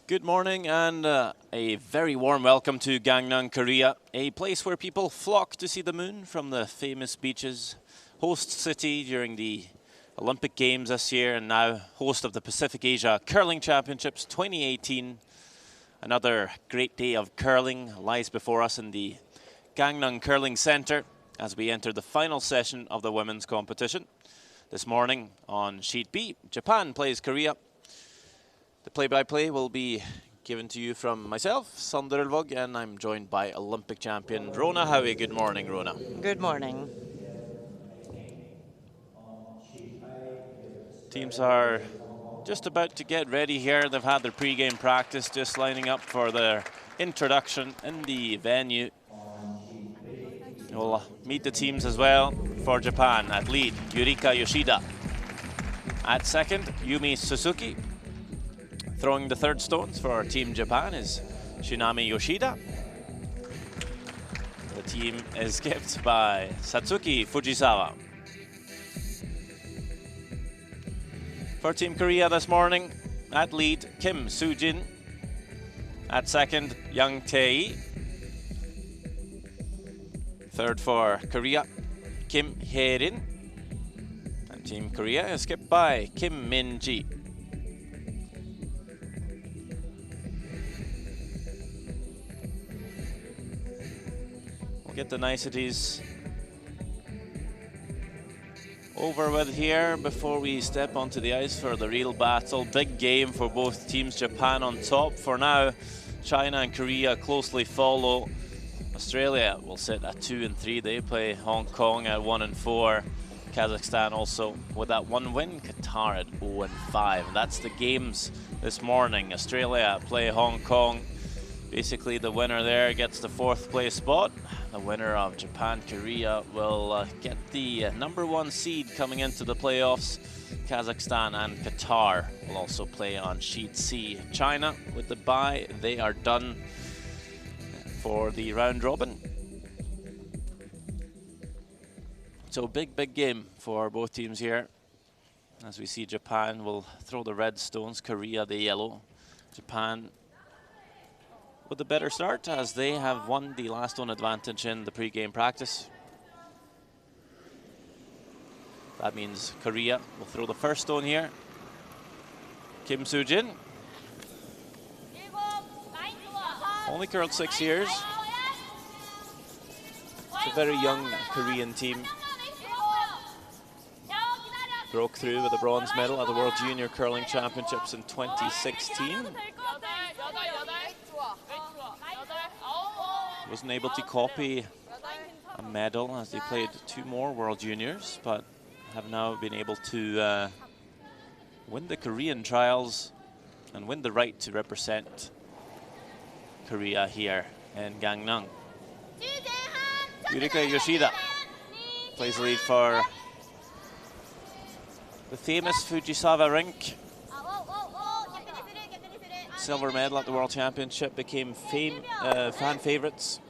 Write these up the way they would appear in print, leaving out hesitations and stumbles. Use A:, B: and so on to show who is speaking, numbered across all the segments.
A: Good morning and a very warm welcome to Gangneung, Korea, a place where people flock to see the moon from the famous beaches, host city during the Olympic Games this year and now host of the Pacific Asia Curling Championships 2018. Another great day of curling lies before us in the Gangneung Curling Center as we enter the final session of the women's competition. This morning on Sheet B, Japan plays Korea. The play-by-play will be given to you from myself, Sander Ulvåg, and I'm joined by Olympic champion Rona Howie. Good morning, Rona.
B: Good morning.
A: Teams are just about to get ready here. They've had their pre-game practice, just lining up for their introduction in the venue. We'll meet the teams as well. For Japan, at lead, Yurika Yoshida. At second, Yumi Suzuki. Throwing the third stones for Team Japan is Shinami Yoshida. The team is skipped by Satsuki Fujisawa. For Team Korea this morning, at lead, Kim Soo-jin. At second, Yang Tae. Third for Korea, Kim Hye-rin. And Team Korea is skipped by Kim Min-ji. Get the niceties over with here before we step onto the ice for the real battle. Big game for both teams. Japan on top for now. China and Korea closely follow. Australia will sit at 2 and 3. They play Hong Kong at 1 and 4. Kazakhstan also with that one win. Qatar at 0 and 5. And that's the games this morning. Australia play Hong Kong. Basically, the winner there gets the 4th place spot. The winner of Japan-Korea will get the #1 seed coming into the playoffs. Kazakhstan and Qatar will also play on Sheet C. China, with the bye, they are done for the round robin. So big game for both teams here. As we see, Japan will throw the red stones, Korea the yellow. Japan with a better start as they have won the last stone advantage in the pre-game practice. That means Korea will throw the first stone here. Kim Soo-jin. Only curled 6 years. It's a very young Korean team. Broke through with a bronze medal at the World Junior Curling Championships in 2016. Wasn't able to copy a medal as they played 2 more World Juniors, but have now been able to win the Korean trials and win the right to represent Korea here in Gangneung. Yurika Yoshida plays lead for the famous Fujisawa rink. Silver medal at the World Championship, became fan favorites.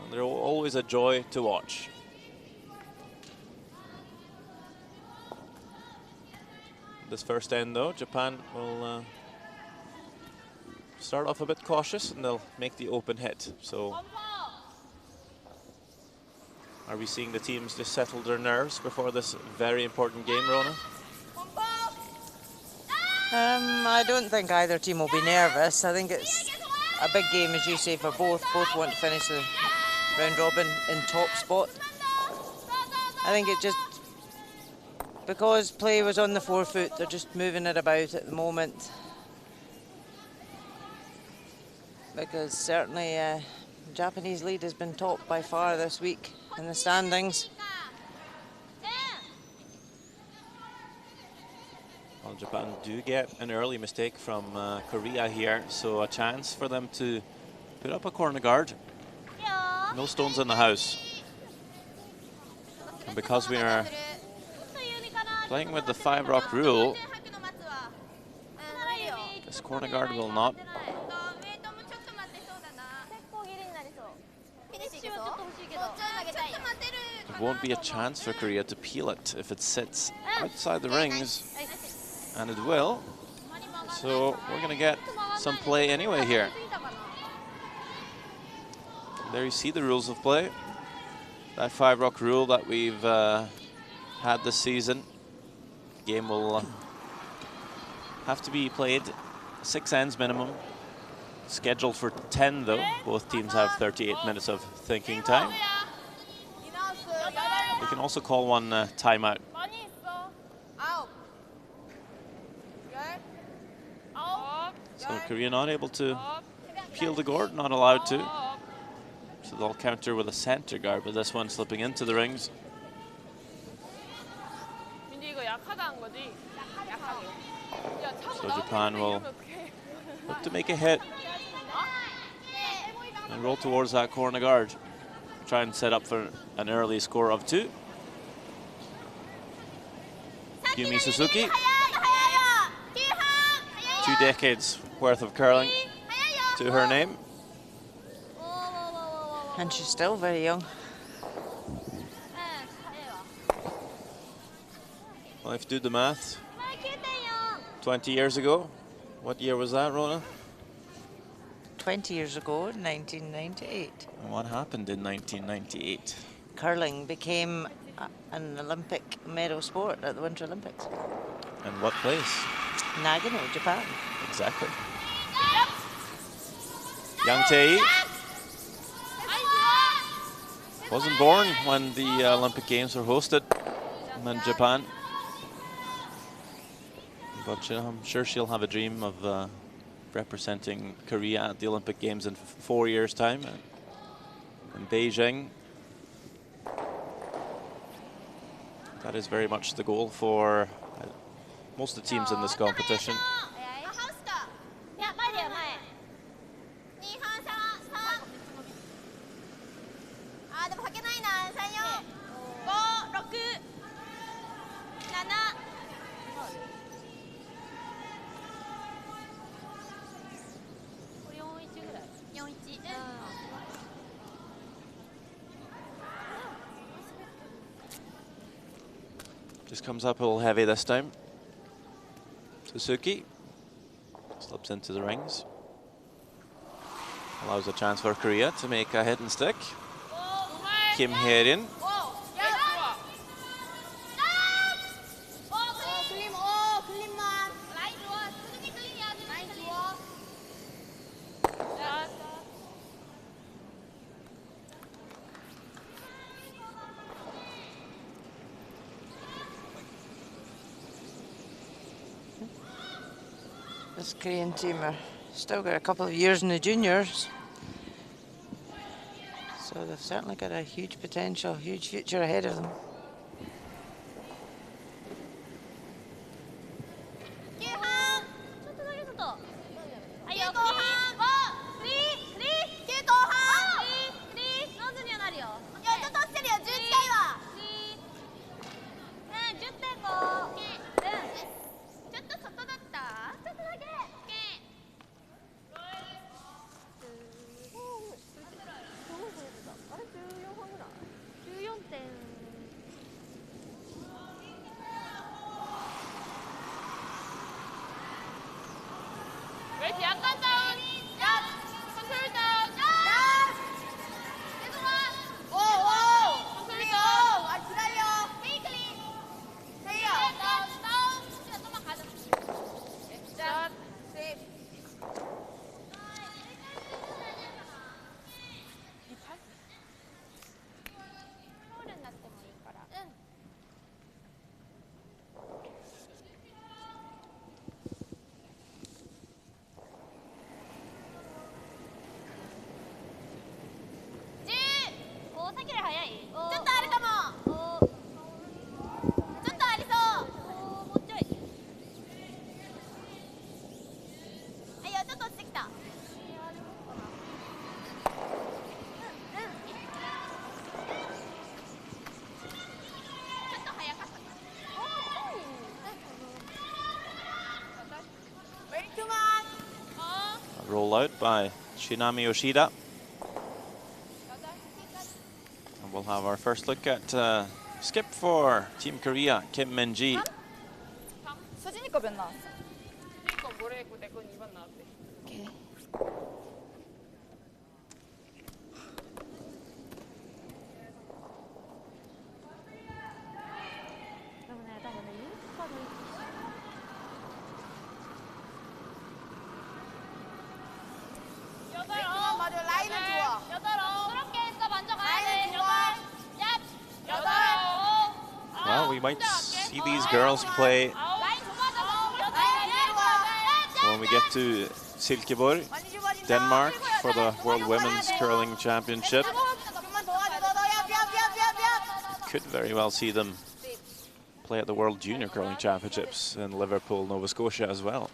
A: And they're always a joy to watch. This first end though, Japan will start off a bit cautious and they'll make the open hit. So are we seeing the teams just settle their nerves before this very important game, Rona?
B: I don't think either team will be nervous. I think it's a big game, as you say, for both. Both want to finish the round robin in top spot. I think it just, because play was on the forefoot, they're just moving it about at the moment. Because certainly Japanese lead has been top by far this week in the standings.
A: Well, Japan do get an early mistake from Korea here, so a chance for them to put up a corner guard. No stones in the house. And because we are playing with the 5-rock rule, this corner guard will not. There won't be a chance for Korea to peel it if it sits outside the rings. And it will. So we're going to get some play anyway here. There you see the rules of play. That 5-rock rule that we've had this season. The game will have to be played 6 ends minimum. Scheduled for 10 though. Both teams have 38 minutes of thinking time. We can also call one timeout. So Korea not able to peel the gourd, not allowed to. So they'll counter with a center guard, but this one slipping into the rings. So Japan will look to make a hit and roll towards that corner guard. Try and set up for an early score of 2. Yumi Suzuki. 2 decades worth of curling to her name.
B: And she's still very young.
A: Well, if you do the math, 20 years ago, what year was that, Rona?
B: 20 years ago, 1998.
A: And what happened in 1998?
B: Curling became an Olympic medal sport at the Winter Olympics.
A: And what place?
B: Nagano, Japan.
A: Exactly. Yang Tae wasn't born when the Olympic Games were hosted in Japan. But I'm sure she'll have a dream of representing Korea at the Olympic Games in 4 years' time in Beijing. That is very much the goal for most of the teams in this competition. Just comes up a little heavy this time. Suzuki slips into the rings. Allows a chance for Korea to make a hit and stick. Kim Hye-rin.
B: This Korean team are still got a couple of years in the juniors. So they've certainly got a huge potential, huge future ahead of them.
A: Roll out by Shinami Yoshida. And we'll have our first look at skip for Team Korea, Kim Min-ji. Well, we might see these girls play when we get to Silkeborg, Denmark, for the World Women's Curling Championship. Could very well see them play at the World Junior Curling Championships in Liverpool, Nova Scotia as well.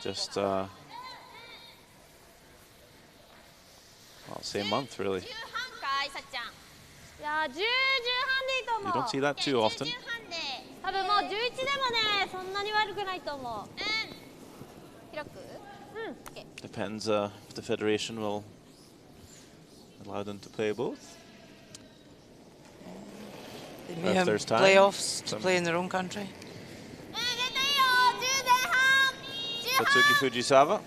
A: Just, well, same month, really. You don't see that too often. Depends if the federation will allow them to play both.
B: They may have playoffs to play in their own country.
A: Satsuki Fujisawa.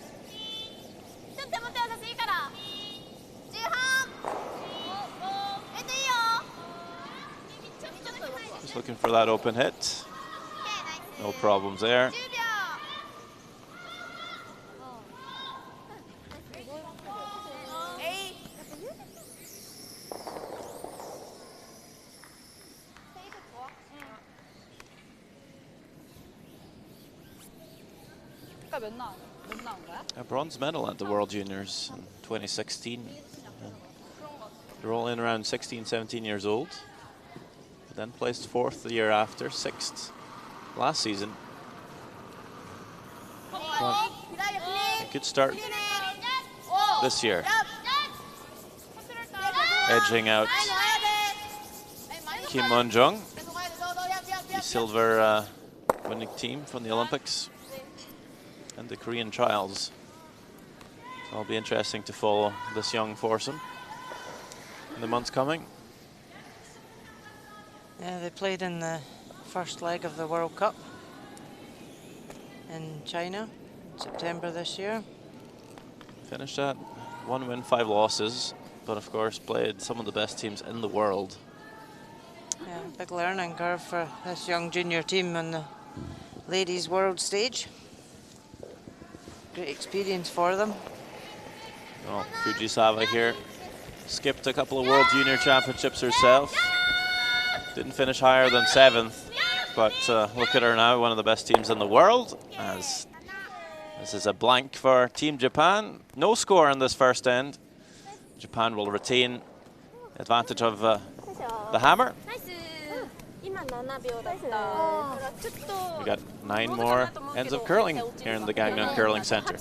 A: Just looking for that open hit. No problems there. A bronze medal at the World Juniors in 2016. They're all in around 16, 17 years old. But then placed 4th the year after, 6th last season. But a good start this year. Edging out Kim Mun-jung, the silver winning team from the Olympics and the Korean trials. So it'll be interesting to follow this young foursome in the months coming.
B: Yeah, they played in the first leg of the World Cup in China in September this year.
A: Finished at 1 win, 5 losses, but of course played some of the best teams in the world.
B: Yeah, big learning curve for this young junior team on the ladies' world stage. Great experience for them.
A: Well, Fujisawa here skipped a couple of World Junior Championships herself. Didn't finish higher than 7th, but look at her now, one of the best teams in the world. As this is a blank for Team Japan. No score in this first end. Japan will retain advantage of the hammer. We got 9 more ends of curling here in the Gangneung Curling Center.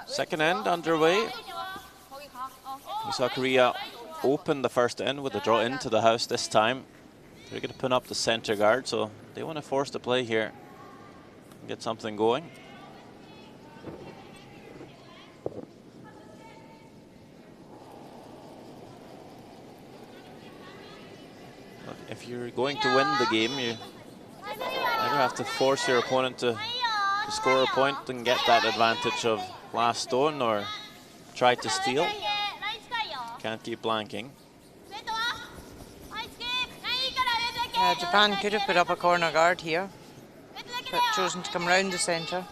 A: Second end underway. We saw Korea open the first end with a draw into the house this time. They're going to pin up the center guard, so they want to force the play here and get something going. But if you're going to win the game, you either have to force your opponent to score a point and get that advantage of last stone, or try to steal. Can't keep blanking.
B: Japan could have put up a corner guard here, but chosen to come round the centre.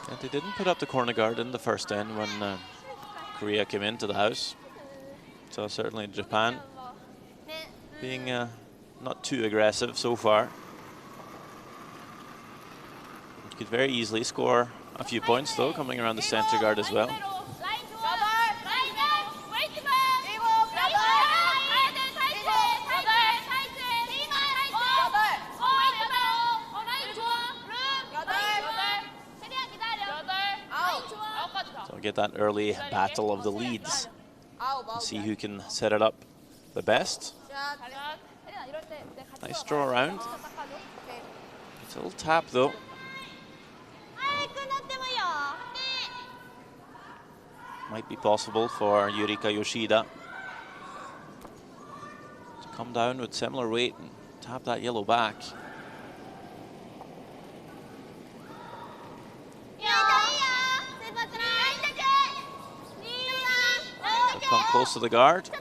A: And they didn't put up the corner guard in the first end when Korea came into the house. So certainly Japan being not too aggressive so far. Could very easily score a few points though, coming around the center guard as well. So get that early battle of the leads and see who can set it up the best. Nice draw around. It's a little tap though. Might be possible for Yurika Yoshida to come down with similar weight and tap that yellow back. They'll come close to the guard.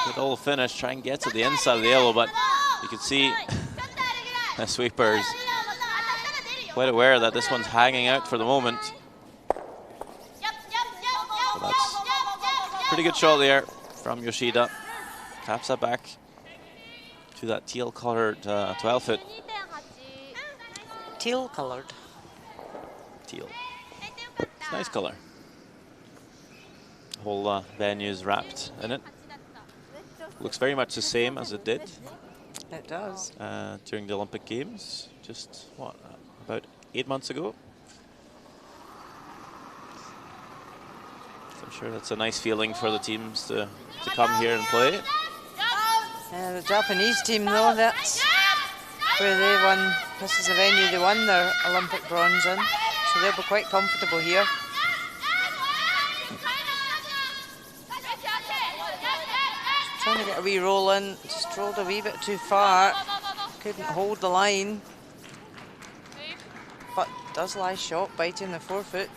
A: Good old finish, try and get to the inside of the yellow, but you can see the sweeper's quite aware that this one's hanging out for the moment. So that's a pretty good shot there from Yoshida. Taps that back to that teal-colored 12-foot.
B: Teal-colored?
A: Teal. It's a nice color. The whole venue's wrapped in it. Looks very much the same as it did.
B: It does.
A: During the Olympic Games, just what, about 8 months ago. So I'm sure that's a nice feeling for the teams to come here and play.
B: The Japanese team though, that's where they won, this is the venue they won their Olympic bronze in, so they'll be quite comfortable here. Trying to get a wee roll in, just rolled a wee bit too far, couldn't hold the line, but does lie short, biting the 4-foot.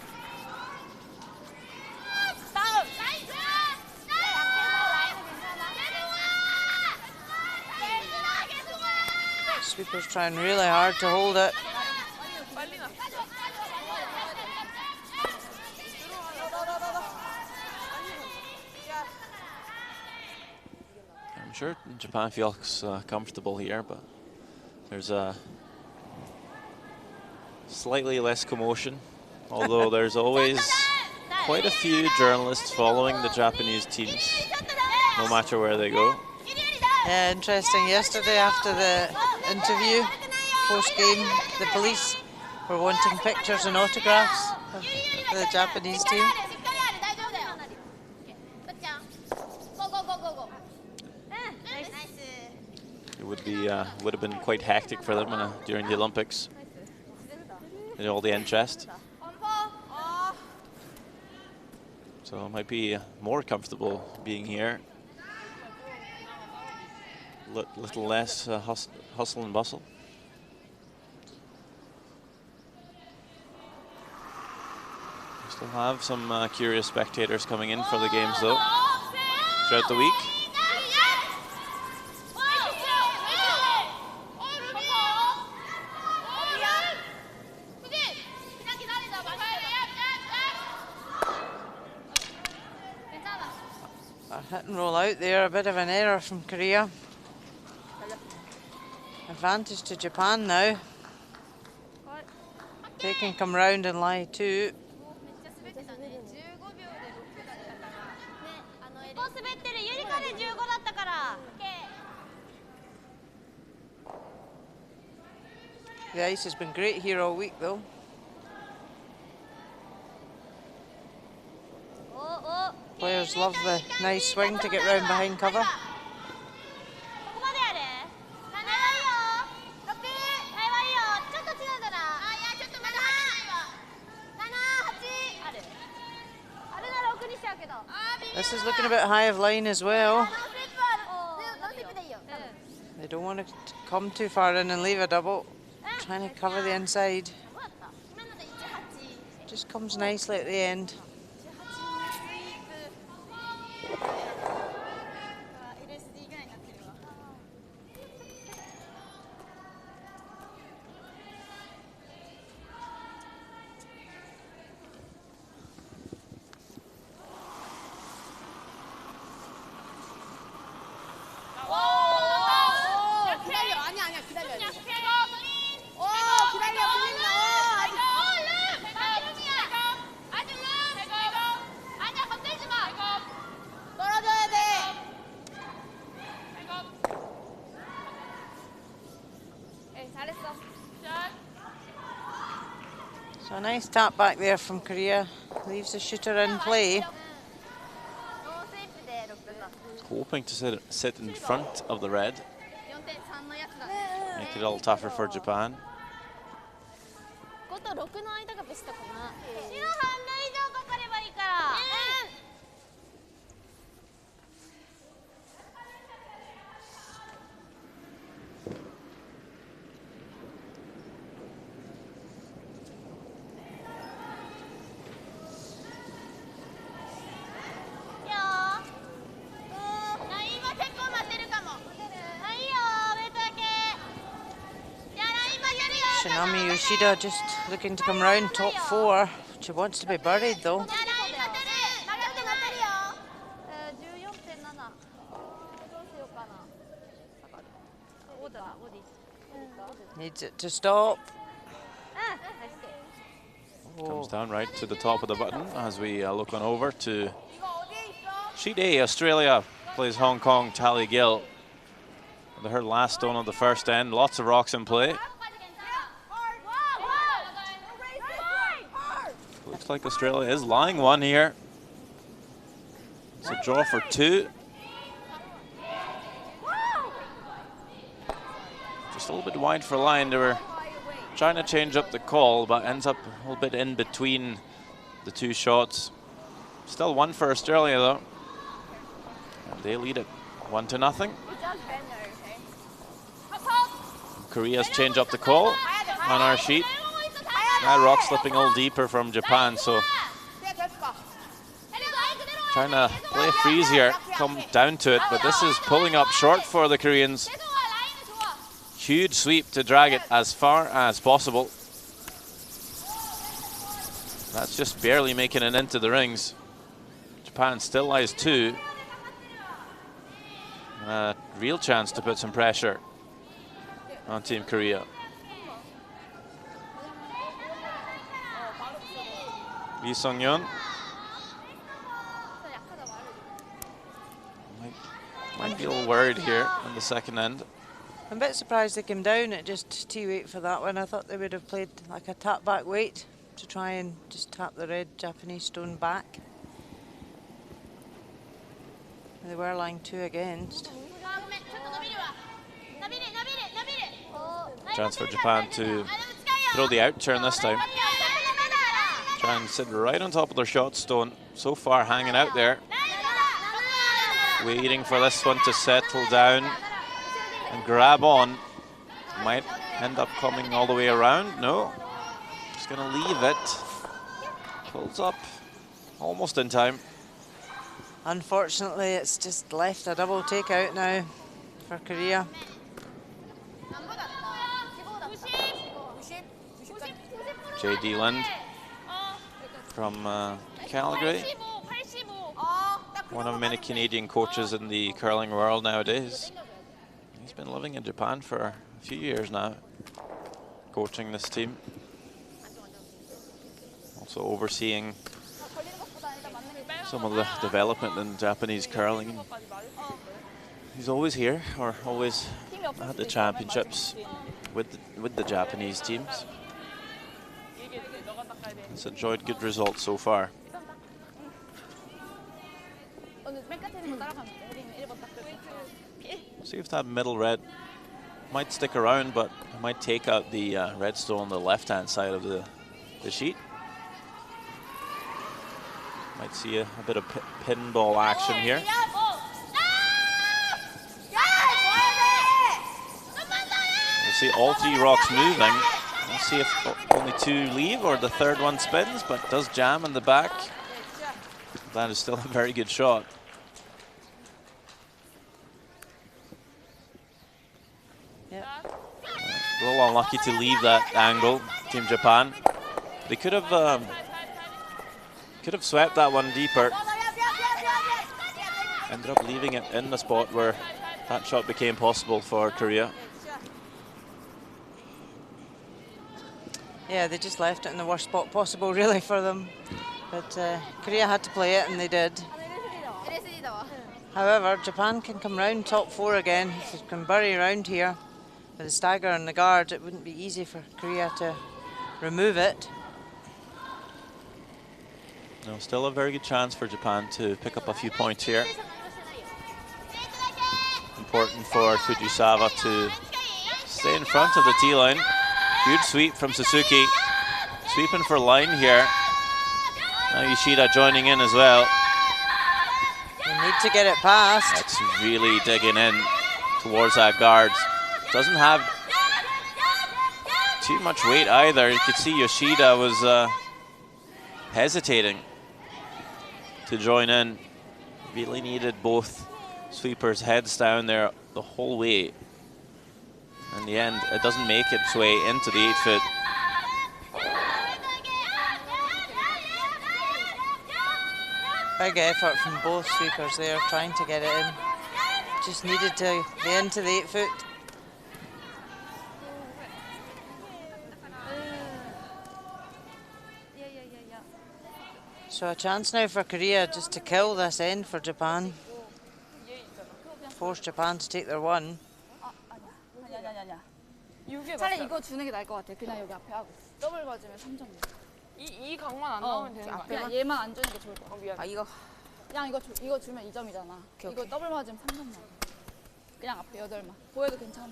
B: Sweeper's trying really hard to hold it.
A: I'm sure Japan feels comfortable here, but there's a slightly less commotion, although there's always quite a few journalists following the Japanese teams, no matter where they go.
B: Yeah, interesting. Yesterday after the interview, post-game, the police were wanting pictures and autographs of the Japanese team.
A: It would have been quite hectic for them during the Olympics. And all the interest. So it might be more comfortable being here. Little less hustle and bustle. We still have some curious spectators coming in for the games though, throughout the week.
B: Hit and roll out there, a bit of an error from Korea. Advantage to Japan now. They can come round and lie too. The ice has been great here all week though. Players love the nice swing to get round behind cover. This is looking a bit high of line as well. They don't want to come too far in and leave a double. Trying to cover the inside. Just comes nicely at the end. A nice tap back there from Korea. Leaves the shooter in play.
A: Hoping to sit in front of the red. Make it a little tougher for Japan.
B: Shinami Yoshida just looking to come round top 4. She wants to be buried though. Needs it to stop.
A: Comes down right to the top of the button as we look on over to sheet A. Australia plays Hong Kong, Tally Gill. Her last stone of the first end. Lots of rocks in play. Looks like Australia is lying one here. It's a draw for 2. Just a little bit wide for line. They were trying to change up the call, but ends up a little bit in between the 2 shots. Still 1 for Australia though. And they lead it 1-0. Korea's change up the call on our sheet. That rock slipping a little deeper from Japan, so trying to play a freeze here, come down to it, but this is pulling up short for the Koreans. Huge sweep to drag it as far as possible. That's just barely making it into the rings. Japan still lies 2. A real chance to put some pressure on Team Korea. Lee Sung-yeon might be a little worried here on the second end.
B: I'm a bit surprised they came down at just T-weight for that one. I thought they would have played like a tap back weight to try and just tap the red Japanese stone back. They were lying 2 against.
A: Chance for Japan to throw the out turn this time. Try and sit right on top of their shot stone. So far hanging out there. Waiting for this one to settle down and grab on. Might end up coming all the way around. No. Just going to leave it. Pulls up almost in time.
B: Unfortunately, it's just left a double takeout now for Korea.
A: J.D. Lind from Calgary. One of many Canadian coaches in the curling world nowadays. He's been living in Japan for a few years now, coaching this team. Also overseeing some of the development in Japanese curling. He's always here, or always at the championships with the Japanese teams. He's enjoyed good results so far. See if that middle red might stick around, but it might take out the red stone on the left-hand side of the sheet. Might see a bit of pinball action here. We'll see all 3 rocks moving. We'll see if only 2 leave or the third one spins, but does jam in the back. That is still a very good shot.
B: Yep.
A: A little unlucky to leave that angle, Team Japan. They could have swept that one deeper. Ended up leaving it in the spot where that shot became possible for Korea.
B: Yeah, they just left it in the worst spot possible, really, for them. But Korea had to play it, and they did. However, Japan can come round top 4 again. If they can bury around here with the stagger and the guard, it wouldn't be easy for Korea to remove it.
A: No, still a very good chance for Japan to pick up a few points here. Important for Fujisawa to stay in front of the T-line. Good sweep from Suzuki. Sweeping for line here. Now Yoshida joining in as well.
B: You need to get it past.
A: That's really digging in towards that guard. Doesn't have too much weight either. You could see Yoshida was hesitating to join in. Really needed both sweepers' heads down there the whole way. In the end, it doesn't make its way into the 8-foot.
B: Big effort from both sweepers there, trying to get it in. Just needed to be into the 8-foot. So a chance now for Korea just to kill this end for Japan. Force Japan to take their one.
C: 차라리 이거 주는 게 나을 것 같아. 그냥 여기 앞에 하고. 더블 맞으면 3점.
D: 이 각만 안 나오면 되는 거 아니야?
C: 그냥 얘만 안 주는 게 좋을 것 같아.
D: 미안.
C: 이거 그냥 이거 주면 2점이잖아. 이거 더블 맞으면 3점만. 그냥 앞에 8만. 보여도 괜찮아.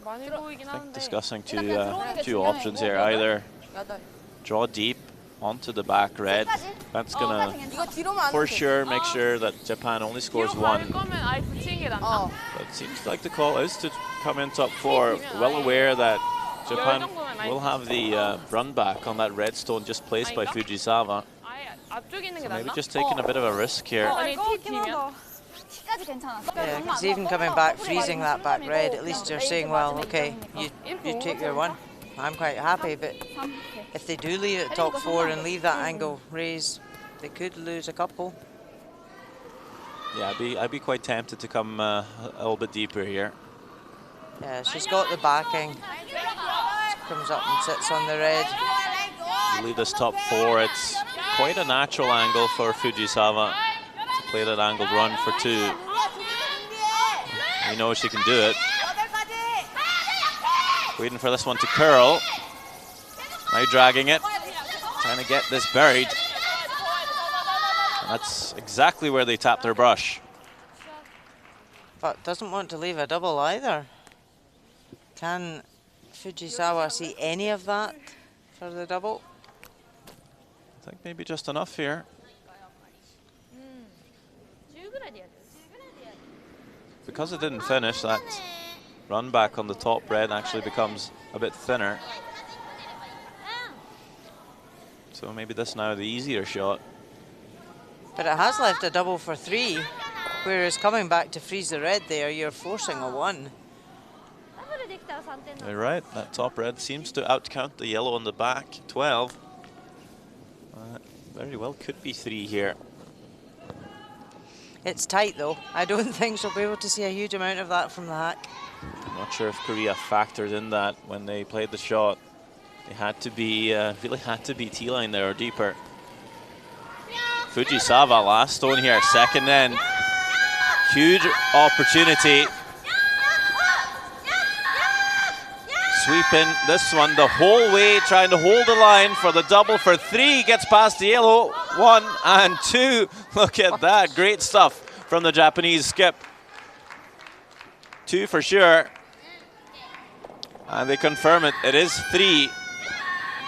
D: 많이 보이긴 한데.
A: Discussing two options here. Either draw deep onto the back red. That's gonna for sure make sure that Japan only scores one.
D: 거면 아예 붙이는 게 낫나?
A: But it seems like the call is to come in top 4. Well aware that Japan will have the run back on that red stone just placed by Fujisawa.
D: 아예 앞쪽에 있는 게
A: So
D: 낫나?
A: maybe just taking a bit of a risk here.
D: 아니 T면
C: T까지 괜찮아.
B: Yeah, because even coming back, freezing that back red, at least you're saying, well, okay, you take your one. I'm quite happy, but if they do leave it top 4 and leave that angle raised, they could lose a couple.
A: Yeah, I'd be quite tempted to come a little bit deeper here.
B: Yeah, she's got the backing. She comes up and sits on the red.
A: You leave this top 4, it's quite a natural angle for Fujisawa to play that angled run for 2. We know she can do it. Waiting for this one to curl. Now dragging it. Trying to get this buried. And that's exactly where they tapped their brush.
B: But doesn't want to leave a double either. Can Fujisawa see any of that for the double?
A: I think maybe just enough here. Because it didn't finish, that run back on the top red actually becomes a bit thinner. So maybe this now the easier shot.
B: But it has left a double for 3, whereas coming back to freeze the red there, you're forcing a 1.
A: You're right, that top red seems to outcount the yellow on the back, 12. Very well could be 3 here.
B: It's tight though. I don't think she'll be able to see a huge amount of that from the hack.
A: I'm not sure if Korea factored in that when they played the shot. They had to be, really had to be T-line there or deeper. Fujisawa last stone here, second end. Huge opportunity. Sweeping this one the whole way, trying to hold the line for the double for 3. Gets past the yellow. 1 and 2. Look at that. Great stuff from the Japanese skip. 2 for sure. And they confirm it. It is 3.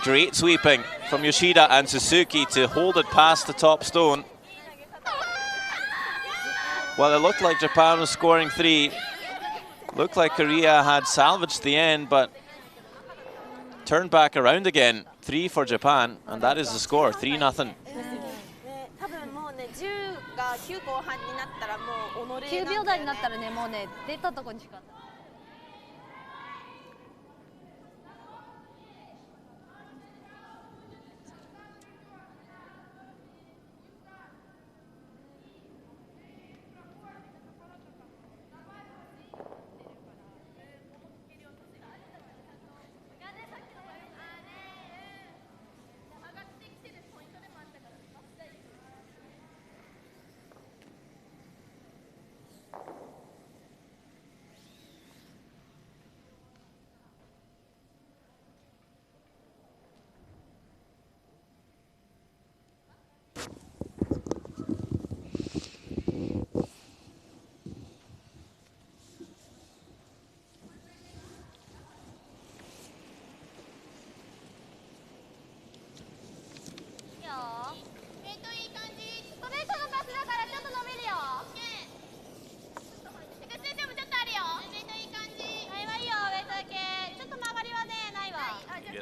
A: Great sweeping from Yoshida and Suzuki to hold it past the top stone. Well, it looked like Japan was scoring 3. Looked like Korea had salvaged the end, but turned back around again. 3 for Japan, and that is the score, 3-0.
C: 9秒台になったらね、もうね、出たとこにしか。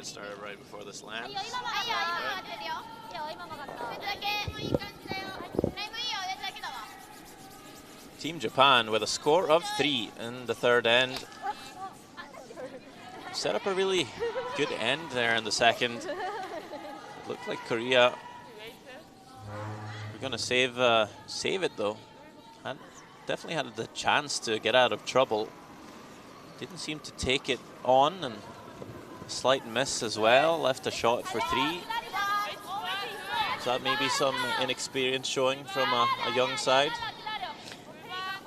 A: get started right before this lands. Team Japan with a score of 3 in the third end. Set up a really good end there in the second. It looked like Korea were going to save it though. And definitely had the chance to get out of trouble. Didn't seem to take it on, and a slight miss as well. Left a shot for 3. So that may be some inexperience showing from a young side.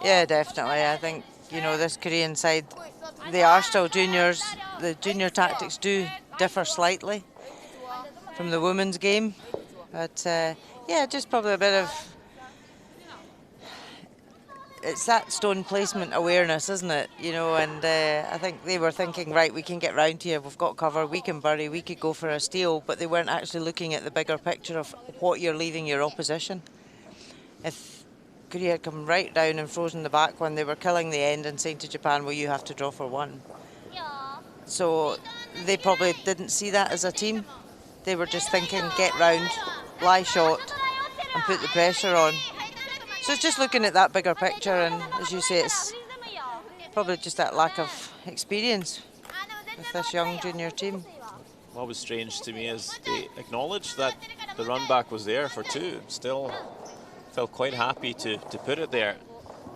B: Yeah, definitely. I think, you know, this Korean side, they are still juniors. The junior tactics do differ slightly from the women's game. But yeah, just probably a bit of, it's that stone placement awareness, isn't it? You know, and I think they were thinking, right, we can get round here, we've got cover, we can bury, we could go for a steal, but they weren't actually looking at the bigger picture of what you're leaving your opposition. If Korea had come right down and frozen the back when they were killing the end and saying to Japan, well, you have to draw for 1. So they probably didn't see that as a team. They were just thinking, get round, lie short, and put the pressure on. So it's just looking at that bigger picture, and as you say, it's probably just that lack of experience with this young junior team.
A: What was strange to me is they acknowledged that the run back was there for 2. Still felt quite happy to put it there.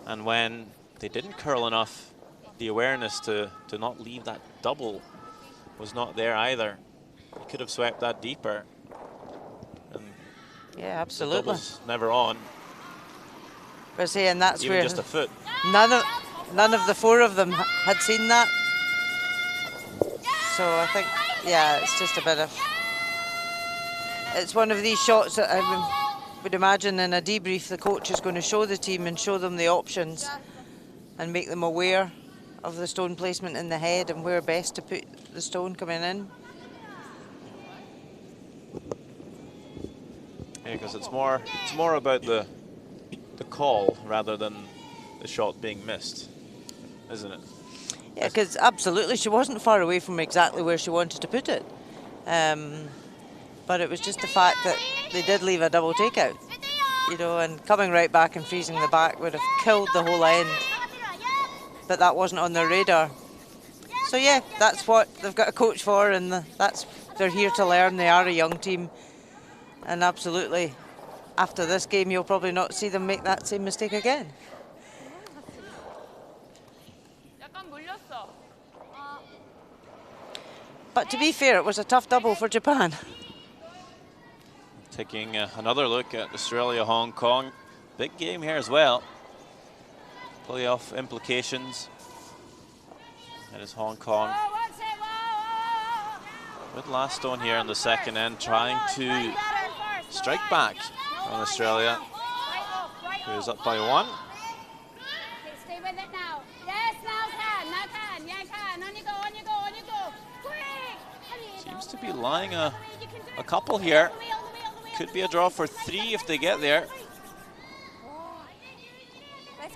A: And when they didn't curl enough, the awareness to not leave that double was not there either. They could have swept that deeper. And
B: yeah, absolutely.
A: the double's never on.
B: But see, and that's
A: Even
B: where
A: just a foot.
B: none of the 4 of them had seen that. So I think, yeah, it's just a bit of, it's one of these shots that I would imagine in a debrief the coach is going to show the team and show them the options and make them aware of the stone placement in the head and where best to put the stone coming in.
A: Yeah, because it's more about the call rather than the shot being missed, isn't it?
B: Yeah, because absolutely she wasn't far away from exactly where she wanted to put it. But it was just the fact that they did leave a double takeout, you know, and coming right back and freezing the back would have killed the whole end. But that wasn't on their radar. So yeah, that's what they've got a coach for, and they're here to learn. They are a young team, and absolutely, after this game, you'll probably not see them make that same mistake again. But to be fair, it was a tough double for Japan.
A: Taking another look at Australia, Hong Kong. Big game here as well. Playoff implications. That is Hong Kong. With last stone here in the second end, trying to strike back on Australia, who is up by 1.
C: Stay with it now. Yes, now can. On you go. Quick.
A: Seems to be lying a couple here. Could be a draw for 3 if they get there. I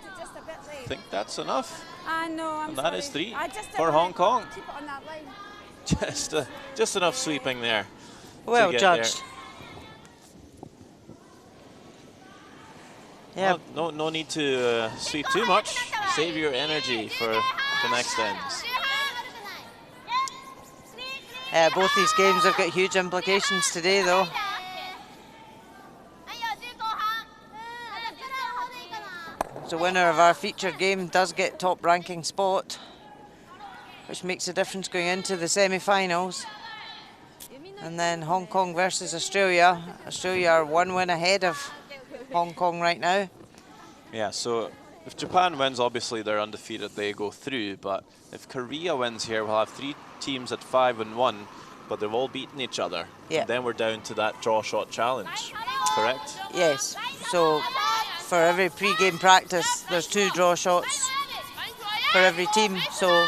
A: think that's enough.
C: I know,
A: and that is 3 for Hong Kong.
C: Keep it on that line.
A: Just enough sweeping there.
B: Well judged.
A: There.
B: Yeah.
A: Well, no need to sweep too much. Save your energy for the next ends.
B: Both these games have got huge implications today, though. The winner of our featured game does get top ranking spot, which makes a difference going into the semi-finals. And then Hong Kong versus Australia. Australia are 1 win ahead of Hong Kong right now.
A: Yeah, so if Japan wins, obviously they're undefeated, they go through. But if Korea wins here, we'll have 3 teams at 5-1, but they've all beaten each other.
B: Yeah.
A: And then we're down to that draw shot challenge, correct?
B: Yes. So for every pre-game practice, there's 2 draw shots for every team. So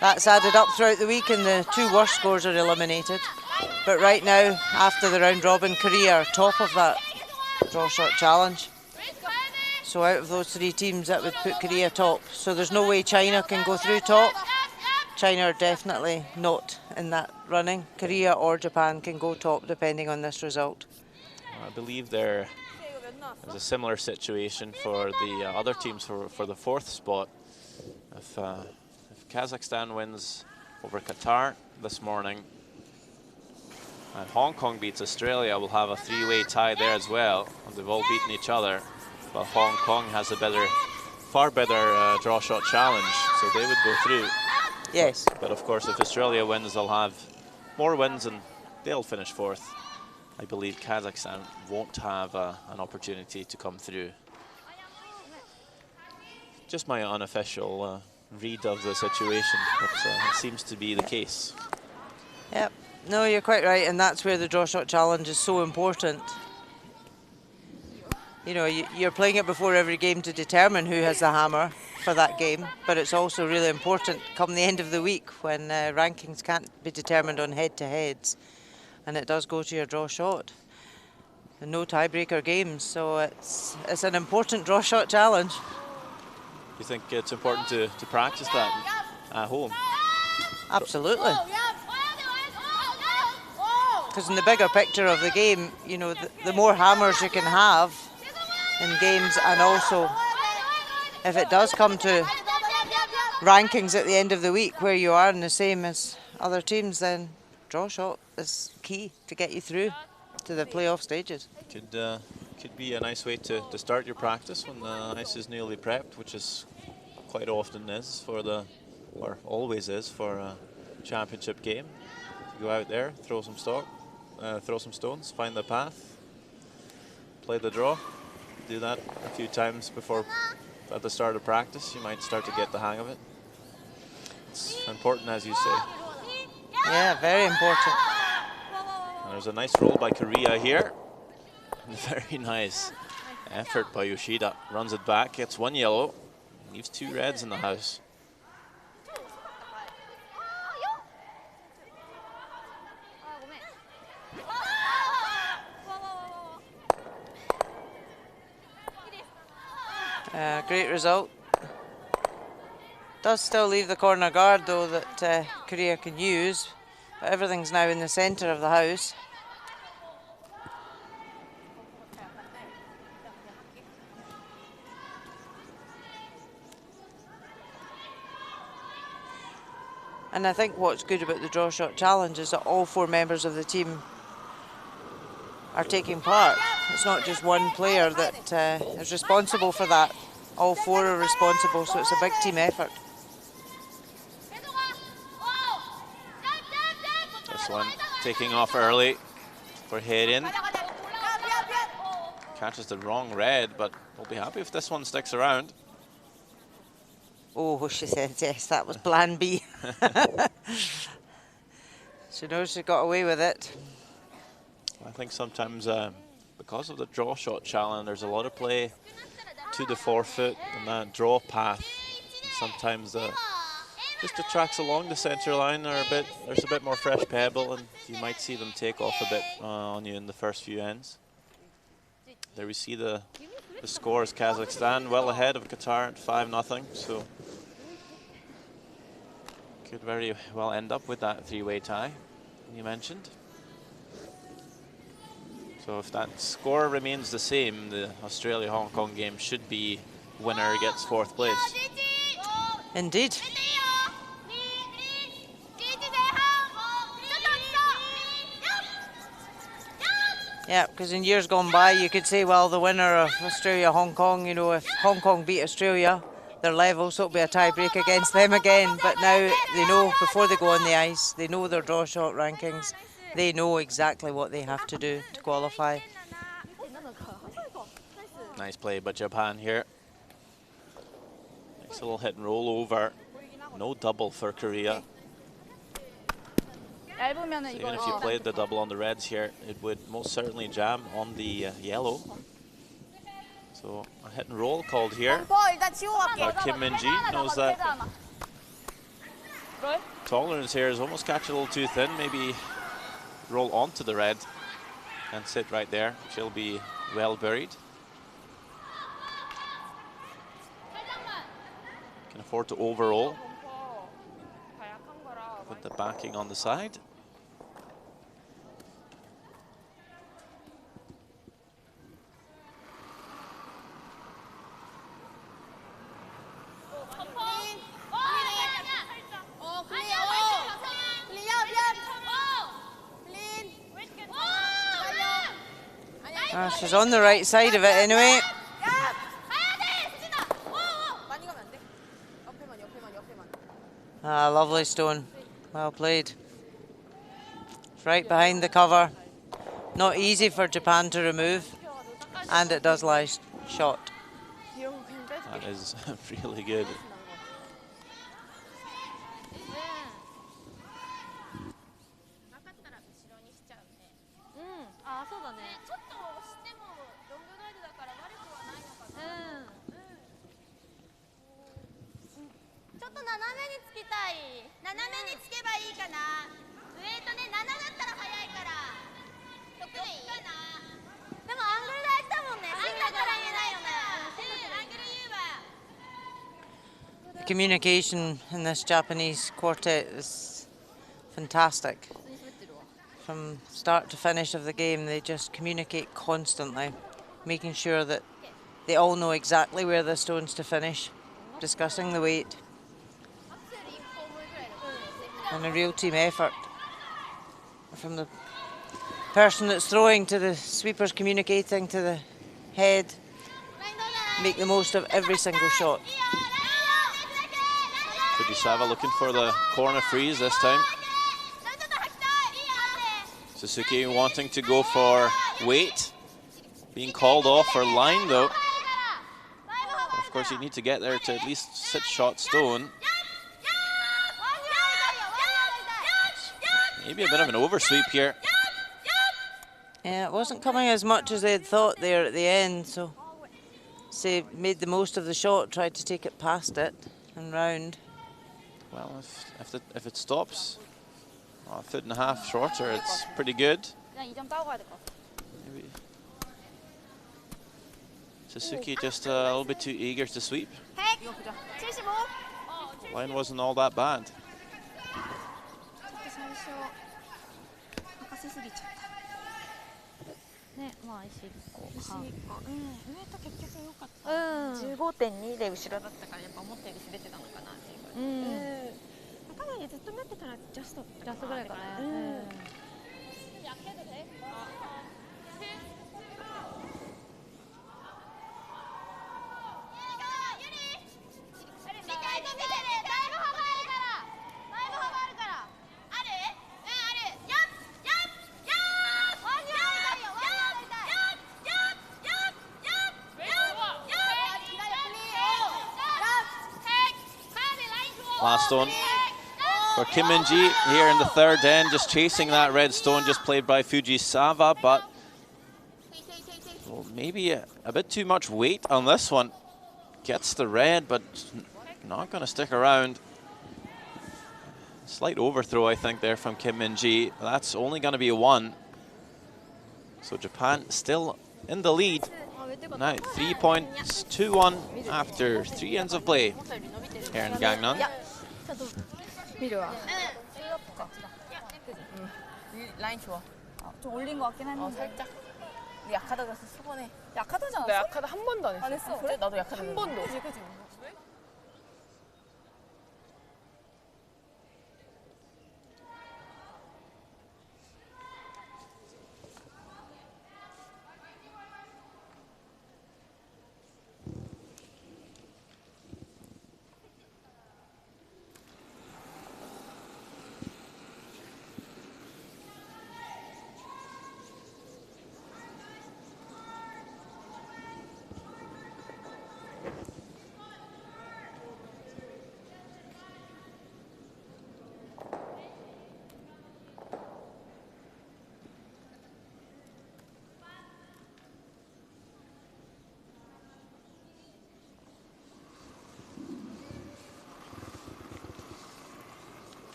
B: that's added up throughout the week, and the 2 worst scores are eliminated. But right now, after the round robin, Korea are top of that draw shot challenge. So out of those 3 teams, that would put Korea top. So there's no way China can go through top. China are definitely not in that running. Korea or Japan can go top depending on this result.
A: I believe there's a similar situation for the other teams for the 4th spot. If Kazakhstan wins over Qatar this morning and Hong Kong beats Australia, we'll have a 3-way tie there as well. And they've all beaten each other, but Hong Kong has a far better draw shot challenge, so they would go through.
B: Yes.
A: But of course, if Australia wins, they'll have more wins and they'll finish 4th. I believe Kazakhstan won't have an opportunity to come through. Just my unofficial read of the situation, but it seems to be the case.
B: Yep. No, you're quite right, and that's where the draw shot challenge is so important. You know, you're playing it before every game to determine who has the hammer for that game, but it's also really important come the end of the week when rankings can't be determined on head-to-heads, and it does go to your draw shot. And no tiebreaker games, so it's an important draw shot challenge.
A: You think it's important to practice that at home?
B: Absolutely. Because in the bigger picture of the game, you know, the more hammers you can have in games, and also if it does come to rankings at the end of the week where you are in the same as other teams, then draw shot is key to get you through to the playoff stages.
A: Could be a nice way to start your practice when the ice is newly prepped, which is quite often is or always is for a championship game. You go out there, throw some stones, find the path, play the draw. Do that a few times before at the start of practice. You might start to get the hang of it. It's important, as you say.
B: Yeah, very important.
A: And there's a nice roll by Korea here. Very nice effort by Yoshida. Runs it back, gets 1 yellow, leaves 2 reds in the house.
B: Great result. Does still leave the corner guard though that Korea can use, but everything's now in the centre of the house. And I think what's good about the draw shot challenge is that all 4 members of the team are taking part. It's not just one player that is responsible for that. All 4 are responsible, so it's a big team effort.
A: This one taking off early for head-in. Catches the wrong red, but we'll be happy if this one sticks around.
B: Oh, she said yes, that was plan B. She knows she got away with it.
A: I think sometimes because of the draw shot challenge, there's a lot of play to the forefoot and that draw path. And sometimes just the tracks along the center line are there's a bit more fresh pebble, and you might see them take off a bit on you in the first few ends. There we see the scores. Kazakhstan well ahead of Qatar at 5-0, so could very well end up with that 3-way tie you mentioned. So if that score remains the same, the Australia-Hong Kong game should be winner gets 4th place.
B: Indeed. Yeah, because in years gone by, you could say, well, the winner of Australia-Hong Kong, you know, if Hong Kong beat Australia, they're level, so it'll be a tie-break against them again. But now they know before they go on the ice, they know their draw shot rankings, they know exactly what they have to do to qualify.
A: Nice play by Japan here. Nice little hit and roll over. No double for Korea. So even if you played the double on the reds here, it would most certainly jam on the yellow. So a hit and roll called here. Kim Min-ji knows that tolerance here is almost catch a little too thin. Maybe roll onto the red and sit right there. She'll be well buried. Can afford to overroll. with the backing on the side.
B: She's on the right side of it anyway. Ah, lovely stone. Well played. It's right behind the cover. Not easy for Japan to remove. And it does lie shot.
A: That is really good.
B: The communication in this Japanese quartet is fantastic. From start to finish of the game, they just communicate constantly, making sure that they all know exactly where the stone's to finish, discussing the weight, and a real team effort from the person that's throwing to the sweepers communicating to the head. Make the most of every single shot.
A: Fujisawa looking for the corner freeze this time. Suzuki wanting to go for weight. Being called off for line though. But of course you need to get there to at least sit shot stone. Maybe a bit of an oversweep here.
B: Yeah, it wasn't coming as much as they'd thought there at the end, so they made the most of the shot, tried to take it past it and round.
A: Well, if it stops a foot and a half shorter, it's pretty good. Maybe Suzuki just a little bit too eager to sweep. Line wasn't all that bad. Last stone for Kim Min-ji here in the third end, just chasing that red stone, just played by Fujisawa, but well, maybe a bit too much weight on this one. Gets the red, but not going to stick around. Slight overthrow, I think, there from Kim Min-ji. That's only going to be a 1. So Japan still in the lead. Now 3 points, 2-1 after 3 ends of play here in Gangneung.
C: 라인 좋아. 좀 올린 것 같긴 한데. 살짝. 약하다 그래서 수번에. 약하다지 않았어?
D: 나 약하다 한 번도 안 했어.
C: 안 했어? 그래? 나도 약하다.
D: 한 번도.
C: 그지 그지.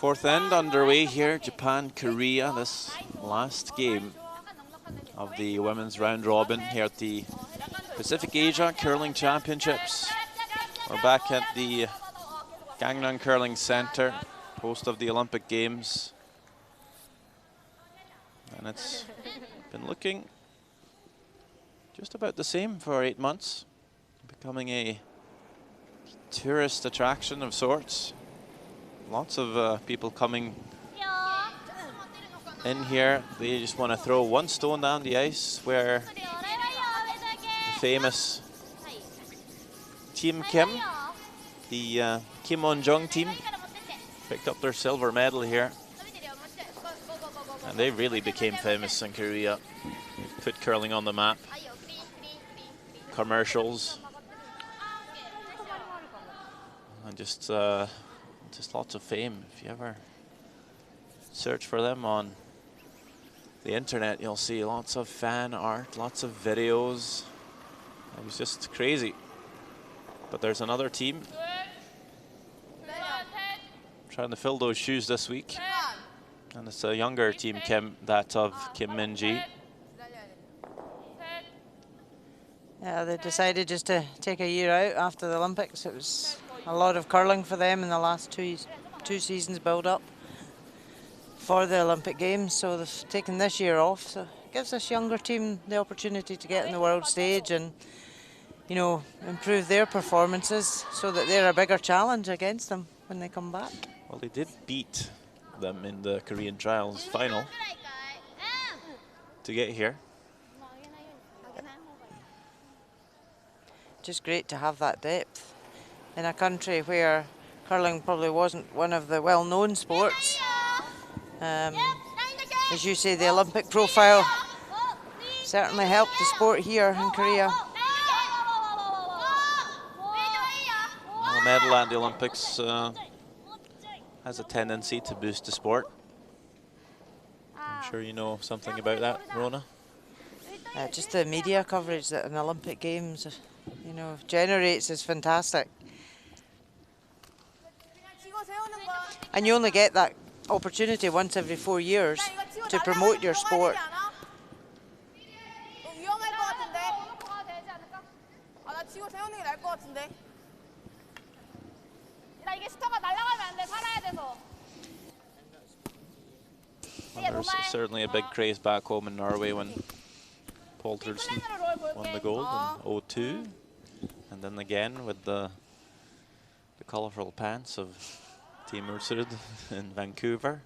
A: Fourth end underway here, Japan, Korea, this last game. of the women's round robin here at the Pacific Asia Curling Championships. We're back at the Gangneung Curling Center, host of the Olympic Games. And it's been looking just about the same for 8 months, becoming a tourist attraction of sorts. Lots of people coming in here. They just want to throw one stone down the ice where the famous Team Kim, the Kim Won-jung team, picked up their silver medal here. And they really became famous in Korea. Put curling on the map. Commercials. And just lots of fame. If you ever search for them on the internet, you'll see lots of fan art, lots of videos. It was just crazy. But there's another team trying to fill those shoes this week. And it's a younger team, Kim, that of Kim Min-ji.
B: Yeah, they decided just to take a year out after the Olympics. It was a lot of curling for them in the last two seasons build up for the Olympic Games, so they've taken this year off. So it gives this younger team the opportunity to get on the world stage and, you know, improve their performances so that they're a bigger challenge against them when they come back.
A: Well, they did beat them in the Korean trials final to get here.
B: Just great to have that depth in a country where curling probably wasn't one of the well-known sports. As you say, the Olympic profile certainly helped the sport here in Korea.
A: Well, a medal at the Olympics has a tendency to boost the sport. I'm sure you know something about that, Rona.
B: Just the media coverage that an Olympic Games, you know, generates is fantastic. And you only get that opportunity once every 4 years to promote your sport.
A: Well, there's certainly a big craze back home in Norway when Paul Thurston won the gold in 02, and then again with the colourful pants of Team Ursud in Vancouver.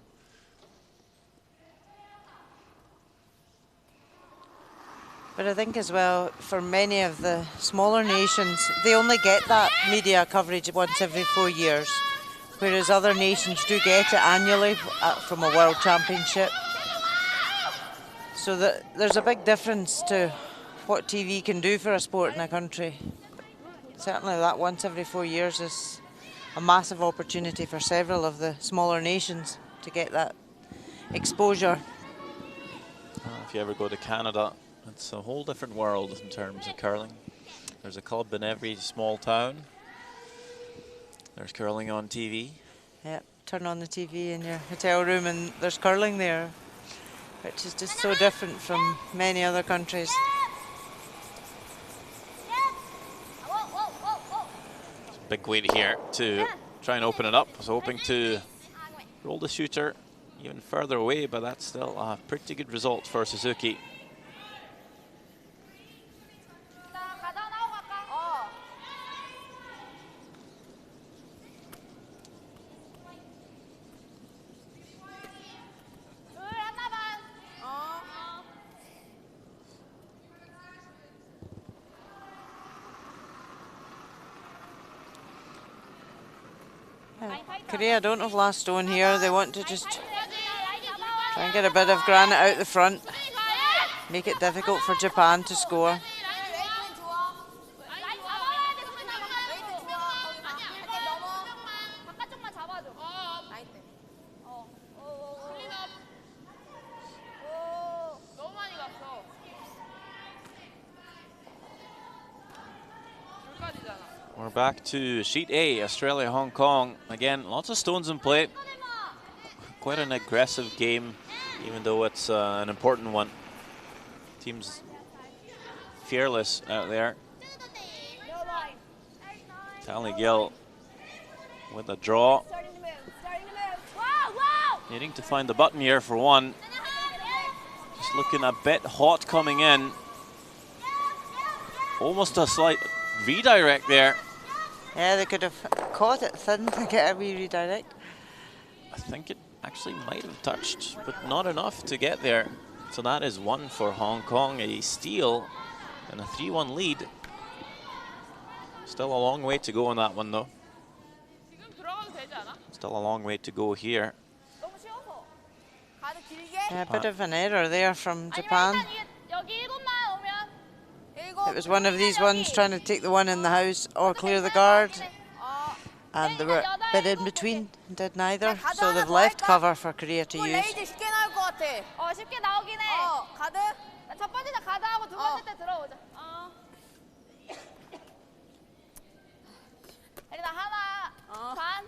B: But I think as well, for many of the smaller nations, they only get that media coverage once every 4 years, whereas other nations do get it annually from a World Championship. So that there's a big difference to what TV can do for a sport in a country. Certainly that once every 4 years is a massive opportunity for several of the smaller nations to get that exposure.
A: If you ever go to Canada, it's a whole different world in terms of curling. There's a club in every small town. There's curling on TV.
B: Yeah, turn on the TV in your hotel room and there's curling there, which is just so different from many other countries.
A: Big weight here to try and open it up. Was hoping to roll the shooter even further away, but that's still a pretty good result for Suzuki.
B: Korea don't have last stone here. They want to just try and get a bit of granite out the front, make it difficult for Japan to score.
A: We're back to sheet A, Australia, Hong Kong. Again, lots of stones in play. Quite an aggressive game, even though it's an important one. Team's fearless out there. Tally Gill with a draw. Needing to find the button here for one. Just looking a bit hot coming in. Almost a slight redirect there.
B: Yeah, they could have caught it thin to get a wee redirect.
A: I think it actually might have touched, but not enough to get there. So that is one for Hong Kong, a steal and a 3-1 lead. Still a long way to go on that one though. Still a long way to go here.
B: Yeah, a bit of an error there from Japan. It was one of these ones trying to take the one in the house or clear the guard. And they were a bit in between, did neither. So they've left cover for Korea to use.
C: 쉽게 나오긴 해. 가드. 첫 번째 자 가드 하고 두 번째 때 들어오자. 에리나 하나 반.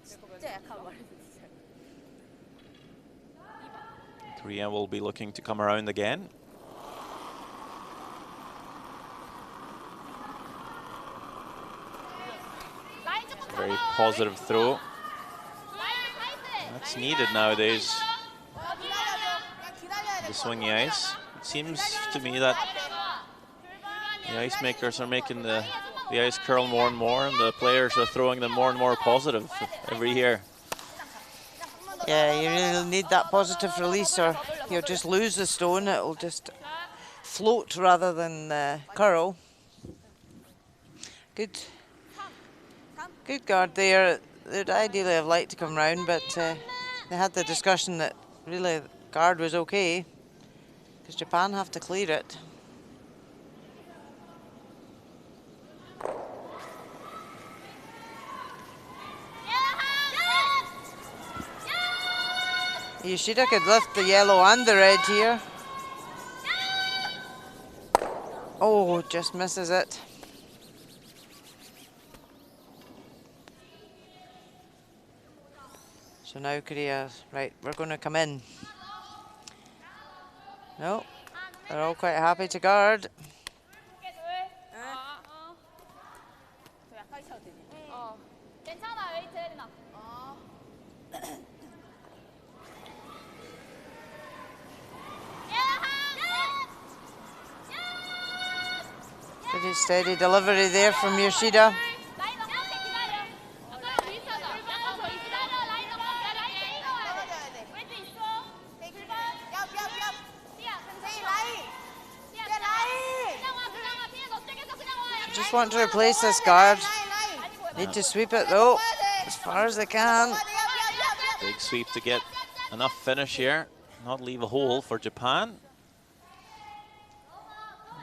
C: 진짜 약한 말이지.
A: Korea will be looking to come around again. Very positive throw. That's needed nowadays. The swingy ice. It seems to me that the ice makers are making the ice curl more and more, and the players are throwing them more and more positive every year.
B: Yeah, you really need that positive release or you'll just lose the stone. It'll just float rather than curl. Good guard there. They'd ideally have liked to come round, but they had the discussion that really the guard was okay because Japan have to clear it. Yoshida could lift the yellow and the red here. Oh, just misses it. So now Korea, right, we're going to come in. No, they're all quite happy to guard.
C: 괜찮아 웨이트 에리나.
B: Pretty steady delivery there from Yoshida. Just want to replace this guard. Need to sweep it though, as far as they can.
A: Big sweep to get enough finish here, not leave a hole for Japan.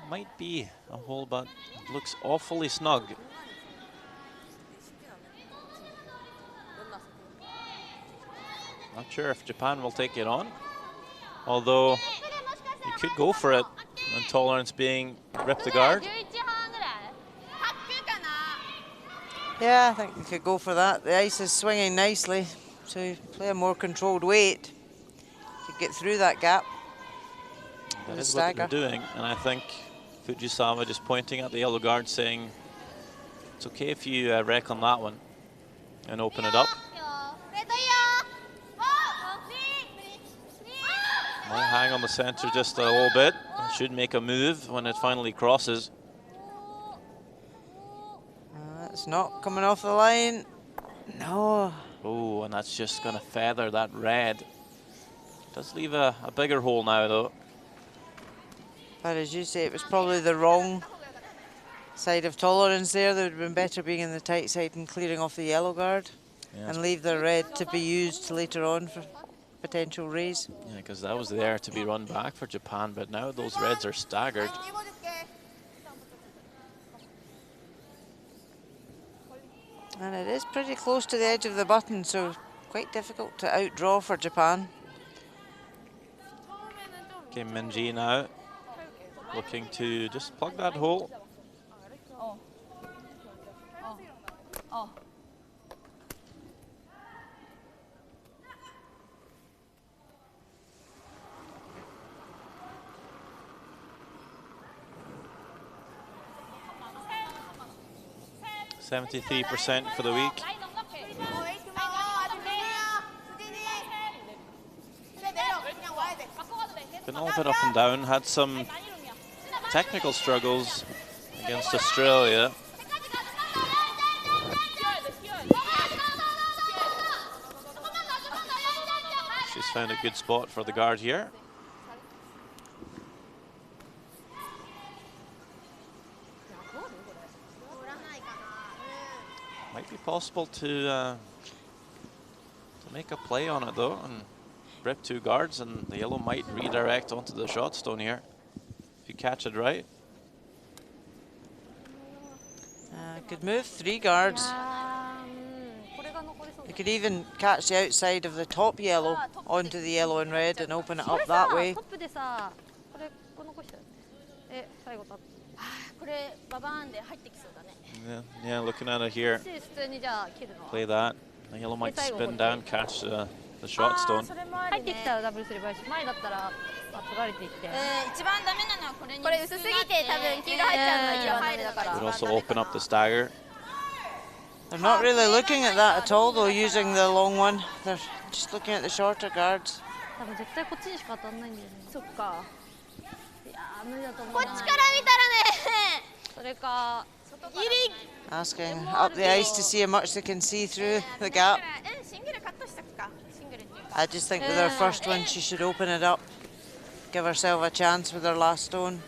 A: Might be a hole, but it looks awfully snug. Not sure if Japan will take it on, although you could go for it and Tolerance being rip the guard.
B: Yeah, I think we could go for that. The ice is swinging nicely, so you play a more controlled weight. Could get through that gap.
A: That is what they're doing, and I think Fujisawa just pointing at the yellow guard saying, it's okay if you wreck on that one and open it up. Might hang on the center just a little bit. It should make a move when it finally crosses.
B: It's not coming off the line. No.
A: Oh, and that's just going to feather that red. Does leave a bigger hole now, though.
B: But as you say, it was probably the wrong side of Tolerance there. They would have been better being in the tight side and clearing off the yellow guard,
A: Yeah,
B: and leave the red to be used later on for potential raise.
A: Yeah, because that was there to be run back for Japan, but now those reds are staggered.
B: And it is pretty close to the edge of the button, so quite difficult to outdraw for Japan.
A: Kim Min-ji now looking to just plug that hole. 73% for the week. Been a little bit up and down, had some technical struggles against Australia. She's found a good spot for the guard here. Might be possible to make a play on it though, and rip 2 guards, and the yellow might redirect onto the shot stone here if you catch it right.
B: Good move, 3 guards. You could even catch the outside of the top yellow onto the yellow and red and open it up that way.
A: Yeah, looking at it here. Play that. The yellow might spin down, catch the shot stone. Would also open up the stagger.
B: They're not really looking at that at all though, using the long one. They're just looking at the shorter guards. Asking up the ice to see how much they can see through the gap. I just think with her first one she should open it up, give herself a chance with her last stone.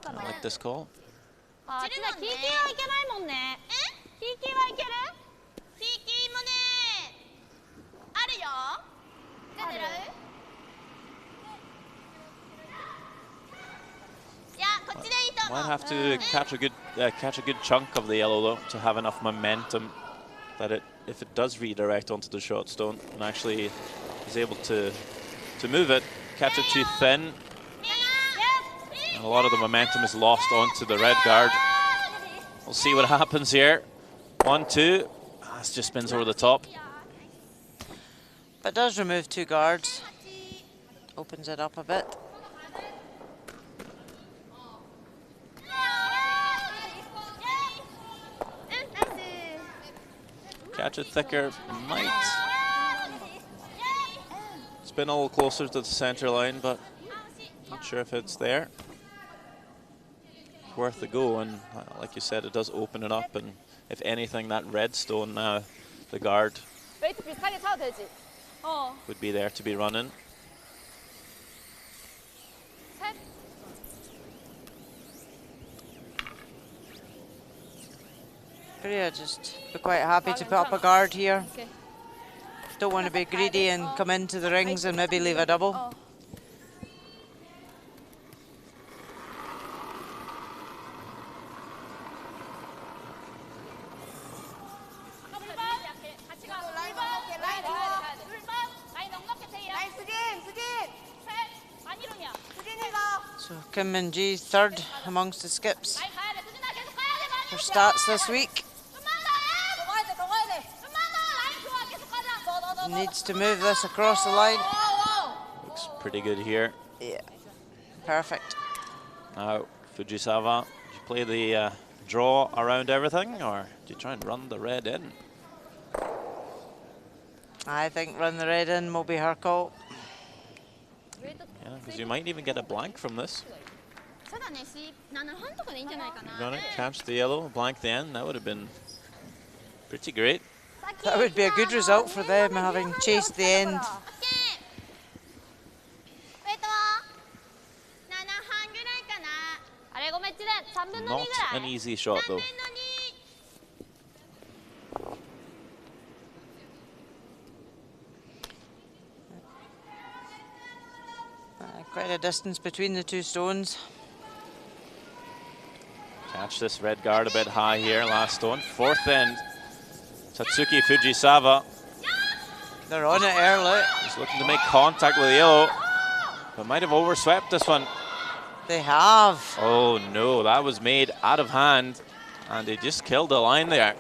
A: I like this call. Might have to catch a good chunk of the yellow though to have enough momentum that if it does redirect onto the shot stone and actually is able to move it, catch it too thin, and a lot of the momentum is lost onto the red guard. We'll see what happens here. 1-2. This just spins over the top.
B: But does remove 2 guards. Opens it up a bit.
A: Catch it thicker, might spin a little closer to the center line, but not sure if it's there. Worth the go, and like you said, it does open it up, and if anything, that red stone now, the guard would be there to be running.
B: Korea just be quite happy to put up a guard here. Don't want to be greedy and come into the rings and maybe leave a double. So Kim and Ji third amongst the skips for stats this week. Needs to move this across the line.
A: Looks pretty good here.
B: Yeah, perfect.
A: Now, Fujisawa, do you play the draw around everything, or do you try and run the red in?
B: I think run the red in will be her call.
A: Yeah, because you might even get a blank from this. Run it, catch the yellow, blank the end. That would have been pretty great.
B: That would be a good result for them, having chased the end.
A: Not an easy shot though.
B: Quite a distance between the 2 stones.
A: Catch this red guard a bit high here, last stone. 4th end. Tatsuki Fujisawa.
B: They're on it early.
A: He's looking to make contact with the yellow, but might have overswept this one.
B: They have.
A: Oh no, that was made out of hand, and they just killed the line there.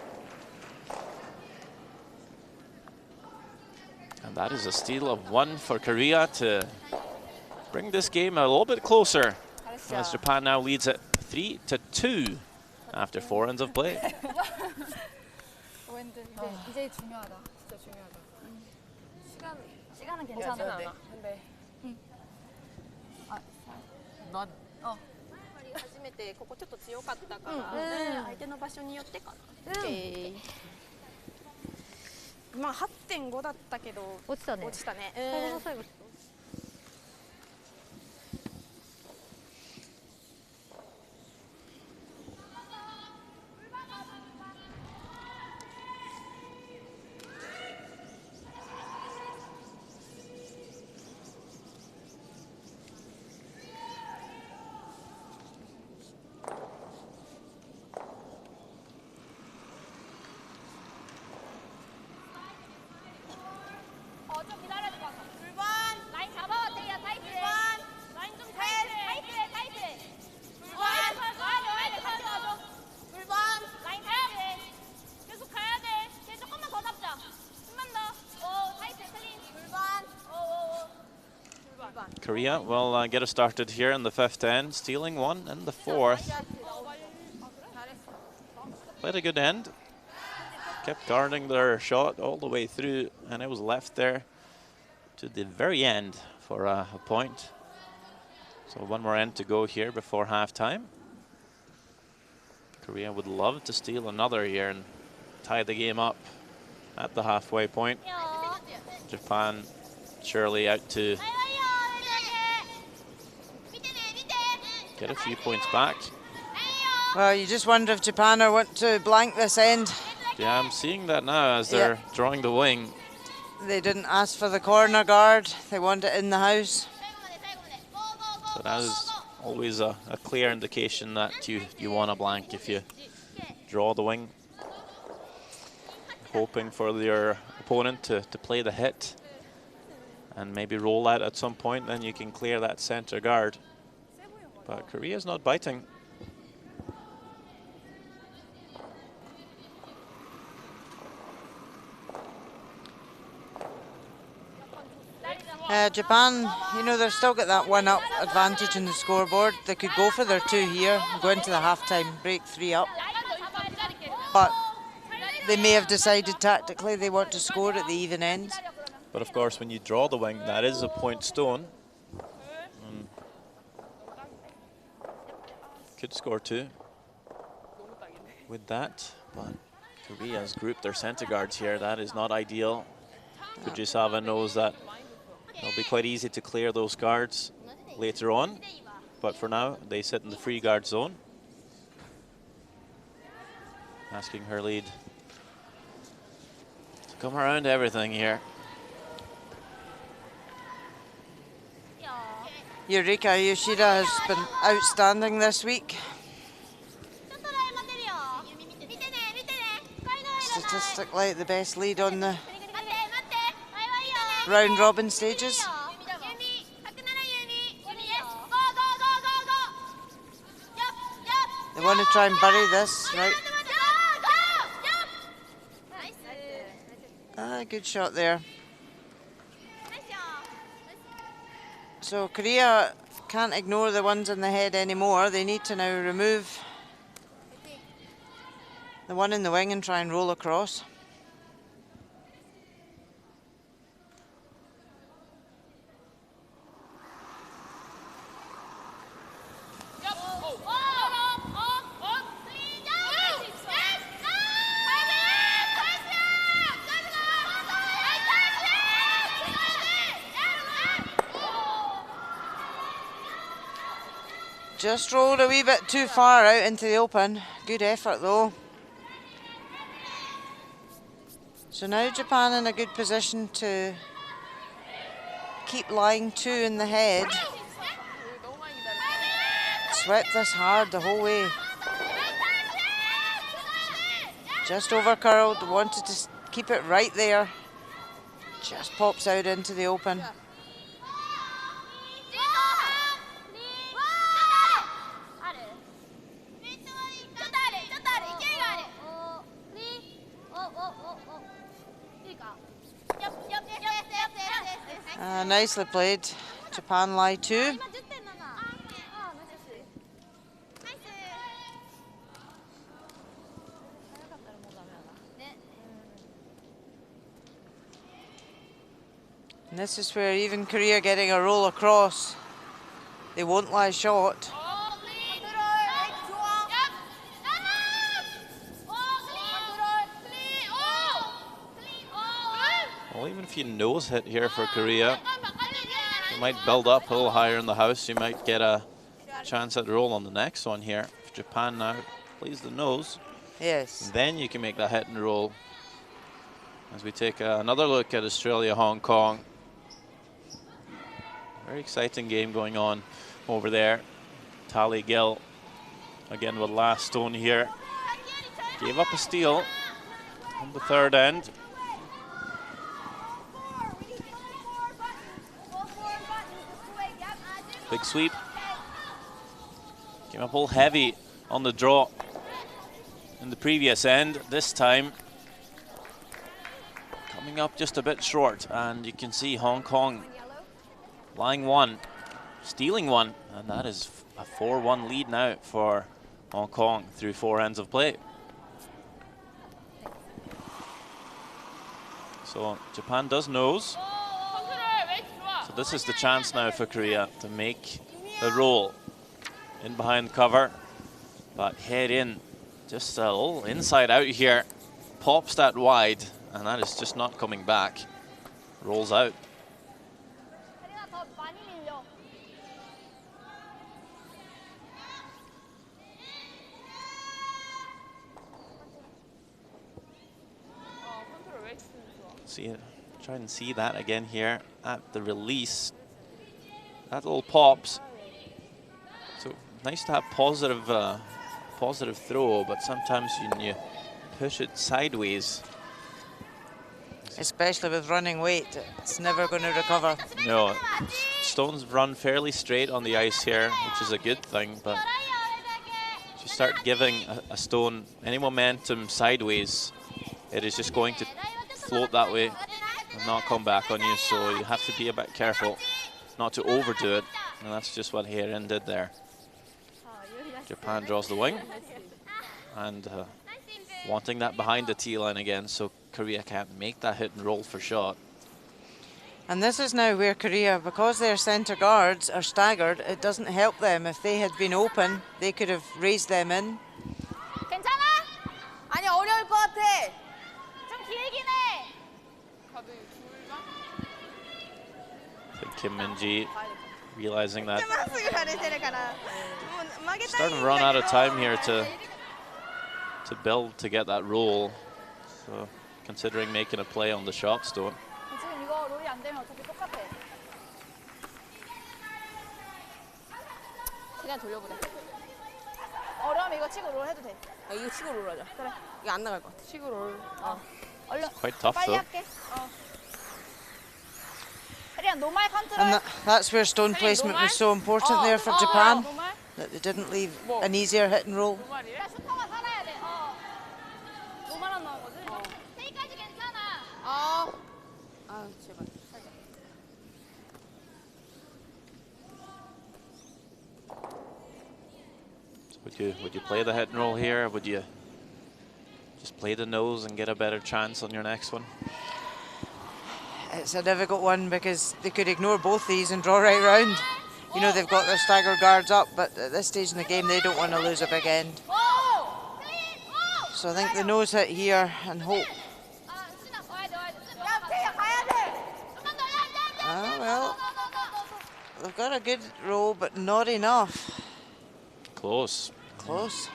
A: And that is a steal of 1 for Korea to bring this game a little bit closer, as Japan now leads it 3-2 after 4 ends of play.
C: 이제 중요하다. 진짜 중요하다. 시간은 괜찮아. 근데.
B: 넌.
E: 初めてここちょっと強かったから相手の場所によってかな。まあ 8.5 だったけど落ちたね。最後の最後。
A: Korea will get us started here in the 5th end, stealing 1 in the 4th. Played a good end. Kept guarding their shot all the way through, and it was left there to the very end for a point. So 1 more end to go here before halftime. Korea would love to steal another here and tie the game up at the halfway point. Japan surely out to get a few points back.
B: Well, you just wonder if Japan want to blank this end.
A: Yeah, I'm seeing that now as they're drawing the wing.
B: They didn't ask for the corner guard. They want it in the house.
A: So that is always a clear indication that you want a blank if you draw the wing. Hoping for your opponent to play the hit and maybe roll out at some point, then you can clear that center guard. But Korea's not biting.
B: Japan, you know, they've still got that 1-up advantage in the scoreboard. They could go for their 2 here, go into the halftime, break 3 up. But they may have decided tactically they want to score at the even end.
A: But of course, when you draw the wing, that is a point stone. Could score 2 with that, but Korea has grouped their center guards here. That is not ideal. Fujisawa knows that it'll be quite easy to clear those guards later on, but for now, they sit in the free guard zone. Asking her lead to come around everything here.
B: Eureka Yoshida has been outstanding this week. Statistically, the best lead on the round robin stages. They want to try and bury this, right? Good shot there. So Korea can't ignore the ones in the head anymore. They need to now remove the one in the wing and try and roll across. Just rolled a wee bit too far out into the open. Good effort though. So now Japan in a good position to keep lying 2 in the head. Swept this hard the whole way. Just over curled, wanted to keep it right there. Just pops out into the open. Nicely played. Japan lie 2. And this is where even Korea getting a roll across, they won't lie short.
A: Well, even if you nose hit here for Korea, you might build up a little higher in the house. You might get a chance at roll on the next one here. If Japan now plays the nose,
B: yes,
A: then you can make that hit and roll. As we take another look at Australia, Hong Kong. Very exciting game going on over there. Tally Gill again with last stone here. Gave up a steal on the third end. Big sweep. Came up all heavy on the draw in the previous end. This time coming up just a bit short, and you can see Hong Kong lying one, stealing one, and that is a 4-1 lead now for Hong Kong through 4 ends of play. So Japan does nose. So this is the chance now for Korea to make the roll in behind cover, but head in, just a little inside out here, pops that wide, and that is just not coming back. Rolls out. See it. Try and see that again here at the release. That little pops. So nice to have positive throw, but sometimes when you push it sideways,
B: especially with running weight, it's never going to recover.
A: No, stones run fairly straight on the ice here, which is a good thing, but if you start giving a stone any momentum sideways, it is just going to float that way and not come back on you, so you have to be a bit careful not to overdo it, and that's just what Heirin did there. Japan draws the wing, and wanting that behind the tee line again, so Korea can't make that hit and roll for shot.
B: And this is now where Korea, because their centre guards are staggered, it doesn't help them. If they had been open, they could have raised them in.
C: 괜찮아? 아니 어려울 것 같아. 좀 길긴 해.
A: I think Kim Min-ji realizing that starting to run out of time here to build to get that roll. So considering making a play on the shot stone.
C: 지금 이거 롤이 안 되면 어차피 똑같아. 그냥 돌려보자. 어려우면 이거 치고 롤 해도 돼.
E: 아, 이거 치고 롤 하자. 그래. 이거 안 나갈 것 같아. 치고 롤.
C: 얼른
A: Quite tough
C: 빨리
A: though.
C: 할게. 그냥 노말 컨트롤.
B: And that's where stone placement was so important there for Japan, that they didn't leave an easier hit and roll.
C: 노말이야? 슈터가 살아야 돼. 노말 안 나온 거지? 세이까지 괜찮아.
E: 아, 제발.
A: So would you play the hit and roll here, or would you just play the nose and get a better chance on your next one?
B: It's a difficult one because they could ignore both these and draw right round. You know, they've got their staggered guards up, but at this stage in the game, they don't want to lose a big end. So I think the nose hit here and hope. Ah, well, they've got a good roll, but not enough.
A: Close.
B: Close.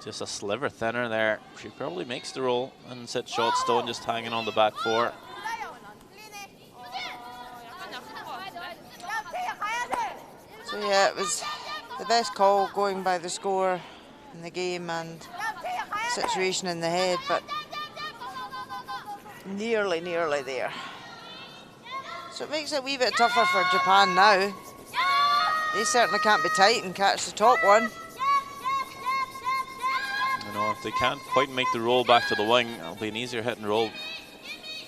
A: Just a sliver thinner there. She probably makes the roll and sits shot stone just hanging on the back four.
B: So yeah, it was the best call going by the score in the game and situation in the head, but nearly there. So it makes it a wee bit tougher for Japan now. They certainly can't be tight and catch the top one.
A: You know, if they can't quite make the roll back to the wing, it'll be an easier hit and roll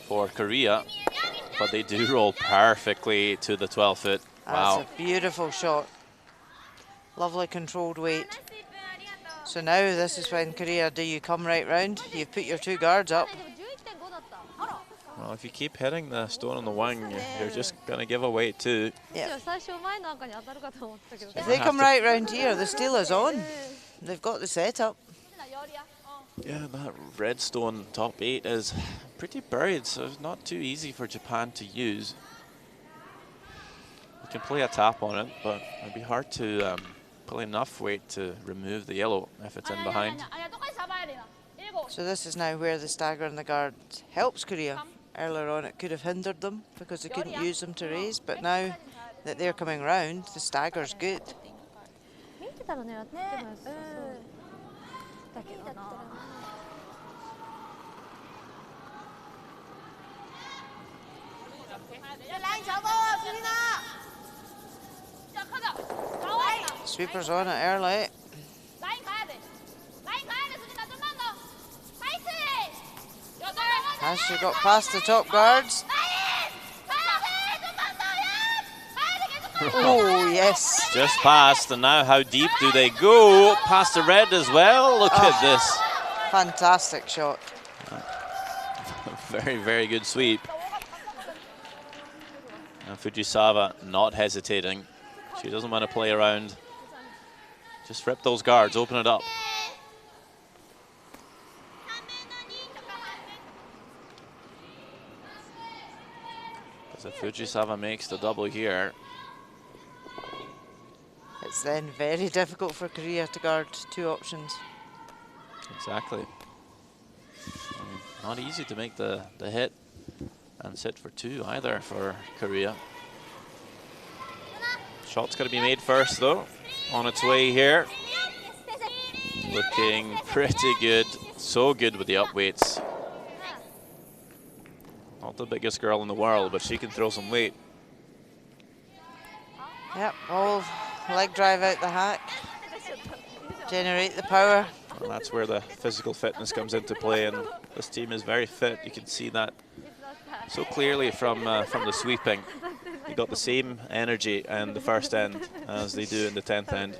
A: for Korea. but they do roll perfectly to the 12 foot. Wow.
B: That's a beautiful shot. Lovely controlled weight. So now this is when Korea, do you come right round? You've put your 2 guards up.
A: Well, if you keep hitting the stone on the wing, you're just going to give away 2.
B: Yeah. If they come right round here, the steal is on. They've got the setup.
A: Yeah, that red stone top 8 is pretty buried, so it's not too easy for Japan to use. You can play a tap on it, but it'd be hard to pull enough weight to remove the yellow if it's in behind.
B: So this is now where the stagger in the guard helps Korea. Earlier on it could have hindered them because they couldn't use them to raise, but now that they're coming round, the stagger's good. Sweepers on it early. Has she got past the top guards? Oh, yes.
A: Just past, and now how deep do they go? Past the red as well. Look at this.
B: Fantastic shot.
A: Very, very good sweep. And Fujisawa not hesitating. She doesn't want to play around. Just rip those guards, open it up. Because if Fujisawa makes the double here,
B: it's then very difficult for Korea to guard 2 options.
A: exactly. Not easy to make the hit and sit for 2 either for Korea. Shot's got to be made first though. On its way here. Looking pretty good. So good with the up weights. Not the biggest girl in the world, but she can throw some weight.
B: Yep, all leg drive out the hack. Generate the power.
A: And that's where the physical fitness comes into play, and this team is very fit. You can see that so clearly from the sweeping. You got the same energy in the first end as they do in the 10th end.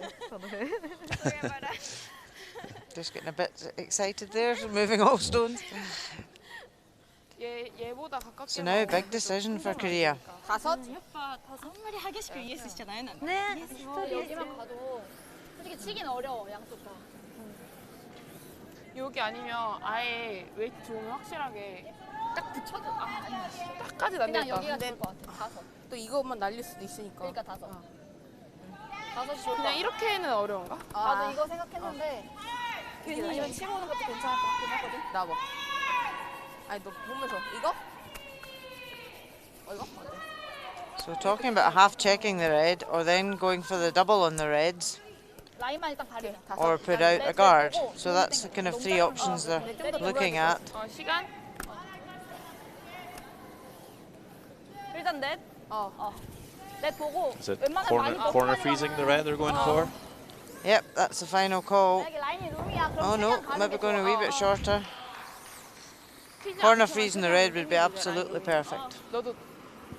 B: Just getting a bit excited there, moving all stones. So now big decision for Korea.
D: 여기 아니면 아예 웨이트 조음을 확실하게 딱 붙여줘. 딱까지는 안 되겠다.
C: 여기가 좋을 것 같아. 5.
D: 또 이것만 날릴 수도 있으니까.
C: 그러니까 5. 5이 좋을 것
D: 그냥
C: 같아.
D: 이렇게는 어려운가?
C: 나도 이거 생각했는데 괜히 이거 치고 오는 것도 괜찮을 것 같긴 하거든.
D: 나봐. 아니 너 보면서 이거? 이거?
B: So talking about half checking the red or then going for the double on the reds
C: 라인만 일단 가리자.
B: or put out a guard. So that's the kind of 3 options they're looking at.
D: 시간?
C: 일단 넷. 넷 보고
A: Is it
C: 웬만하면 많이
A: corner freezing the red they're going for?
B: Yep, that's the final call.
C: 만약에 라인이 룸이야. 그럼
B: Oh no,
C: 최대한 가는
B: maybe
C: 게
B: going a
C: 좋아.
B: wee bit shorter. Corner freezing the red would be absolutely perfect.
D: 너도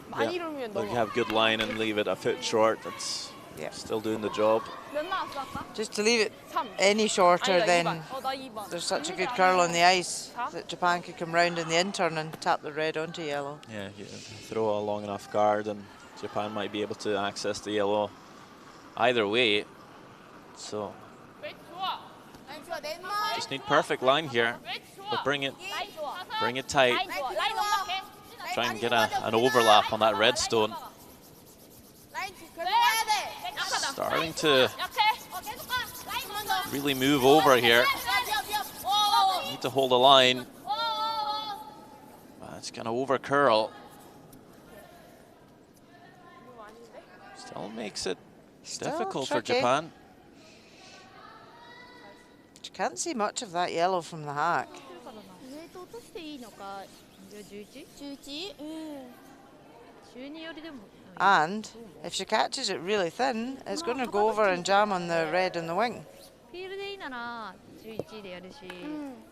D: 많이 이루면
A: But
D: 너무
A: you have good line and leave it a foot short. It's
B: Yeah.
A: still doing the job.
C: 몇 나왔어 아까?
B: Just to leave it
D: 3.
B: any shorter,
D: 아니다,
B: then
D: 2번. 나 2번.
B: there's such a good curl on the ice that Japan could come round in the intern and tap the red onto yellow.
A: Yeah, you throw a long enough guard and Japan might be able to access the yellow either way. So
D: 웨이트 좋아.
C: 라인 좋아. 넷만.
A: just need perfect line here,
D: 웨이트 좋아.
A: but bring it
C: 라인 좋아.
A: tight.
C: 라인 좋아. 라인 넉넉해.
A: Try and get an overlap on that red stone.
C: 라인 계속 와야 돼.
A: Starting to
C: 약해. 계속 가. 라인 한 번 더.
A: really move over here. Need to hold a line. It's gonna over curl. Still makes it
B: Still
A: difficult for
B: tricky.
A: Japan.
B: You can't see much of that yellow from the hack.
F: ウェイト落としていいのか 11?
C: 11?
F: 12よりでも
B: And if she catches it really thin, it's going to go over and jam on the red in the wing.
F: フィールでいいなら11でやるし、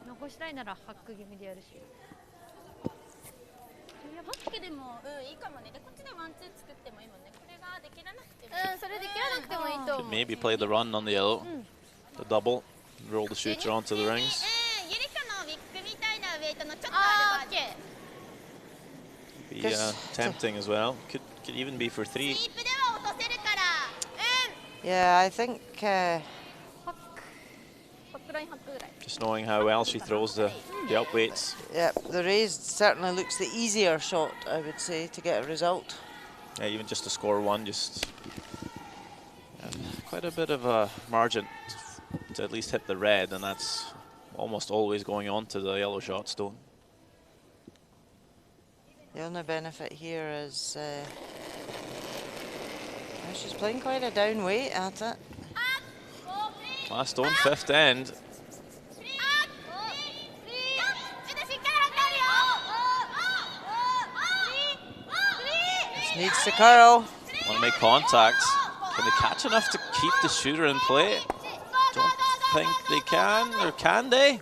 F: 残したいならハック気味でやるし。
E: でも、いいかもね。で、こっちでワンツー作ってもいいもんね。これができなくても。
F: それできなくてもいいと思
A: Could
F: う。
A: maybe play the run on the yellow, the double, roll the shooter onto the rings.
E: ゆりかのウィッグみたいなウェイトのちょっとあるバージョン。
A: Be tempting as well. Could even be for 3.
E: スイープでは落とせるから。
B: Yeah, I think
F: バックラインハックぐらい。
A: Just knowing how well she throws the up weights.
B: yeah, the raised certainly looks the easier shot, I would say, to get a result.
A: Yeah, even just to score one, just quite a bit of a margin to at least hit the red, and that's almost always going on to the yellow shot stone.
B: The only benefit here is well, she's playing quite a down weight at it.
A: Last stone, fifth end.
B: Just needs to curl.
A: Want to make contact. Can they catch enough to keep the shooter in play? Don't think they can, or can they?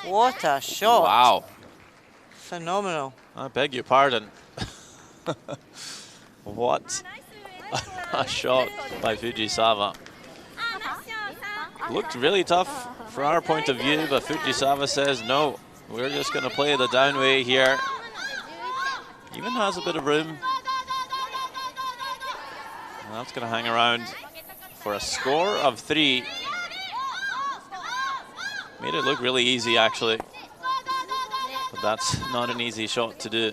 B: What a shot.
A: Wow.
B: Phenomenal.
A: I beg your pardon. What a shot by Fujisawa. Looked really tough from our point of view, but Fujisawa says no, we're just going to play the downway here. Even has a bit of room. And that's going to hang around for a score of 3. Made it look really easy, actually. But that's not an easy shot to do.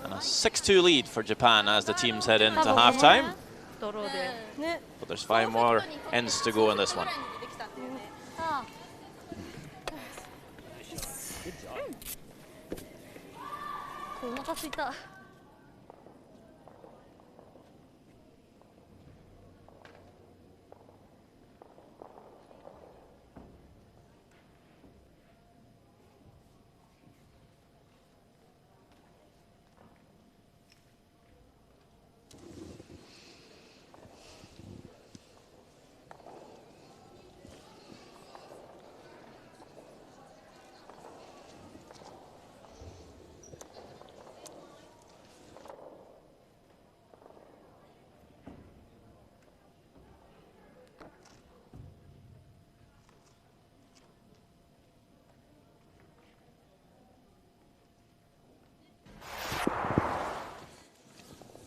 A: And a 6-2 lead for Japan as the teams head into halftime. But there's 5 more ends to go in this one.
F: お腹すいた。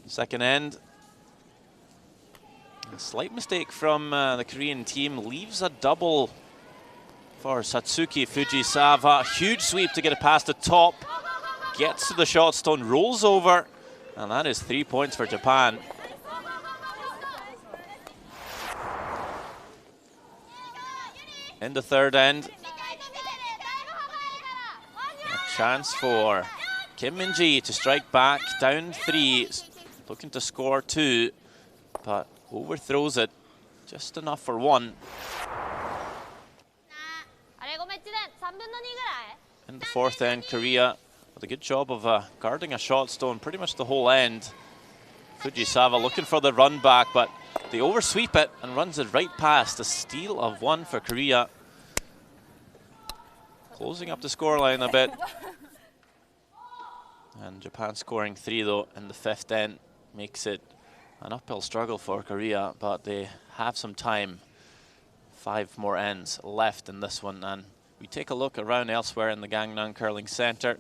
A: Second end. A slight mistake from the Korean team leaves a double for Satsuki Fujisawa. Huge sweep to get it past the top. Gets to the shot stone, rolls over, and that is 3 points for Japan. In the third end, a chance for Kim Min-ji to strike back, down 3, looking to score 2, but overthrows it, just enough for 1. In the fourth end, Korea with a good job of guarding a shot stone pretty much the whole end. Fujisawa looking for the run back, but they oversweep it and runs it right past. A steal of 1 for Korea. Closing up the scoreline a bit. And Japan scoring 3 though in the fifth end makes it an uphill struggle for Korea, but they have some time. 5 more ends left in this one, and we take a look around elsewhere in the Gangneung Curling Center.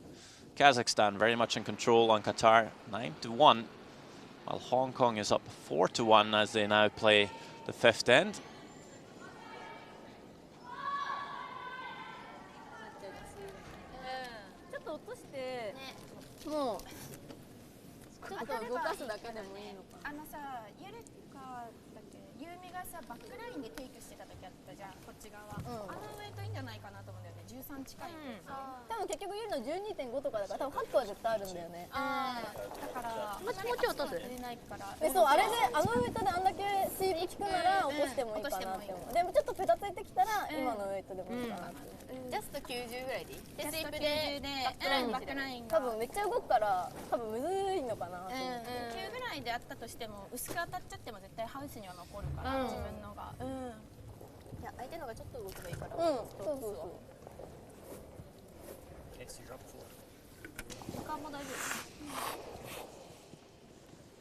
A: Kazakhstan very much in control on Qatar, 9-1, while Hong Kong is up 4-1 as they now play the fifth end.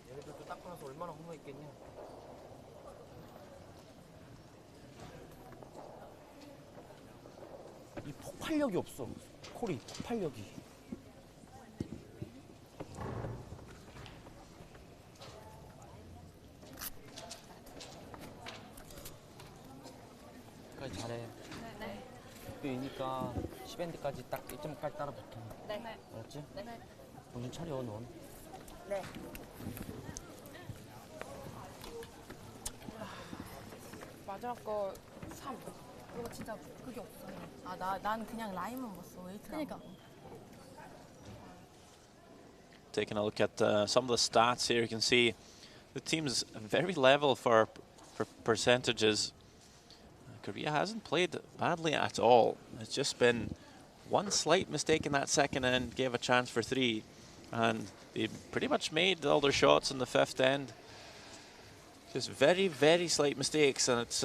G: 얘네들도 닦고 나서 얼마나 허무했겠냐. 이 폭발력이 없어. 콜이 폭발력이. 끝까지 잘해.
D: 네.
G: 6대2니까 10엔드까지 딱 1점까지 따라붙어.
D: 네.
G: 알았지?
D: 네.
G: 정신 차려 넌.
B: 네.
D: 마지막 거 3.
C: 이거 진짜 그게 없어.
D: 난 그냥 라인만 봤어. 웨이트랑.
C: 그러니까.
A: Taking a look at some of the stats here, you can see the team's very level for percentages. Korea hasn't played badly at all. It's just been one slight mistake in that second end, gave a chance for 3, and they pretty much made all their shots in the 5th end. Just very, very slight mistakes, and it's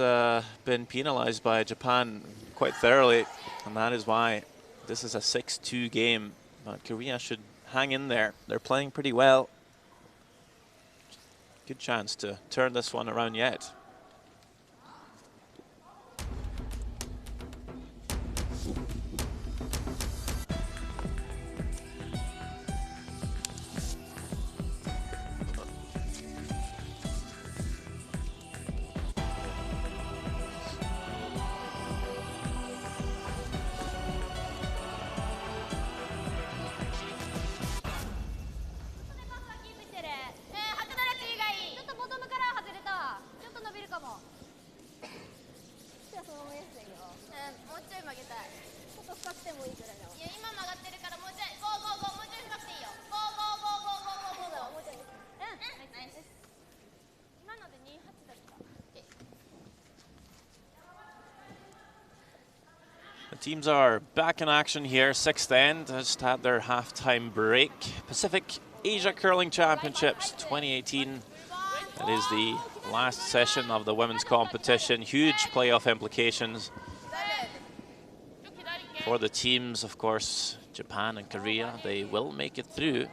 A: been penalized by Japan quite thoroughly, and that is why this is a 6-2 game. But Korea should hang in there. They're playing pretty well. Good chance to turn this one around yet. The teams are back in action here. 6th end just had their halftime break. Pacific Asia Curling Championships 2018. That is the last session of the women's competition. Huge playoff implications for the teams, of course. Japan and Korea, they will make it through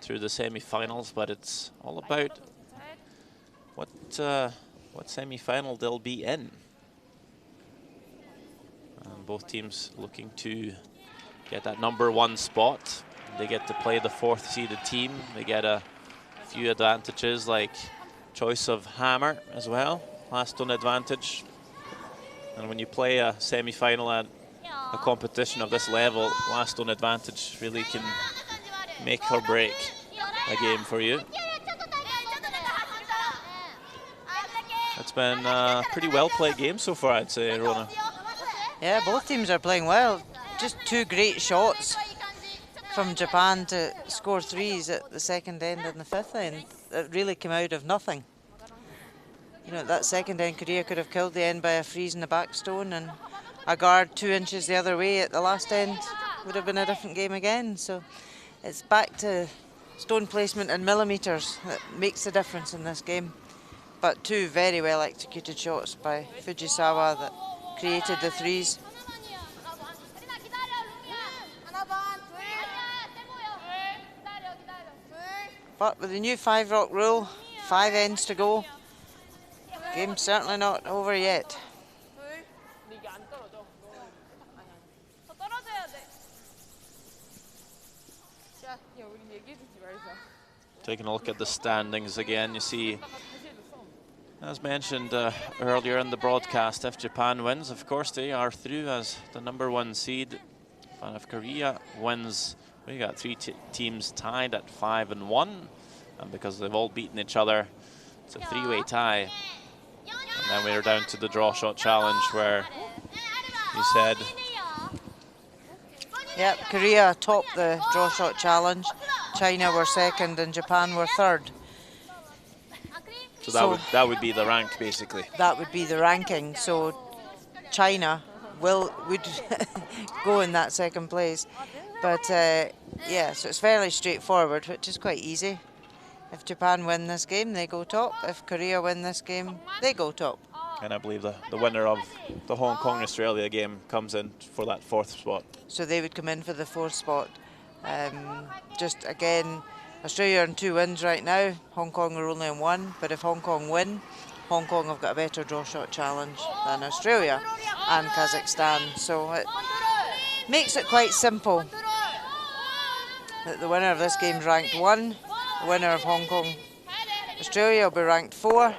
A: the semi-finals, but it's all about what semi-final they'll be in. And both teams looking to get that #1 spot. They get to play the 4th seeded team. They get a few advantages like choice of hammer as well, last on advantage. And when you play a semi-final at a competition of this level, last on advantage really can make or break a game for you. It's been a pretty well played game so far, I'd say, Rona.
B: Yeah, both teams are playing well. Just 2 great shots from Japan to score 3s at the 2nd end and the 5th end. It really came out of nothing. You know, that 2nd end, Korea could have killed the end by a freeze in the back stone, and a guard 2 inches the other way at the last end would have been a different game again. So it's back to stone placement and millimetres that makes the difference in this game. But 2 very well executed shots by Fujisawa that created the 3s. But with the new 5-rock rule, 5 ends to go, game's certainly not over yet.
A: Taking a look at the standings again, you see, as mentioned earlier in the broadcast, if Japan wins, of course they are through as the #1 seed. And if Korea wins, we got 3 teams tied at 5-1, and because they've all beaten each other, it's a 3-way tie. And then we're down to the draw shot challenge, where you said,
B: yep, Korea topped the draw shot challenge, China were 2nd and Japan were 3rd.
A: So that would be the rank, basically.
B: That would be the ranking. So China would go in that 2nd place. But yeah, so it's fairly straightforward, which is quite easy. If Japan win this game, they go top. If Korea win this game, they go top.
A: And I believe the winner of the Hong Kong-Australia game comes in for that 4th spot.
B: So they would come in for the 4th spot. Just again, Australia are on 2 wins right now. Hong Kong are only on 1. But if Hong Kong win, Hong Kong have got a better draw shot challenge than Australia and Kazakhstan. So it makes it quite simple. That the winner of this game is ranked 1. The winner of Hong Kong Australia will be ranked 4.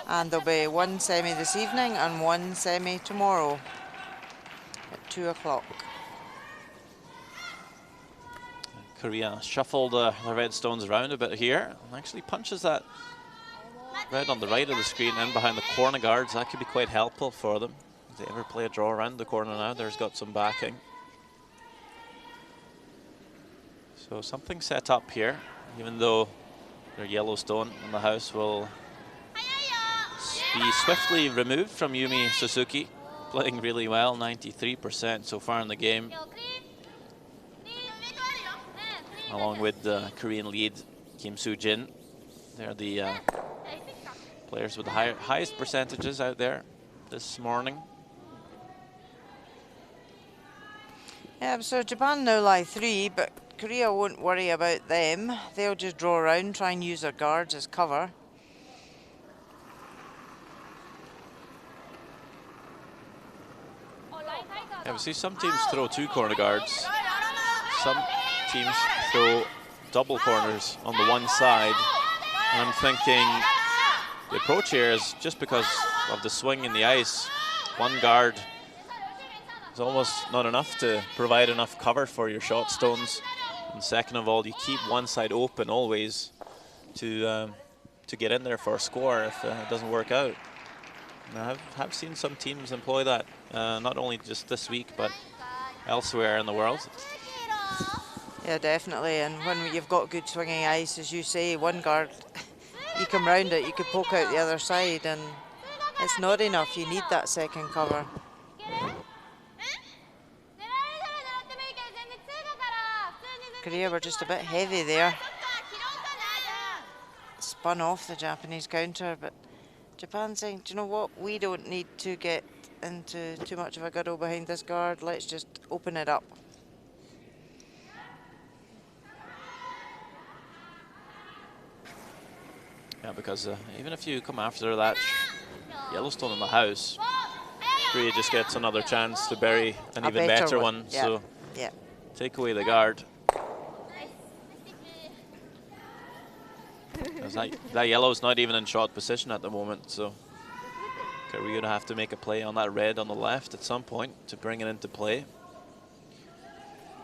B: And there'll be 1 semi this evening and 1 semi tomorrow at 2 o'clock.
A: Korea shuffled the red stones around a bit here and actually punches that red on the right of the screen in behind the corner guards. That could be quite helpful for them. If they ever play a draw around the corner now, there's got some backing. So something set up here, even though their yellow stone in the house will be swiftly removed from Yumi Suzuki, playing really well, 93% so far in the game. Along with the Korean lead, Kim Soo-jin. They're the players with the highest percentages out there this morning.
B: Yeah, so Japan now lie 3, but Korea won't worry about them. They'll just draw around, try and use their guards as cover.
A: Yeah, we see some teams throw 2 corner guards. Some teams throw double corners on the one side. And I'm thinking the approach here is just because of the swing in the ice. 1 guard is almost not enough to provide enough cover for your shot stones. And second of all, you keep one side open always to get in there for a score if it doesn't work out. And I have seen some teams employ that, not only just this week, but elsewhere in the world.
B: Yeah, definitely. And when you've got good swinging ice, as you say, 1 guard, you come round it, you could poke out the other side, and it's not enough. You need that second cover. Korea were just a bit heavy there. Spun off the Japanese counter, but Japan saying, do you know what? We don't need to get into too much of a girdle behind this guard. Let's just open it up.
A: Yeah, because even if you come after that Yellowstone in the house, Korea just gets another chance to bury an even better one.
B: Yeah.
A: So
B: yeah.
A: Take away the guard. That yellow's not even in shot position at the moment, so Korea would have to make a play on that red on the left at some point to bring it into play.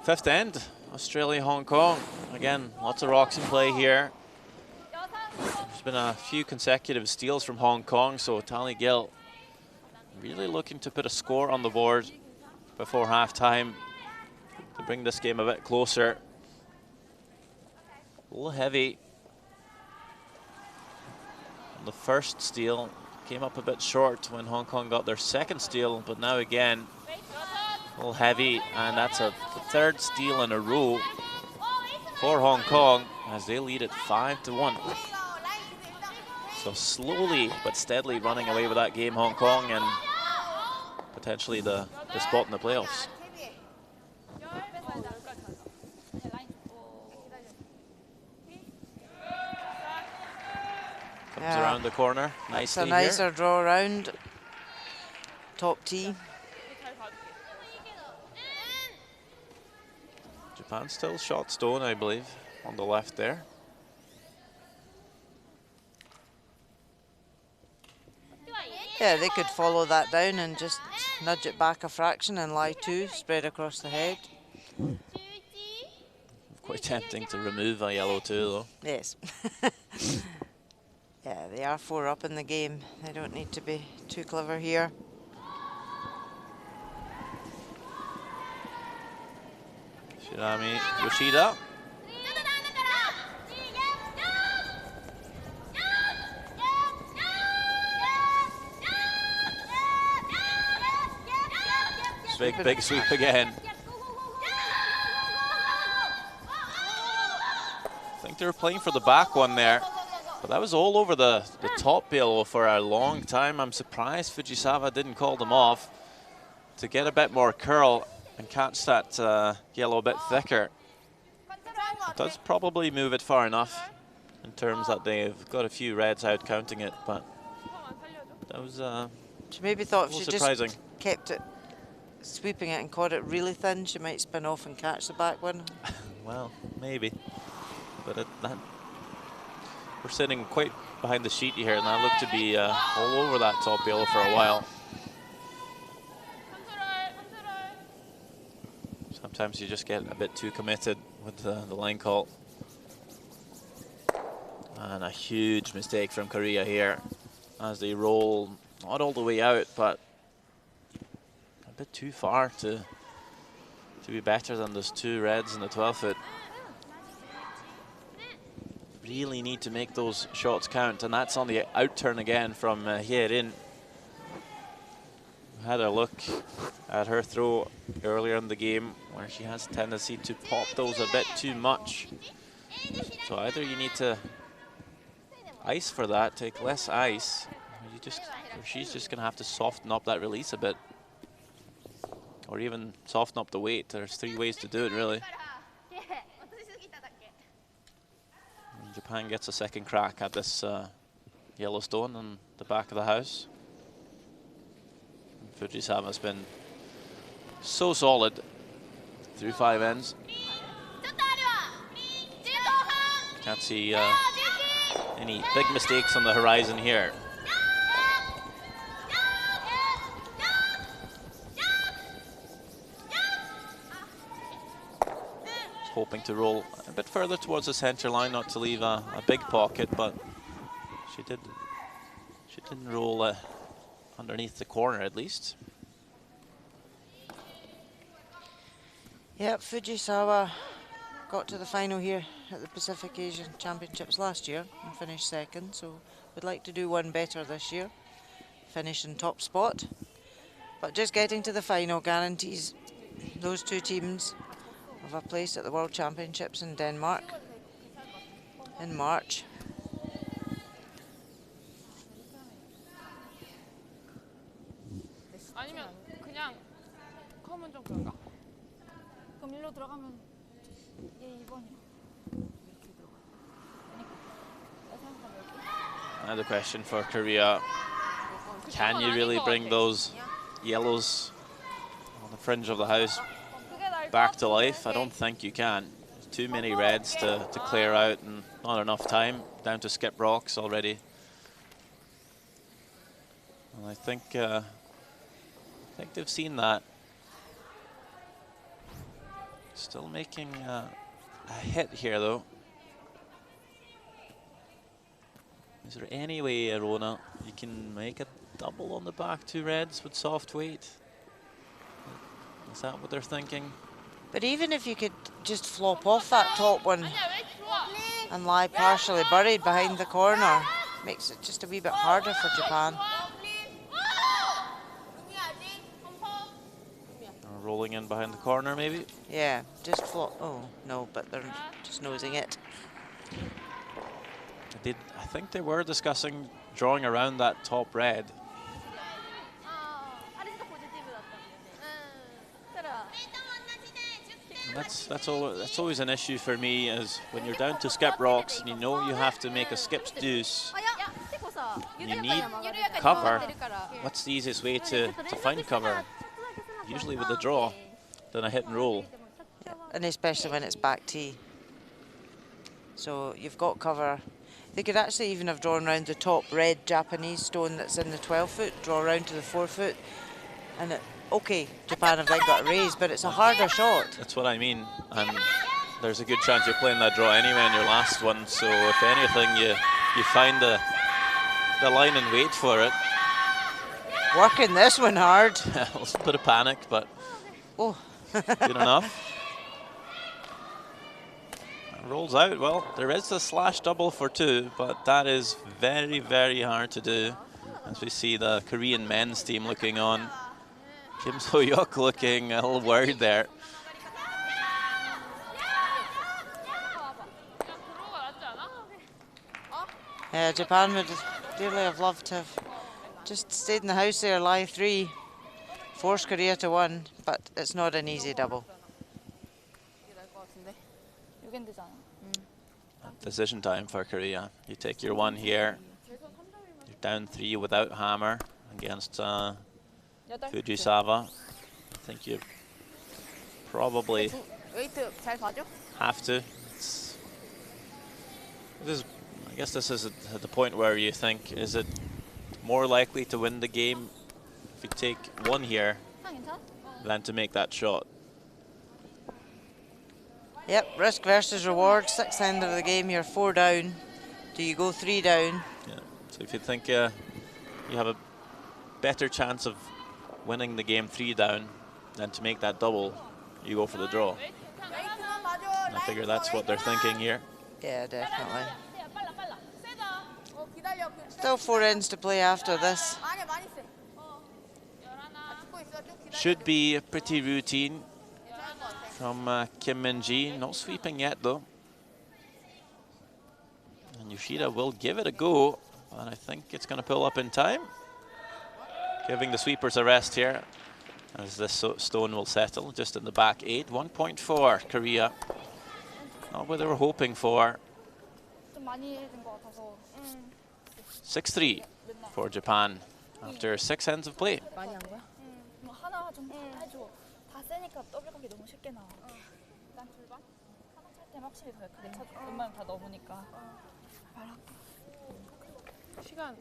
A: 5th end, Australia, Hong Kong. Again, lots of rocks in play here. There's been a few consecutive steals from Hong Kong, so Tally Gill really looking to put a score on the board before halftime to bring this game a bit closer. A little heavy. The first steal came up a bit short when Hong Kong got their second steal, but now again, a little heavy, and that's the 3rd steal in a row for Hong Kong as they lead it 5-1. So slowly but steadily running away with that game, Hong Kong, and potentially the spot in the playoffs. Comes around the corner nicely.
B: It's a nicer
A: here.
B: draw around. Top tee.
A: Japan still shot stone, I believe, on the left there.
B: Yeah, they could follow that down and just nudge it back a fraction and lie 2, spread across the head.
A: Quite tempting to remove a yellow 2, though.
B: Yes. Yeah, they are 4 up in the game. They don't need to be too clever here.
A: Shirami Yoshida. Big sweep again. I think they were playing for the back one there, but that was all over the top bail for a long time. I'm surprised Fujisawa didn't call them off to get a bit more curl. and catch that yellow a bit thicker, it does probably move it far enough in terms that they've got a few reds out counting it, but that was
B: She maybe thought if she
A: surprising.
B: just kept it, sweeping it and caught it really thin, she might spin off and catch the back one.
A: Well, maybe, but we're sitting quite behind the sheet here, and that looked to be all over that top yellow for a while. Sometimes you just get a bit too committed with the line call. And a huge mistake from Korea here as they roll, not all the way out, but a bit too far to be better than those two reds in the 12-foot. Really need to make those shots count, and that's on the out turn again from Hyerin. Had a look at her throw earlier in the game where she has a tendency to pop those a bit too much. So either you need to ice for that, take less ice, or she's just going to have to soften up that release a bit, or even soften up the weight. There's 3 ways to do it, really. And Japan gets a second crack at this Yellowstone on the back of the house. Fujisawa's been so solid through 5 ends. Can't see any big mistakes on the horizon here. Just hoping to roll a bit further towards the center line, not to leave a big pocket, but she didn't roll underneath the corner, at least.
B: Yep, Fujisawa got to the final here at the Pacific Asian Championships last year and finished second, so would like to do one better this year, finish in top spot. But just getting to the final guarantees those two teams of a place at the World Championships in Denmark in March.
D: 아니면 그냥 컴은 좀 그런가?
C: 그럼 일로 들어가면 얘 2번이야.
A: Another question for Korea. Can you really bring those yellows on the fringe of the house back to life? I don't think you can. There's too many reds to clear out and not enough time. Down to skip rocks already. And I think they've seen that. Still making a hit here, though. Is there any way, Arona, you can make a double on the back 2 reds with soft weight? Is that what they're thinking?
B: But even if you could just flop off that top one and lie partially buried behind the corner, makes it just a wee bit harder for Japan.
A: Rolling in behind the corner, maybe?
B: Yeah, just flop. Oh, no, but they're just nosing it.
A: I think they were discussing drawing around that top red. And that's always an issue for me, is when you're down to skip rocks and you know you have to make a skip's deuce, and you need cover. What's the easiest way to find cover? Usually with a draw, than a hit and roll.
B: And especially when it's back tee. So you've got cover. They could actually even have drawn around the top red Japanese stone that's in the 12-foot, draw around to the 4-foot. And okay, Japan have then got a raise, but it's a harder shot.
A: That's what I mean. And there's a good chance you're playing that draw anyway in your last one. So if anything, you find the line and wait for it.
B: Working this one hard.
A: A little bit of panic, but
B: oh.
A: good enough. Rolls out. Well, there is a slash double for 2, but that is very, very hard to do. As we see the Korean men's team looking on. Kim So-hyuk looking a little worried there.
B: Yeah, Japan would dearly have loved to have just stayed in the house there, lie 3, force Korea to 1, but it's not an easy double.
C: 이게 나을 것 같은데. 6엔드잖아.
A: Decision time for Korea. You take your one here. You're down 3 without hammer against Fujisawa. I think you probably
C: 웨이트 잘 봐줘.
A: have to. I guess this is at the point where you think, is it more likely to win the game if you take one here than to make that shot?
B: Yep, risk versus reward. Sixth end of the game, you're 4 down. Do you go 3 down?
A: Yeah. So if you think you have a better chance of winning the game 3 down than to make that double, you go for the draw. And I figure that's what they're thinking here.
B: Yeah, definitely. Still 4 ends to play after this.
A: Should be pretty routine from Kim Min-ji. Not sweeping yet though. And Yoshida will give it a go, and I think it's going to pull up in time. Giving the sweepers a rest here, as this stone will settle just in the back 8. 1.4 Korea. Not what they were hoping for.
C: 좀 많이 해준 것 같아서.
A: 6-3 for Japan after 6 ends of play.
C: 많이 한 거야? 뭐 하나 좀 해줘. 다 세니까 더블 각이 너무 쉽게 나와. 난 둘반? 하나 찰 때는 확실히 더 크게 차. 웬만하면 다 넘으니까.
D: 시간.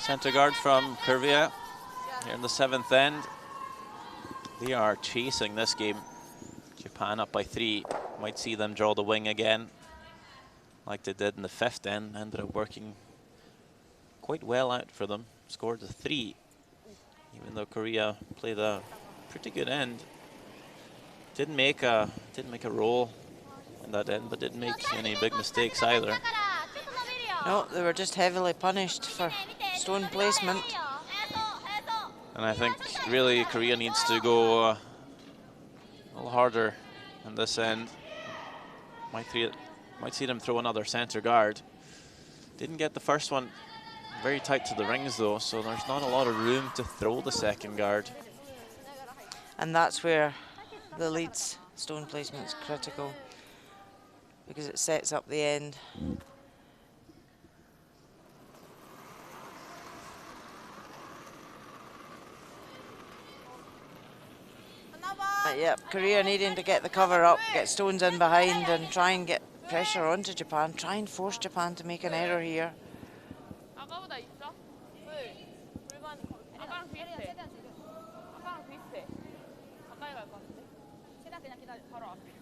A: Center guard from Korea here in the 7th end. They are chasing this game. Japan up by 3. Might see them draw the wing again, like they did in the 5th end. Ended up working quite well out for them. Scored a 3, even though Korea played a pretty good end. Didn't make a roll in that end, but didn't make any big mistakes either.
B: No, they were just heavily punished for stone placement.
A: And I think really Korea needs to go a little harder in this end. Might see them throw another center guard. Didn't get the first one very tight to the rings though, so there's not a lot of room to throw the second guard.
B: And that's where the lead's stone placement is critical, because it sets up the end. But yep, Korea needing to get the cover up, get stones in behind and try and get pressure onto Japan, try and force Japan to make an error here.
D: 아까보다 있어? 불만 아까랑 비슷해. 아까랑 비슷해. 가까이 갈 것 같은데? 최대한 그냥 기다려. 바로 앞에.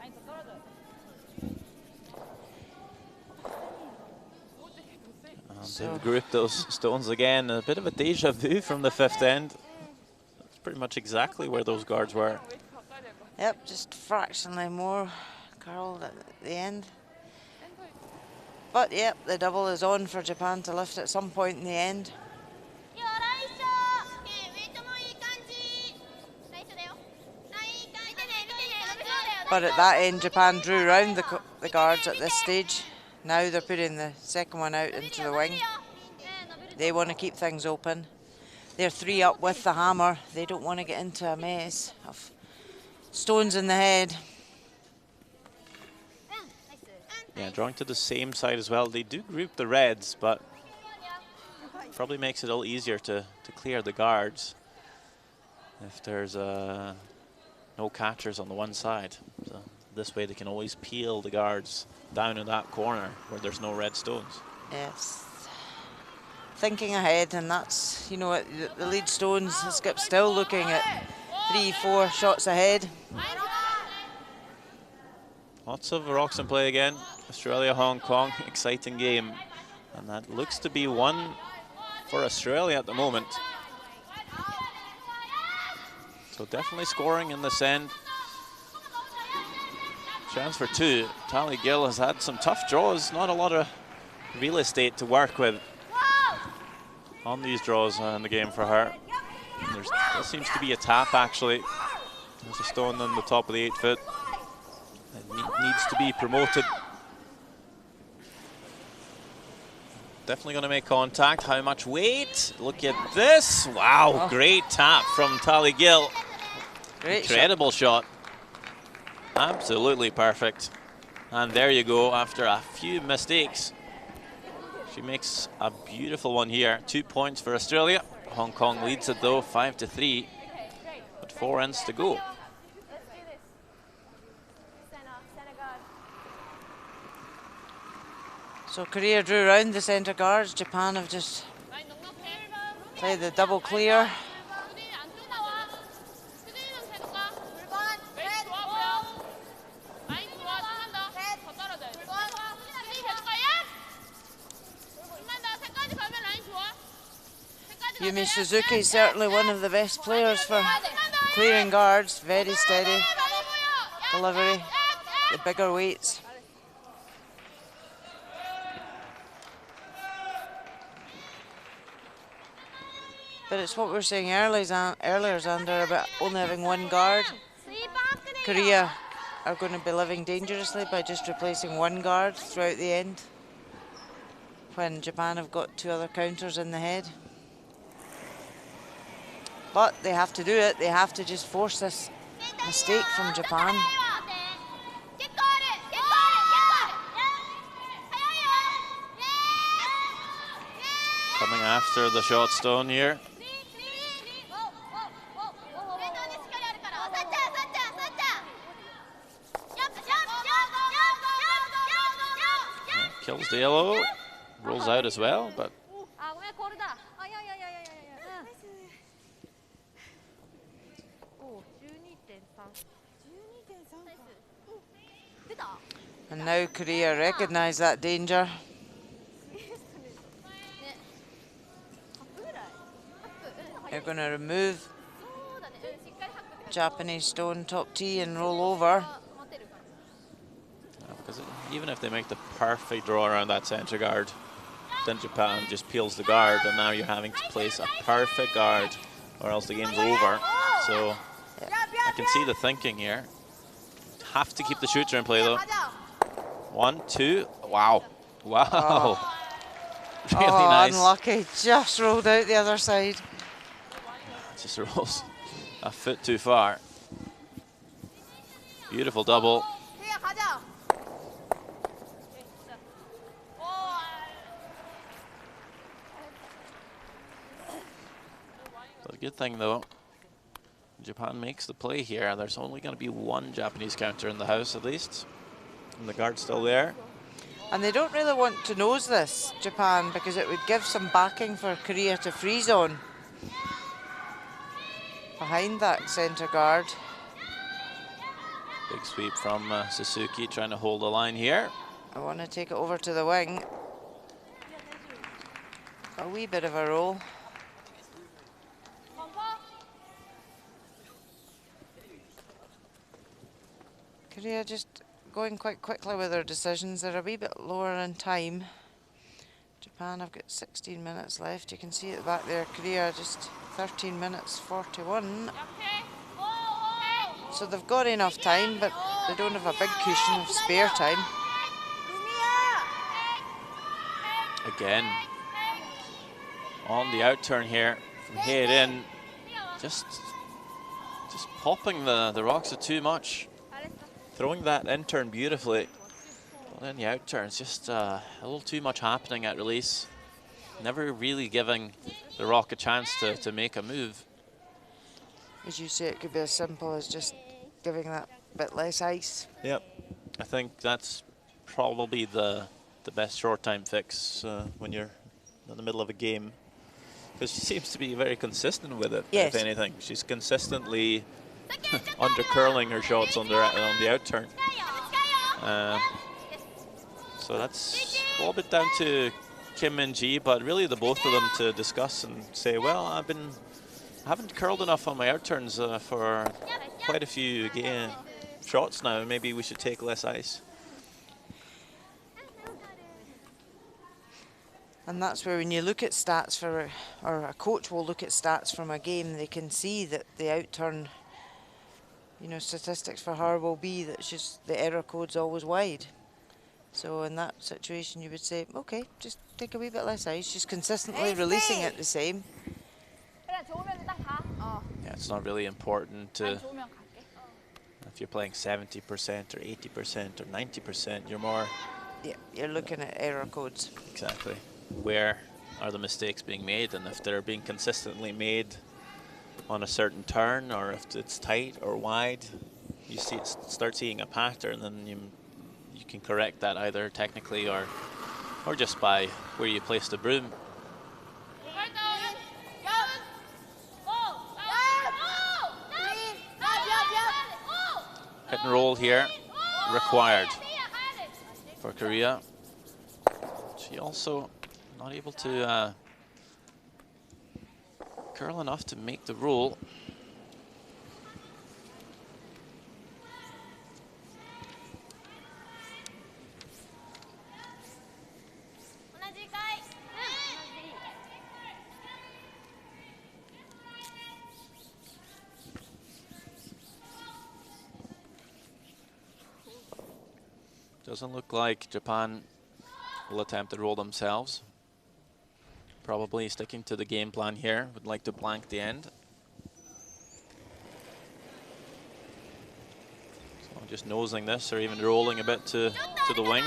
D: 아니 더 떨어져야 돼.
A: They've grouped those stones again. A bit of a deja vu from the 5th end. That's pretty much exactly where those guards were.
B: Yep, just fractionally more curled at the end. But yep, the double is on for Japan to lift at some point in the end. But at that end, Japan drew round the guards at this stage. Now they're putting the second one out into the wing. They want to keep things open. They're 3 up with the hammer. They don't want to get into a mess of stones in the head.
A: Yeah, drawing to the same side as well. They do group the reds, but probably makes it a little easier to clear the guards if there's a No catchers on the one side. So this way they can always peel the guards down in that corner where there's no red stones.
B: Yes. Thinking ahead, and that's, you know, the lead stones, Skip still looking at 3-4 shots ahead.
A: Lots of rocks in play again. Australia, Hong Kong, exciting game. And that looks to be one for Australia at the moment. So definitely scoring in this end. Chance for two. Tally Gill has had some tough draws, not a lot of real estate to work with on these draws in the game for her. There seems to be a tap actually. There's a stone on the top of the 8 foot. It needs to be promoted. Definitely going to make contact. How much weight? Look at this. Wow, great tap from Tally Gill.
B: Great
A: Incredible shot. Absolutely perfect. And there you go, after a few mistakes. She makes a beautiful one here. 2 points for Australia. Hong Kong leads it though, 5-3. But 4 ends to go.
B: So Korea drew round the centre guards. Japan have just played the double clear. Yumi Suzuki is certainly one of the best players for clearing guards. Very steady delivery, the bigger weights. But it's what we were saying earlier, Xander, about only having one guard. Korea are going to be living dangerously by just replacing one guard throughout the end, when Japan have got 2 other counters in the head. But they have to do it. They have to just force this mistake from Japan.
A: Coming after the shot stone here. Kills the yellow, rolls out as well, but
B: and now Korea recognise that danger. They're going to remove Japanese stone top tee and roll over.
A: because even if they make the perfect draw around that centre guard, then Japan just peels the guard, and now you're having to place a perfect guard or else the game's over. So I can see the thinking here. Have to keep the shooter in play though. 1, 2, wow. Wow.
B: Oh.
A: Really nice.
B: Unlucky, just rolled out the other side.
A: Just rolls a foot too far. Beautiful double. But a good thing though, Japan makes the play here. There's only going to be one Japanese counter in the house at least. And the guard's still there.
B: And they don't really want to nose this, Japan, because it would give some backing for Korea to freeze on behind that centre guard.
A: Big sweep from Suzuki, trying to hold the line here.
B: I want to take it over to the wing. A wee bit of a roll. Korea just going quite quickly with their decisions. They're a wee bit lower in time. Japan have got 16 minutes left. You can see at the back there, Korea just 13 minutes 41. So they've got enough time, but they don't have a big cushion of spare time.
A: Again, on the outturn here, from head in, just popping the rocks are too much. Throwing that in turn beautifully, but then the out turn is just a little too much happening at release. Never really giving the rock a chance to make a move.
B: As you say, it could be as simple as just giving that bit less ice.
A: Yep, I think that's probably the best short time fix when you're in the middle of a game, because she seems to be very consistent with it.
B: Yes.
A: If anything, she's consistently under curling her shots on the outturn. So that's a little bit down to Kim and Ji, but really the both of them to discuss and say, well, I haven't curled enough on my outturns for quite a few shots now. Maybe we should take less ice.
B: And that's where when you look at stats or a coach will look at stats from a game, they can see that the outturn, you know, statistics for her will be that just the error code's always wide. So in that situation you would say, okay, just take a wee bit less ice. She's consistently releasing it the same.
A: Yeah, it's not really important to, if you're playing 70% or 80% or 90%, you're more...
B: Yeah, you're looking at error codes.
A: Exactly. Where are the mistakes being made, and if they're being consistently made on a certain turn, or if it's tight or wide, you start seeing a pattern, and you can correct that either technically or just by where you place the broom. Hit and roll here required for Korea. She also not able to curl enough to make the rule. Doesn't look like Japan will attempt to roll themselves. Probably sticking to the game plan here. Would like to blank the end. So just nosing this, or even rolling a bit to the wing.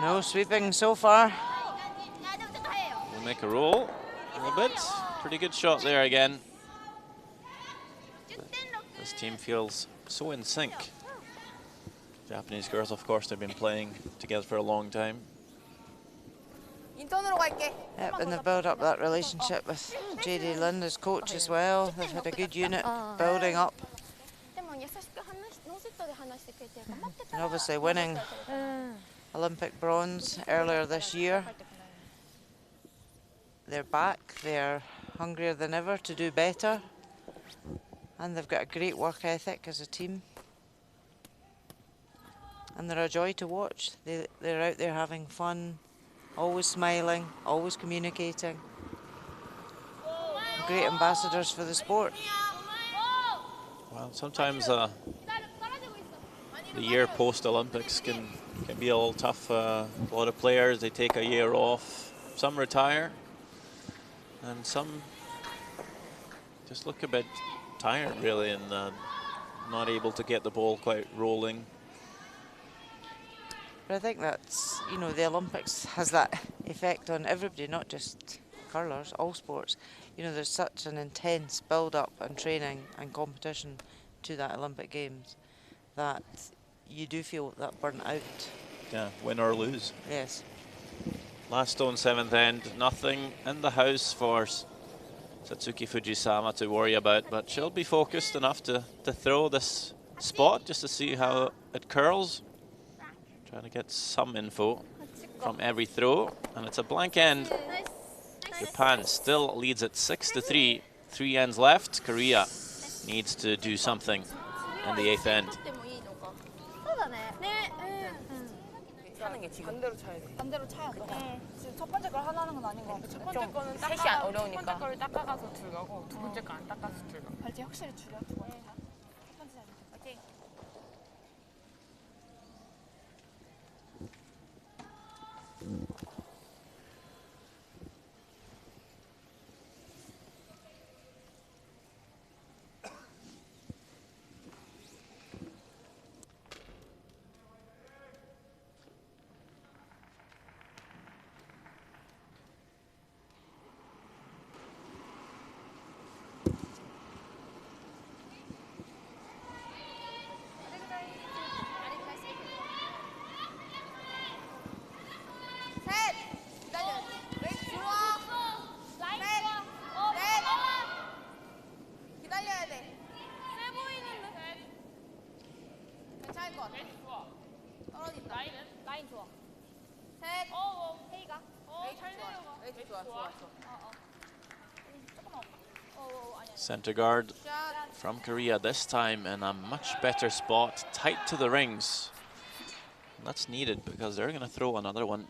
B: No sweeping so far.
A: We'll make a roll a little bit. Pretty good shot there again. This team feels so in sync. Japanese girls, of course, they've been playing together for a long time.
B: Yep, and they've built up that relationship with JD Lind as coach as well. They've had a good unit building up. And obviously winning Olympic bronze earlier this year. They're back, they're hungrier than ever to do better. And they've got a great work ethic as a team. And they're a joy to watch. They're out there having fun, always smiling, always communicating. Great ambassadors for the sport.
A: Well, sometimes the year post-Olympics can be a little tough. A lot of players, they take a year off. Some retire, and some just look a bit tired, really, and not able to get the ball quite rolling.
B: But I think that's, you know, the Olympics has that effect on everybody, not just curlers, all sports. You know, there's such an intense build-up and training and competition to that Olympic Games that you do feel that burnt out.
A: Yeah, win or lose.
B: Yes.
A: Last stone, seventh end, nothing in the house for Satsuki Fujisama to worry about, but she'll be focused enough to throw this spot just to see how it curls. Trying to get some info from every throw, and it's a blank end. Japan still leads at 6-3. 3 ends left. Korea needs to do something in the 8th end.
C: 반대로 차야 돼. 지금 첫 번째 걸 하나 하는 건 아닌 것 같아.
D: 첫 번째 거는
E: 셋이 어려우니까.
D: 첫 번째 거를 닦아가서 들어가고 두 번째 거 안 닦아서 들어가.
C: 발찌 확실히 줄여. 두 번째 다. 첫 번째 잘 파이팅.
D: 베이스 좋아.
E: 떨어진다.
D: 라인 좋아.
E: 셋.
D: 헤이가. 잘 내려가.
E: 웨이트 좋아, 좋아, 좋아.
D: 조금만. 아니야.
A: Center guard
E: 샷.
A: from Korea this time in a much better spot, tight to the rings. And that's needed because they're going to throw another one,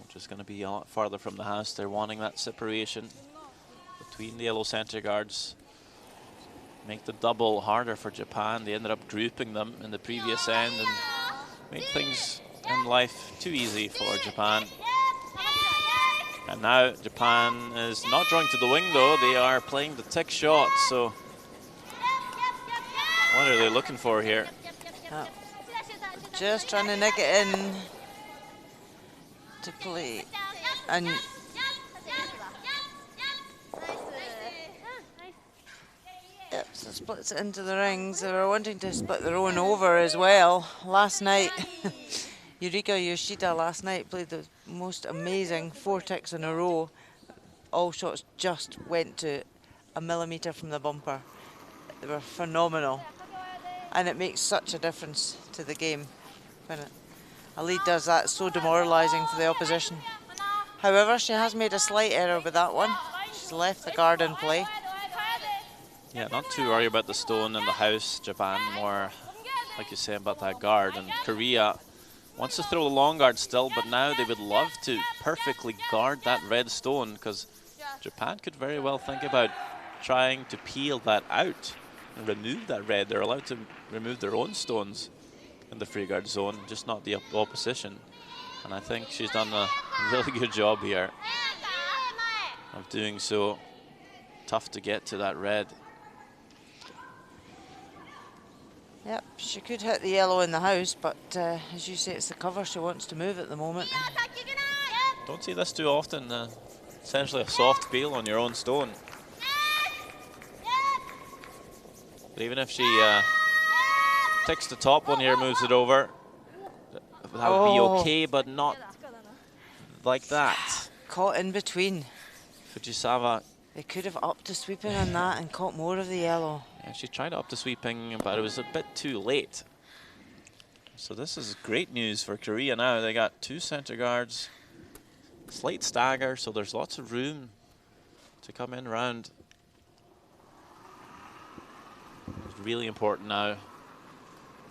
A: which is going to be a lot farther from the house. They're wanting that separation between the yellow center guards. Make the double harder for Japan. They ended up grouping them in the previous end and made things in life too easy for Japan. And now Japan is not drawing to the wing though, they are playing the tick shot, so what are they looking for here?
B: Just trying to nick it in to play. And yep, so splits it into the rings. They were wanting to split their own over as well. Last night, Yurika Yoshida last night played the most amazing 4 ticks in a row. All shots just went to a millimetre from the bumper. They were phenomenal. And it makes such a difference to the game when a lead does that. It's so demoralising for the opposition. However, she has made a slight error with that one. She's left the guard in play.
A: Yeah, not too worried about the stone in the house. Japan more, like you say, about that guard. And Korea wants to throw the long guard still, but now they would love to perfectly guard that red stone because Japan could very well think about trying to peel that out and remove that red. They're allowed to remove their own stones in the free guard zone, just not the opposition. And I think she's done a really good job here of doing so. Tough to get to that red.
B: Yep, she could hit the yellow in the house, but as you say, it's the cover she wants to move at the moment.
A: Don't see this too often. Essentially a soft peel on your own stone. But even if she ticks the top one here, moves it over, that would be okay, but not like that.
B: Caught in between.
A: Fujisawa.
B: They could have upped the sweeping on that and caught more of the yellow.
A: Yeah, she tried up the sweeping, but it was a bit too late. So this is great news for Korea now. They got 2 center guards, slight stagger, so there's lots of room to come in round. It's really important now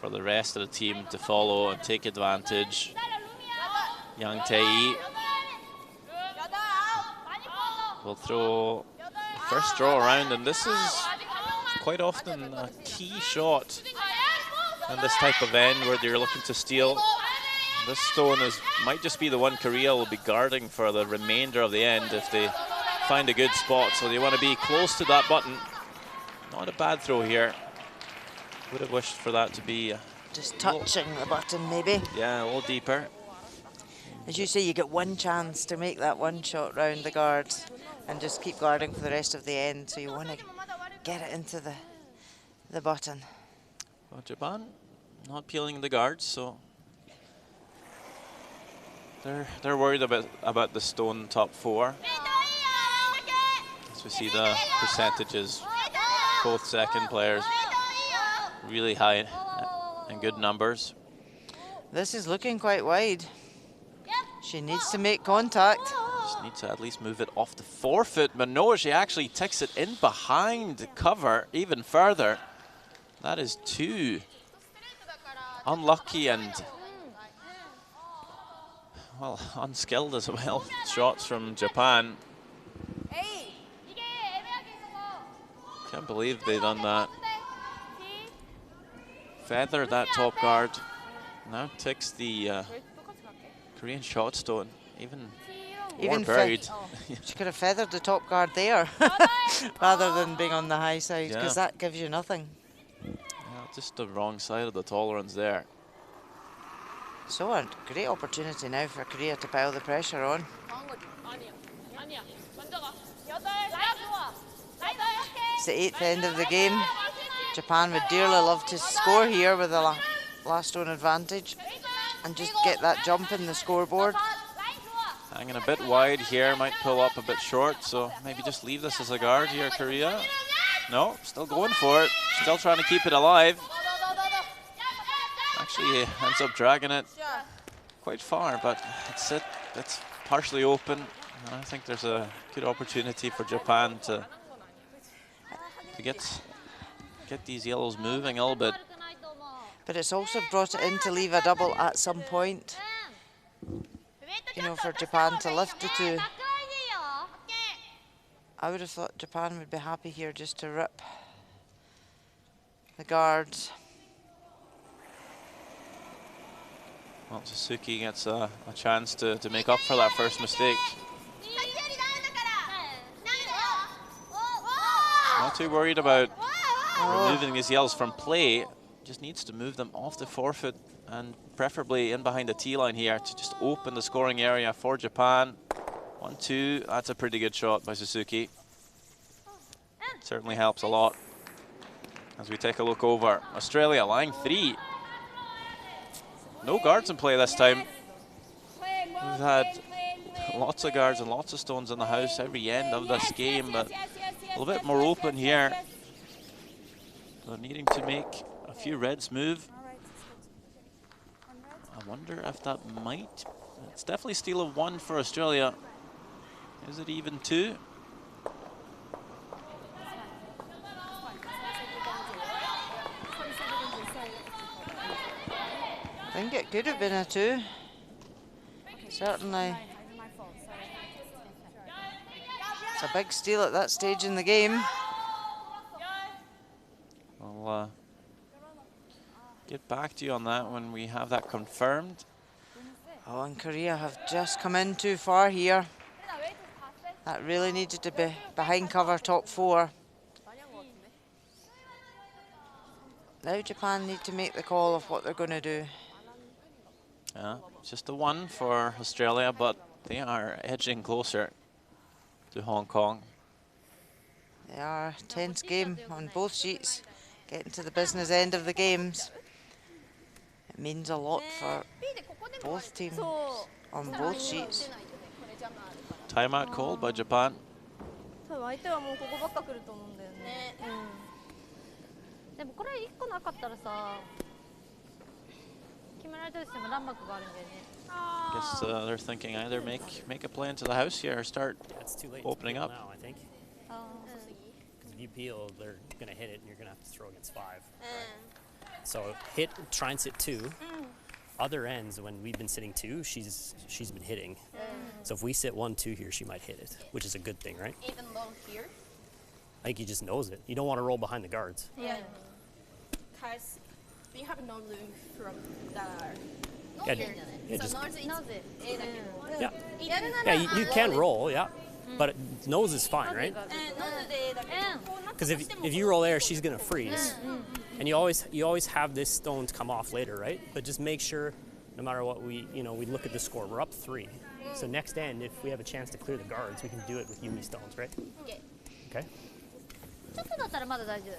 A: for the rest of the team to follow and take advantage. Yang Tae will throw the first draw around, and this is quite often a key shot in this type of end where you're looking to steal. This stone might just be the one Korea will be guarding for the remainder of the end if they find a good spot. So they want to be close to that button. Not a bad throw here. Would have wished for that to be
B: just touching the button, maybe.
A: Yeah, a little deeper.
B: As you say, you get one chance to make that one shot round the guards and just keep guarding for the rest of the end. So you want to get it into the button.
A: Well, Japan not peeling the guards, so they're worried about the stone top 4. As we see the percentages, both second players really high and good numbers.
B: This is looking quite wide. She needs to make contact.
A: Just needs to at least move it off the forefoot, but no, she actually ticks it in behind the cover even further. That is 2 unlucky and, well, unskilled as well shots from Japan. Can't believe they done that. Feather that top guard. Now ticks the Korean shot stone. Even more buried.
B: She could have feathered the top guard there rather than being on the high side, because that gives you nothing.
A: Yeah, just the wrong side of the tolerance there.
B: So a great opportunity now for Korea to pile the pressure on. It's the 8th end of the game. Japan would dearly love to score here with a last stone advantage and just get that jump in the scoreboard.
A: Hanging a bit wide here, might pull up a bit short, so maybe just leave this as a guard here, Korea. No, still going for it, still trying to keep it alive. Actually ends up dragging it quite far, but it's partially open. And I think there's a good opportunity for Japan to get these yellows moving a little bit.
B: But it's also brought it in to leave a double at some point. You know, for Japan to lift the two. I would have thought Japan would be happy here just to rip the guards.
A: Well, Suzuki gets a chance to make up for that first mistake. Not too worried about removing these yells from play. Just needs to move them off the forefoot and preferably in behind the tee line here to just open the scoring area for Japan. 1-2, that's a pretty good shot by Suzuki. Certainly helps a lot. As we take a look over, Australia line 3. No guards in play this time. We've had lots of guards and lots of stones in the house every end of this game, but a little bit more open here. So needing to make a few reds move. I wonder if that might... It's definitely steal of 1 for Australia. Is it even 2?
B: I think it could have been a 2. Certainly. It's a big steal at that stage in the game.
A: I'll get back to you on that when we have that confirmed.
B: Oh, and Korea have just come in too far here. That really needed to be behind cover top 4. Now Japan need to make the call of what they're going to do.
A: Yeah, just a 1 for Australia, but they are edging closer to Hong Kong.
B: They are a tense game on both sheets. Getting to the business end of the games. It means a lot for both teams on both sheets.
A: Timeout called by Japan.
F: 多分相手はもうここばっか来ると思うんだよね。でもこれ1個なかったらさ、決められたとしてもランバックがあるんだよね。
A: Guess they're thinking either make a play into the house here or start
H: It's too late
A: opening
H: to
A: up.
H: peel now, I think. Because if you peel, they're going to hit it, and you're going to have to throw against 5. So try and sit 2. Other ends, when we've been sitting 2, she's been hitting. So if we sit 1-2 here, she might hit it, which is a good thing, right?
E: Even though here?
H: I think he just knows it. You don't want to roll behind the guards.
E: Yeah. Because we have no room from the...
H: Yeah,
E: here.
H: yeah,
E: So
H: just-
E: nose is A だけど。
H: Yeah,
E: やるな
H: yeah,
E: ら
H: you can roll, yeah, but nose is fine, right?
E: ノーズで A だけど、こうなったと
H: Because
E: しても
H: if you roll air, she's gonna freeze, and you always have this stone to come off later, right? But just make sure, no matter what we look at the score. We're up 3, so next end, if we have a chance to clear the guards, we can do it with Yumi stones, right?
E: Okay.
H: Okay.
F: ちょっとだったらまだ大丈夫。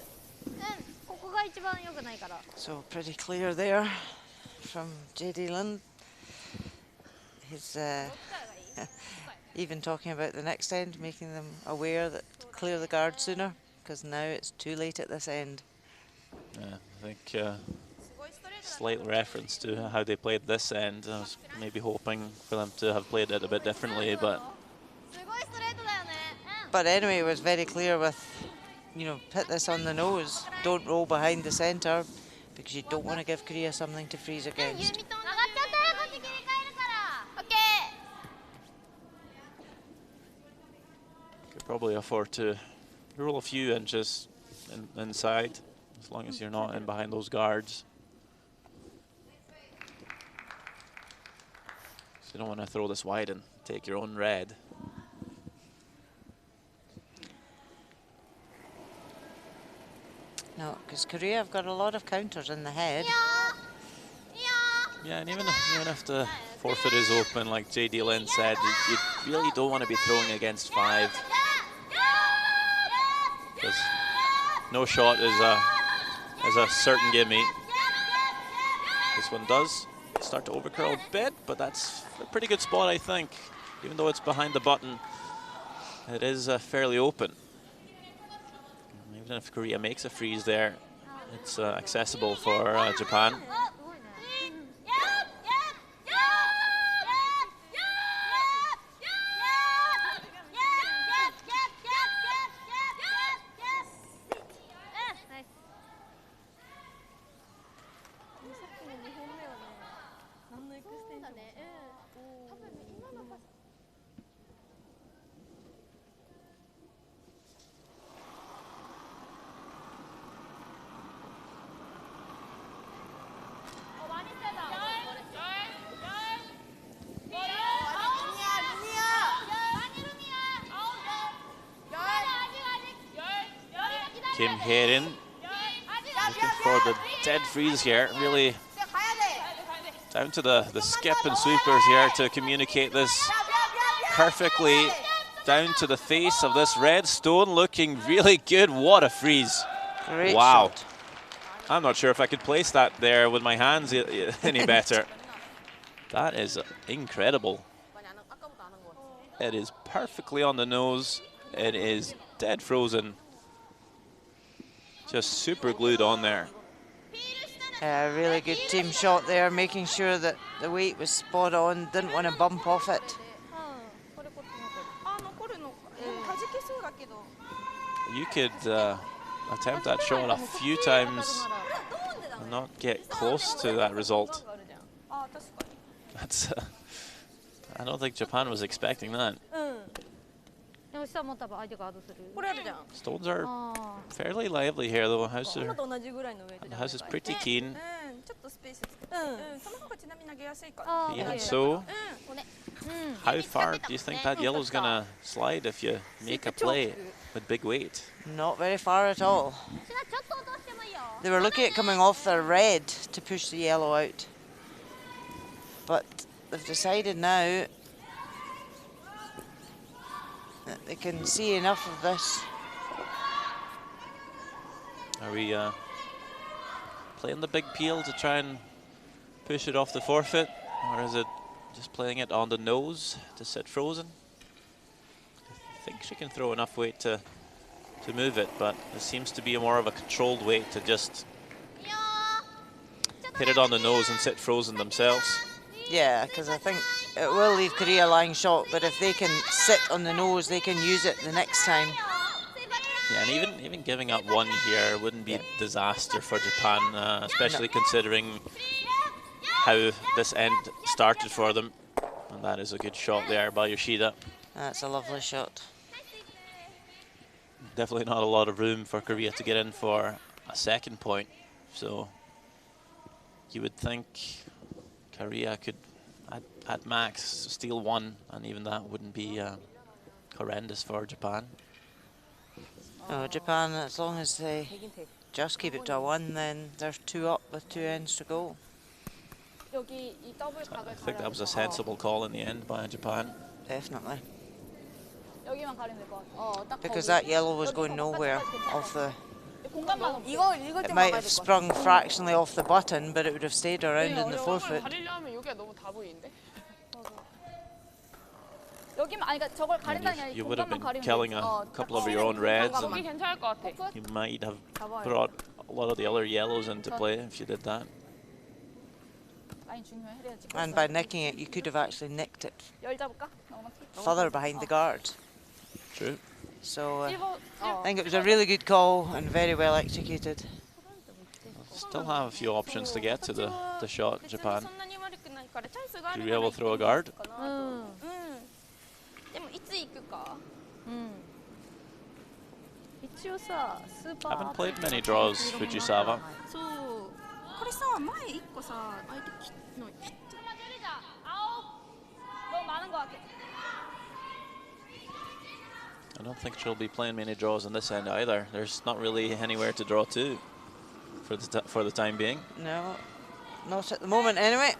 F: ここが一番良くないから。
B: So pretty clear there from JD Lin. He's even talking about the next end, making them aware that clear the guard sooner, because now it's too late at this end.
A: Yeah, I think slight reference to how they played this end. I was maybe hoping for them to have played it a bit differently, but
F: すごいストレートだよね。
B: But anyway, it was very clear with, you know, put this on the nose. Don't roll behind the centre, because you don't want to give Korea something to freeze
F: ユ
B: against.
F: ミトン上がっちゃったらこっち切り替えるから。オッケー。
A: could probably afford to roll a few inches inside, as long as you're not in behind those guards. So you don't want to throw this wide and take your own red.
B: No, because Korea have got a lot of counters in the head.
A: Yeah, and even if the forefoot is open, like JD Lin said, you really don't want to be throwing against 5. Because no shot is a certain gimme. This one does start to overcurl a bit, but that's a pretty good spot, I think. Even though it's behind the button, it is fairly open. Even if Korea makes a freeze there, it's accessible for Japan. Kim Hye-rin looking for the dead freeze here. Really down to the skip and sweepers here to communicate this perfectly down to the face of this red stone. Looking really good. What a freeze.
B: Great
A: wow.
B: shot.
A: I'm not sure if I could place that there with my hands any better. That is incredible. It is perfectly on the nose. It is dead frozen. Just super glued on there.
B: A really good team shot there, making sure that the weight was spot on, didn't want to bump off it.
A: You could attempt that shot a few times and not get close to that result. That's, I don't think Japan was expecting that. Stones are fairly lively here though. The house is pretty keen. Even so, how far do you think that yellow's gonna slide if you make a play with big weight?
B: Not very far at all. They were looking at coming off their red to push the yellow out. But they've decided now that they can see enough of this.
A: Are we playing the big peel to try and push it off the forefoot? Or is it just playing it on the nose to sit frozen? I think she can throw enough weight to move it, but it seems to be more of a controlled weight to just hit it on the nose and sit frozen themselves.
B: Yeah, because I think it will leave Korea lying shot, but if they can sit on the nose, they can use it the next time.
A: Yeah, and even giving up one here wouldn't be a disaster for Japan, especially considering how this end started for them. And that is a good shot there by Yoshida.
B: That's a lovely shot.
A: Definitely not a lot of room for Korea to get in for a second point. So you would think Korea could, at max, steal one, and even that wouldn't be horrendous for Japan.
B: Oh, Japan, as long as they just keep it to a 1, then they're 2 up with 2 ends to go.
A: I think that was a sensible call in the end by Japan.
B: Definitely. Because that yellow was going nowhere off the... It might have sprung fractionally off the button, but it would have stayed around in the forefoot.
A: You would have been killing a couple of your own reds, and you might have brought a lot of the other yellows into play if you did that.
B: And by nicking it, you could have actually nicked it further behind the guard.
A: True.
B: So I think it was a really good call and very well executed.
A: Still have a few options to get to the shot, Japan. Korea will throw a guard. Haven't played many draws, Fujisawa. I don't think she'll be playing many draws on this end either. There's not really anywhere to draw to for the time being.
B: No, not at the moment anyway.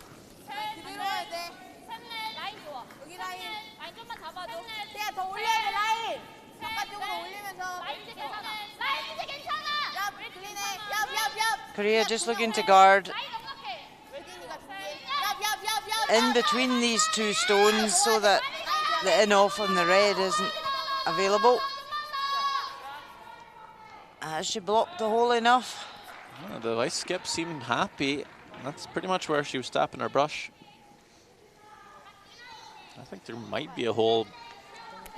B: Korea just looking to guard in between these two stones so that the in-off on the red isn't available. Has she blocked the hole enough?
A: Yeah, the ice skip seemed happy. That's pretty much where she was tapping her brush. I think there might be a hole.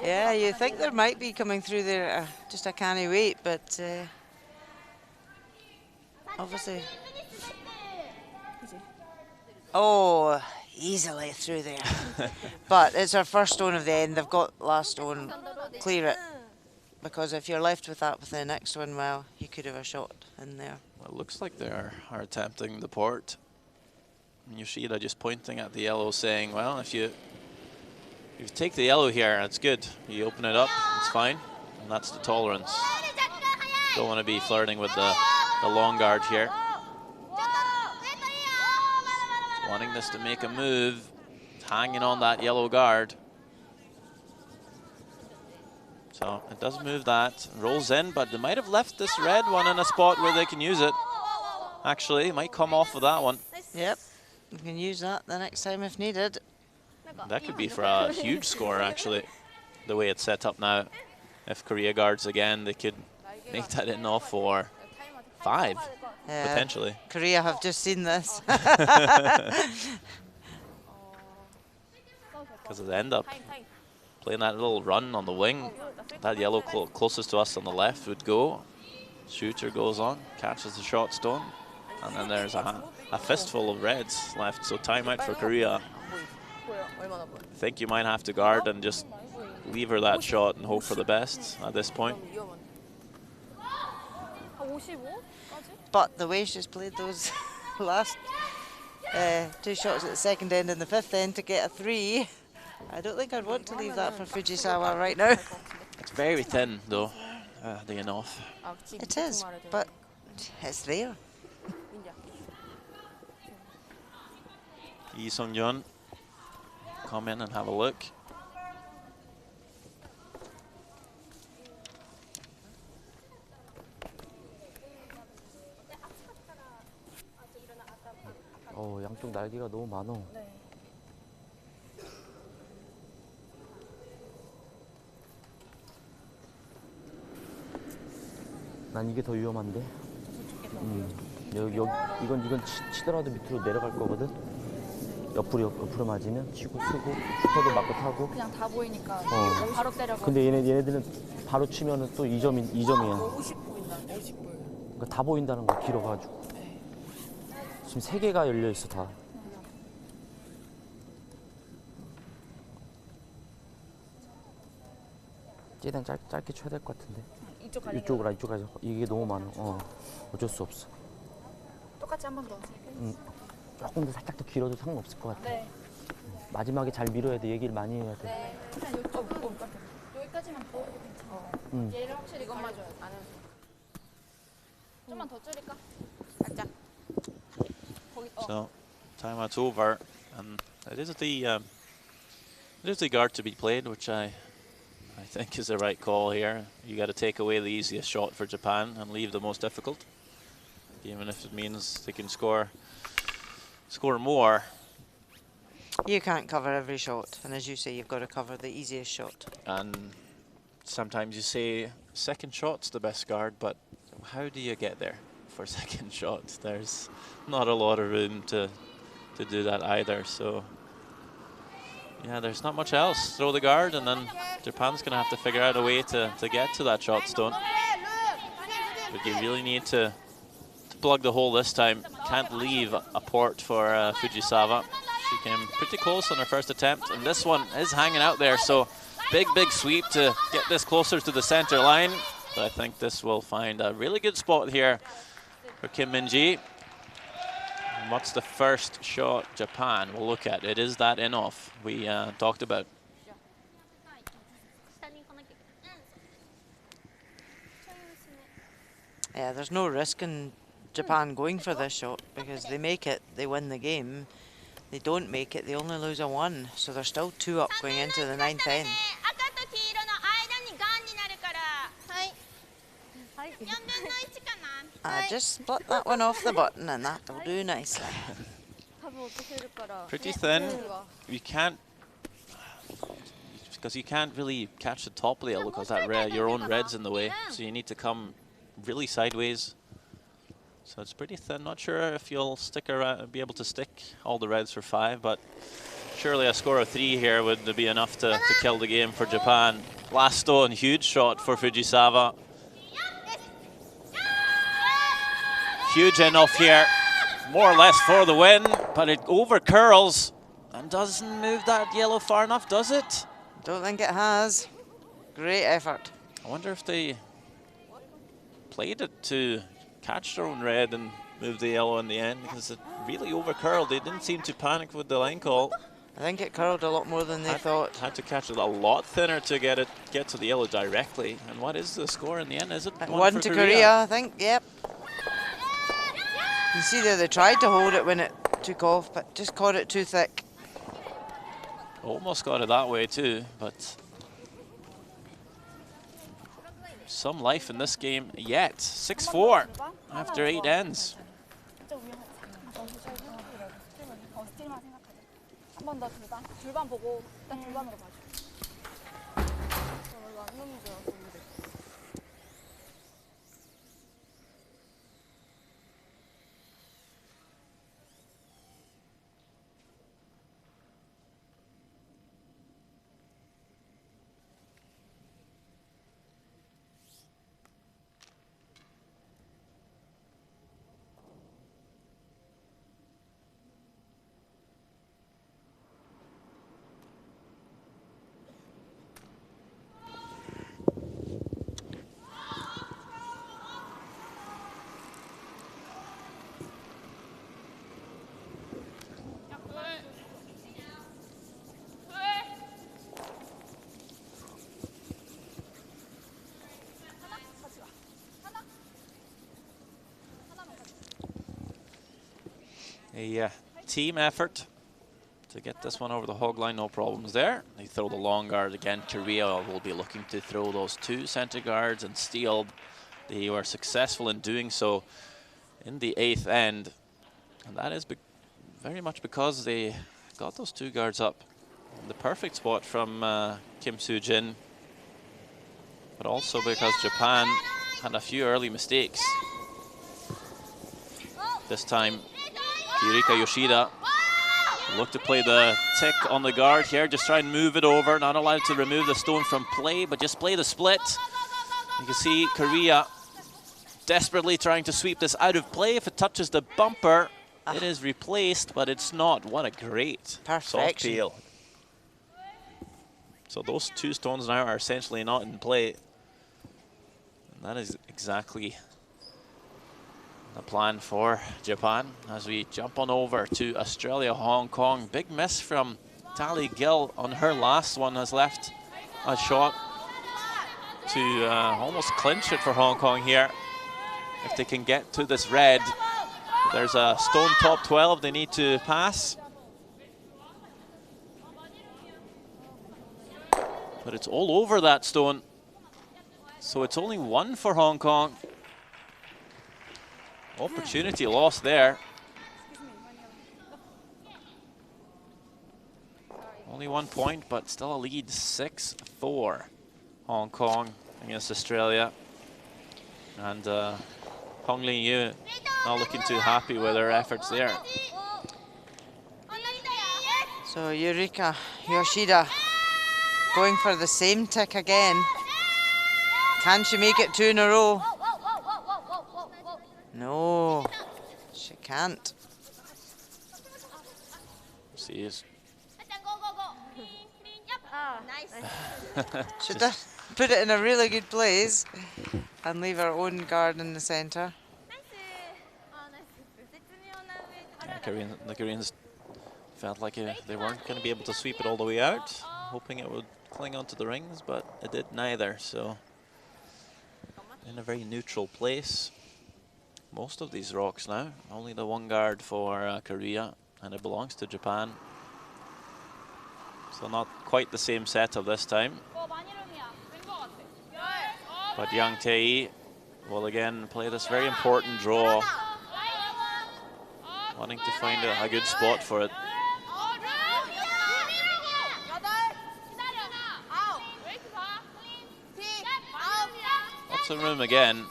B: Yeah, you think there might be coming through there, just a canny weight, but obviously. Oh, easily through there. But it's her first stone of the end. They've got last stone. Clear it. Because if you're left with that with the next one, well, you could have a shot in there.
A: Well, it looks like they are attempting the port. Yoshida just pointing at the yellow, saying, well, if you take the yellow here, it's good. You open it up, it's fine. And that's the tolerance. Don't want to be flirting with the long guard here. Wanting this to make a move, hanging on that yellow guard. So it does move that, rolls in, but they might have left this red one in a spot where they can use it. Actually, might come off with that one.
B: Yep, you can use that the next time if needed.
A: That could be for a huge score, actually, the way it's set up now. If Korea guards again, they could make that in off for 5, potentially.
B: Korea have just seen this.
A: Because they end up playing that little run on the wing. That yellow closest to us on the left would go. Shooter goes on, catches the shot stone. And then there's a fistful of reds left, so timeout for Korea. I think you might have to guard and just leave her that shot and hope for the best at this point.
B: But the way she's played those last 2 shots at the second end and the fifth end to get a 3, I don't think I'd want to leave that for Fujisawa right now.
A: It's very thin, though, the enough.
B: It is, but it's there.
A: Lee Sung-yeon, come in and have a look.
G: 양쪽 날개가 너무 많어. 난 이게 더 위험한데. 이건 치더라도 밑으로 내려갈 거거든. 옆으로 맞으면 치고 쓰고 슈퍼도 맞고 타고.
C: 그냥 다 보이니까 바로 때려가.
G: 근데 얘네들은 바로 치면은 또 2점이야.
C: 50 보인다. 50 보여.
G: 그러니까 다 보인다는 거 길어가지고. 지금 3개가 열려 있어 다. 쟤는 짧게 쳐야 될 것 같은데. 이쪽으로 가자. 이게 너무 많아. 어쩔 수 없어.
C: 똑같이 한 번 더.
G: 조금 더 살짝 더 길어도 상관없을 것 같아.
C: 네.
G: 마지막에 잘 밀어야 돼. 얘기를 많이 해야 돼.
C: 네. 그냥 여기까지만 보여도 괜찮아. 얘를 확실히 이것만 줘요. 안 해도. 좀만 더 줄일까? 살짝.
A: So timeout's over, and it is the guard to be played, which I think is the right call here. You got to take away the easiest shot for Japan and leave the most difficult, even if it means they can score more.
B: You can't cover every shot, and as you say, you've got to cover the easiest shot.
A: And sometimes you say second shot's the best guard, but how do you get there for second shot? There's not a lot of room to do that either. So yeah, there's not much else. Throw the guard, and then Japan's going to have to figure out a way to get to that shot stone. But you really need to plug the hole this time. Can't leave a port for Fujisawa. She came pretty close on her first attempt, and this one is hanging out there. So big sweep to get this closer to the center line. But I think this will find a really good spot here for Kim Min-ji. And what's the first shot Japan will look at? It is that in-off we talked about.
B: Yeah, there's no risk in Japan going for this shot, because they make it, they win the game. They don't make it, they only lose a 1. So they're still 2 up going into the 9th end. Just split that one off the button, and that'll do nicely.
A: Pretty thin. You can't, because you can't really catch the top of the yellow because that your own red's in the way. So you need to come really sideways. So it's pretty thin. Not sure if you'll stick around, be able to stick all the reds for 5, but surely a score of 3 here would be enough to kill the game for Japan. Last stone, huge shot for Fujisawa. Huge enough here, more or less for the win, but it over curls and doesn't move that yellow far enough, does it?
B: Don't think it has. Great effort.
A: I wonder if they played it to catch their own red and move the yellow in the end, because it really over curled. They didn't seem to panic with the line call.
B: I think it curled a lot more than they thought.
A: Had to catch it a lot thinner to get to the yellow directly. And what is the score in the end? Is it 1
B: to Korea, I think, yep. You see there, they tried to hold it when it took off, but just caught it too thick.
A: Almost got it that way too, but some life in this game yet. 6-4 after 8 ends.
C: 한 번 더 둘반 보고 일단 둘반으로 봐줘. 별로 안 넘는 줄 알았는데.
A: A team effort to get this one over the hog line, no problems there. They throw the long guard again. Korea will be looking to throw those 2 center guards and steal. They were successful in doing so in the 8th end. And that is very much because they got those 2 guards up in the perfect spot from Kim Soo-jin. But also because Japan had a few early mistakes. This time, Yurika Yoshida look to play the tick on the guard here, just try and move it over, not allowed to remove the stone from play, but just play the split. You can see Korea desperately trying to sweep this out of play. If it touches the bumper, it is replaced, but it's not. What a great soft peel. So those 2 stones now are essentially not in play. And that is exactly the plan for Japan as we jump on over to Australia, Hong Kong. Big miss from Tally Gill on her last one, has left a shot to almost clinch it for Hong Kong here. If they can get to this red, there's a stone top 12 they need to pass. But it's all over that stone. So it's only 1 for Hong Kong. Opportunity lost there. Only 1 point, but still a lead. 6-4 Hong Kong against Australia. And Hong Lin Yu not looking too happy with her efforts there.
B: So Yurika Yoshida going for the same tick again. Can she make it 2 in a row? No, she can't.
A: She is.
B: Should have put it in a really good place and leave our own guard in the centre.
A: Yeah, the Koreans felt like they weren't going to be able to sweep it all the way out, hoping it would cling onto the rings, but it did neither. So in a very neutral place. Most of these rocks now, only the 1 guard for Korea, and it belongs to Japan. So not quite the same setup this time. But Yang Tae will again play this very important draw, wanting to find a good spot for it. Lots of room again.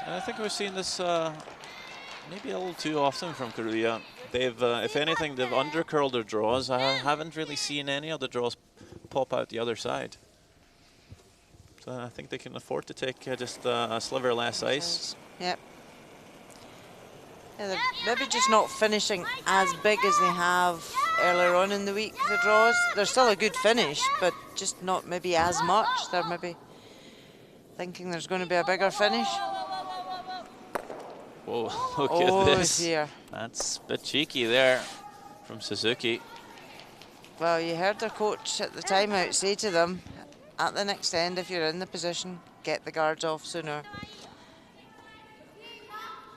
A: And I think we've seen this maybe a little too often from Korea. They've, if anything, they've undercurled their draws. I haven't really seen any of the draws pop out the other side. So I think they can afford to take just a sliver less ice.
B: Yep. Yeah, they're maybe just not finishing as big as they have earlier on in the week, the draws. They're still a good finish, but just not maybe as much. They're maybe thinking there's going to be a bigger finish.
A: Whoa, look
B: Oh,
A: at this.
B: dear.
A: That's a bit cheeky there from Suzuki.
B: Well, you heard their coach at the timeout say to them, at the next end, if you're in the position, get the guards off sooner.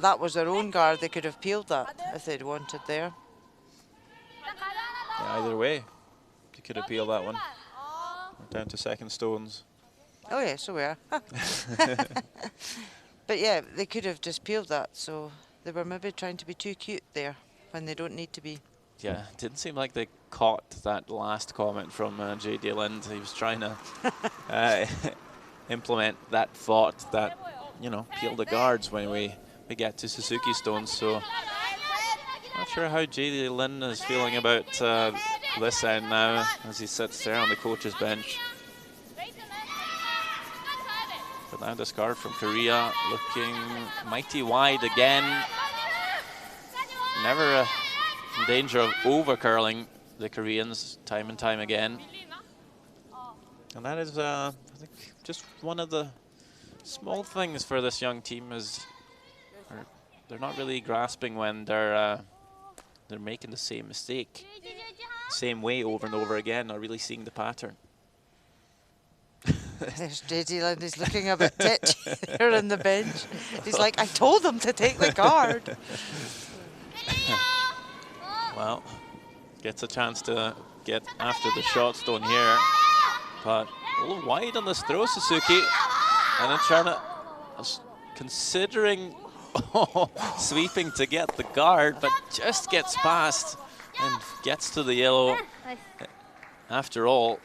B: That was their own guard. They could have peeled that if they'd wanted there.
A: Yeah, either way, you could appeal that one. We're down to second stones.
B: Oh, yeah, so we are. But yeah, they could have just peeled that, so they were maybe trying to be too cute there when they don't need to be.
A: Yeah, it didn't seem like they caught that last comment from J.D. Lind. He was trying to implement that thought that, you know, peel the guards when we get to Suzuki stones. So not sure how J.D. Lind is feeling about this end now as he sits there on the coach's bench. But now discard from Korea, looking mighty wide again. Never in danger of over-curling the Koreans time and time again. And that is, I think, just one of the small things for this young team is they're not really grasping when they're making the same mistake, same way over and over again, not really seeing the pattern.
B: There's J.D. Lind, he's looking a bit titchy there on the bench. He's like, I told them to take the guard.
A: Well, gets a chance to get after the shot stone here, but a little wide on this throw, Suzuki, and then trying to, considering sweeping to get the guard, but just gets past and gets to the yellow. After all,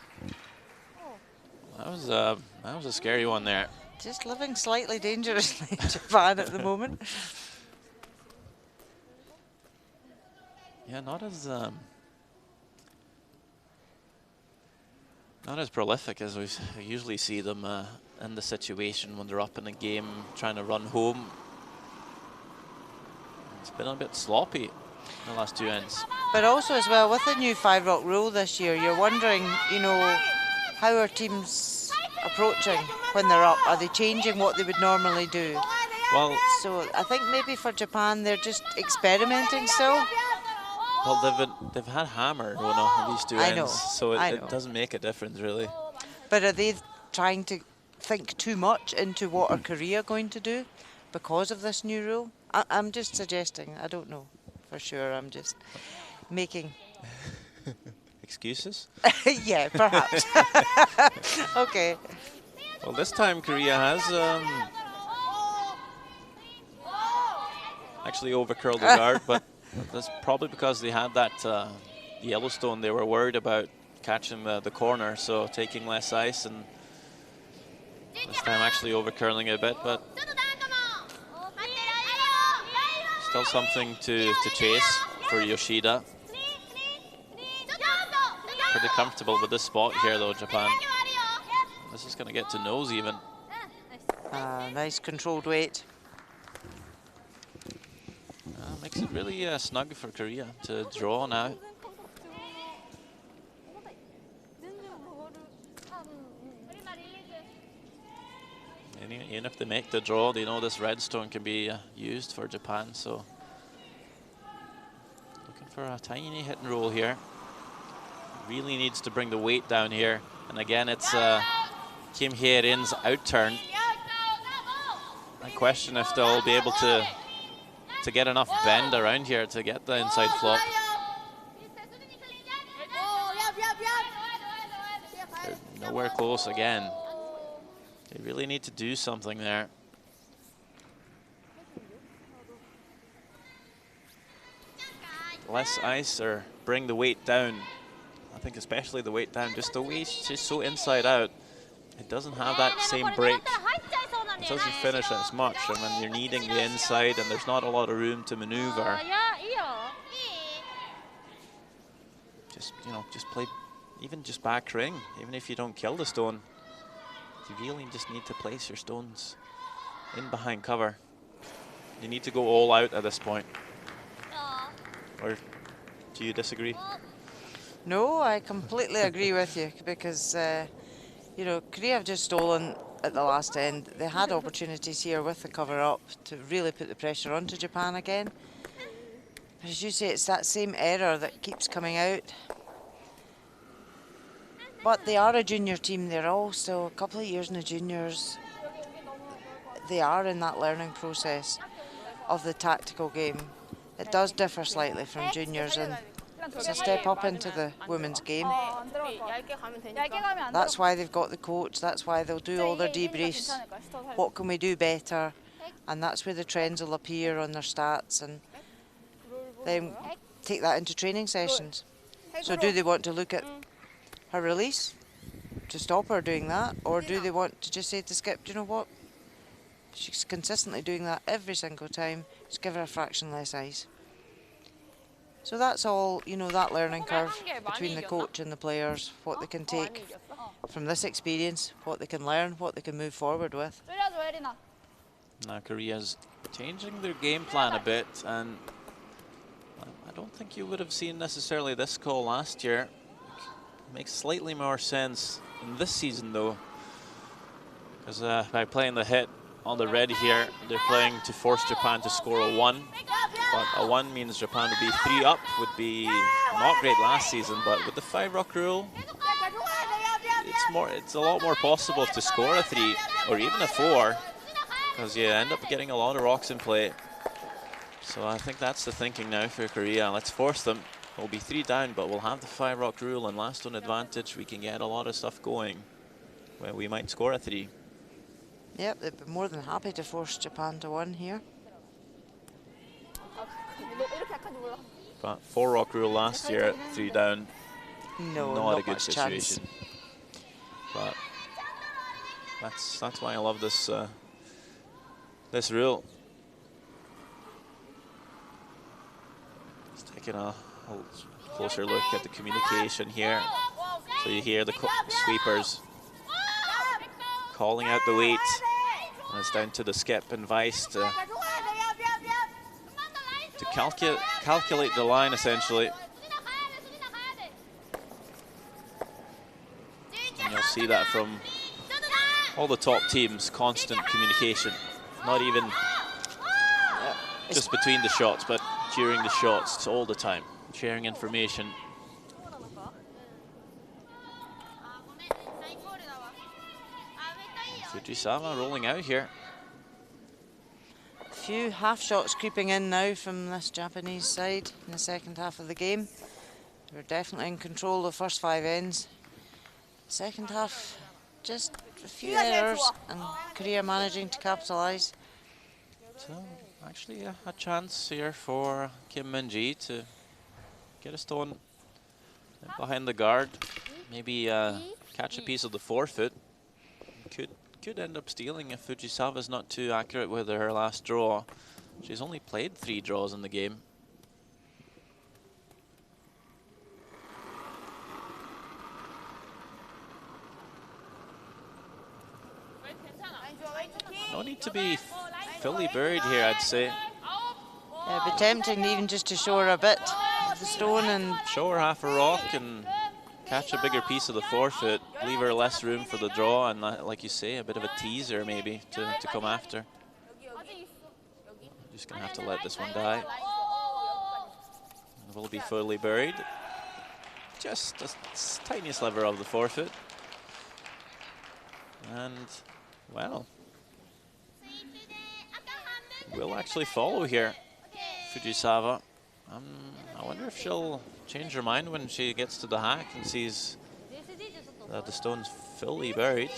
A: that was a scary one there.
B: Just living slightly dangerously in Japan at the moment.
A: Yeah, not as prolific as we usually see them in the situation when they're up in a game trying to run home. It's been a bit sloppy in the last two ends.
B: But also as well, with the new 5-rock rule this year, you're wondering, you know, how are teams approaching when they're up? Are they changing what they would normally do?
A: Well,
B: so I think maybe for Japan, they're just experimenting still.
A: Well, they've had hammer in these two ends,
B: know,
A: so it doesn't make a difference really.
B: But are they trying to think too much into what are Korea going to do because of this new rule? I'm just suggesting. I don't know for sure. I'm just making
A: excuses.
B: Yeah, perhaps. Okay.
A: Well, this time Korea has actually overcurled the guard, but that's probably because they had that Yellowstone. They were worried about catching the corner, so taking less ice, and this time actually overcurling a bit, but still something to chase for Yoshida. Pretty comfortable with this spot here though, Japan. This is going to get to nose even.
B: Nice controlled weight.
A: Makes it really snug for Korea to draw now. Even if they make the draw, they know this redstone can be used for Japan, so looking for a tiny hit and roll here. Really needs to bring the weight down here, and again it's Kim Hye-rin's out turn. I question if they'll be able to get enough bend around here to get the inside flop. They're nowhere close again. They really need to do something there. Less ice or bring the weight down. I think especially the weight down, just the way it's just so inside out. It doesn't have that same break. It doesn't finish as much, and when you're needing the inside and there's not a lot of room to maneuver. Just, you know, just play, even just back ring, even if you don't kill the stone. You really just need to place your stones in behind cover. You need to go all out at this point. Or do you disagree?
B: No, I completely agree with you, because you know, Korea have just stolen at the last end. They had opportunities here with the cover-up to really put the pressure onto Japan again. But as you say, it's that same error that keeps coming out. But they are a junior team. They're all still a couple of years in the juniors. They are in that learning process of the tactical game. It does differ slightly from juniors, and it's a step up into the women's game. That's why they've got the coach. That's why they'll do all their debriefs. What can we do better? And that's where the trends will appear on their stats, and then take that into training sessions. So do they want to look at her release to stop her doing that, or do they want to just say to Skip, do you know what, she's consistently doing that every single time, just give her a fraction less ice. So that's all, you know, that learning curve between the coach and the players, what they can take from this experience, what they can learn, what they can move forward with.
A: Now Korea's changing their game plan a bit, and I don't think you would have seen necessarily this call last year. Makes slightly more sense in this season though, because by playing the hit on the red here, they're playing to force Japan to score a 1. But a 1 means Japan would be 3 up, would be not great last season, but with the 5-rock rule, it's a lot more possible to score a 3 or even a 4, because you end up getting a lot of rocks in play. So I think that's the thinking now for Korea. Let's force them. We'll be 3 down, but we'll have the 5-rock rule and last on advantage. We can get a lot of stuff going where we might score a 3.
B: Yep, they'd be more than happy to force Japan to 1 here.
A: But 4-rock rule last year at 3 down,
B: No,
A: not a good
B: much
A: situation.
B: chance.
A: But that's why I love this this rule. Just taking a closer look at the communication here. So you hear the sweepers calling out the weight, and it's down to the Skip and Vice to calculate the line essentially. And you'll see that from all the top teams, constant communication. Not even just between the shots, but during the shots, it's all the time, sharing information. Fujisawa rolling out here.
B: A few half shots creeping in now from this Japanese side in the second half of the game. They're definitely in control of the first 5 ends. Second half, just a few errors and Korea managing to capitalise.
A: So actually a chance here for Kim Min-ji to get a stone behind the guard. Maybe catch a piece of the forefoot. Could end up stealing if Fujisawa's not too accurate with her last draw. She's only played 3 draws in the game. No need to be fully buried here, I'd say.
B: Yeah, it'd be tempting even just to show her a bit of the stone and
A: show her half a rock and catch a bigger piece of the forefoot, leave her less room for the draw, and like you say, a bit of a teaser maybe to come after. Just gonna have to let this one die. It will be fully buried. Just a tiny sliver of the forefoot. And, well, will actually follow here, Fujisawa. I wonder if she'll change her mind when she gets to the hack and sees that the stone's fully buried.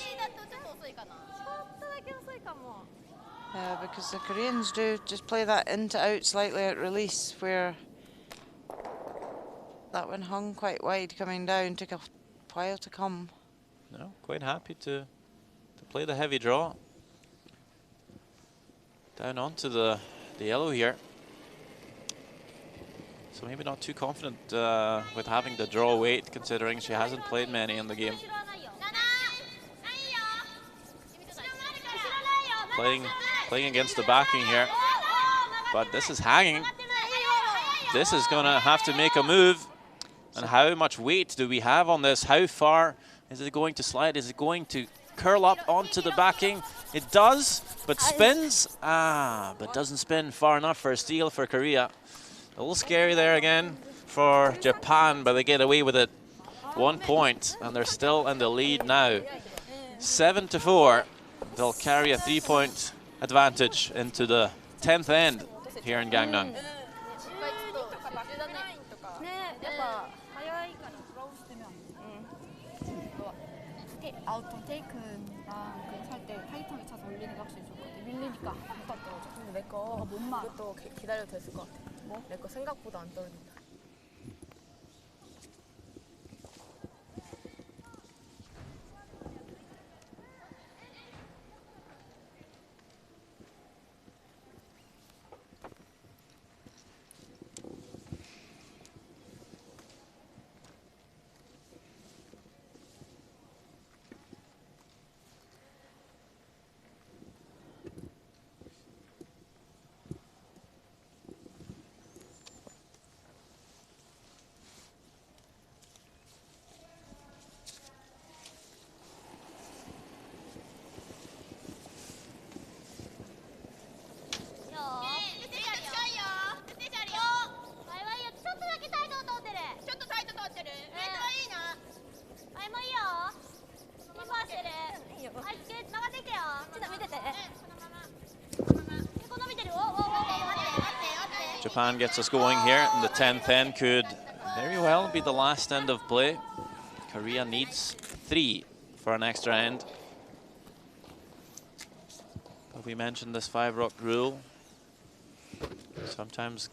B: yeah, because the Koreans do just play that in to out slightly at release, where that one hung quite wide coming down, took a while to come.
A: No, quite happy to play the heavy draw. Down onto the yellow here. So maybe not too confident with having the draw weight, considering she hasn't played many in the game. Playing against the backing here, but this is hanging. This is gonna have to make a move. And how much weight do we have on this? How far is it going to slide? Is it going to curl up onto the backing? It does, but spins. But doesn't spin far enough for a steal for Korea. A little scary there again for Japan, but they get away with it. 1 point, and they're still in the lead now. 7-4. They'll carry a 3-point advantage into the 10th end here in Gangneung.
C: アウトテイク랑 살 때 타이트하게 차서 올리는 게 확실히 좋을 것 같아. 밀리니까 못 떨어져. 근데 내 거 이것도 기다려도 됐을 것 같아. 뭐? 내 거 생각보다 안 떨어진다.
A: Japan gets us going here, and the 10th end could very well be the last end of play. Korea needs 3 for an extra end. But we mentioned this 5-rock rule. Sometimes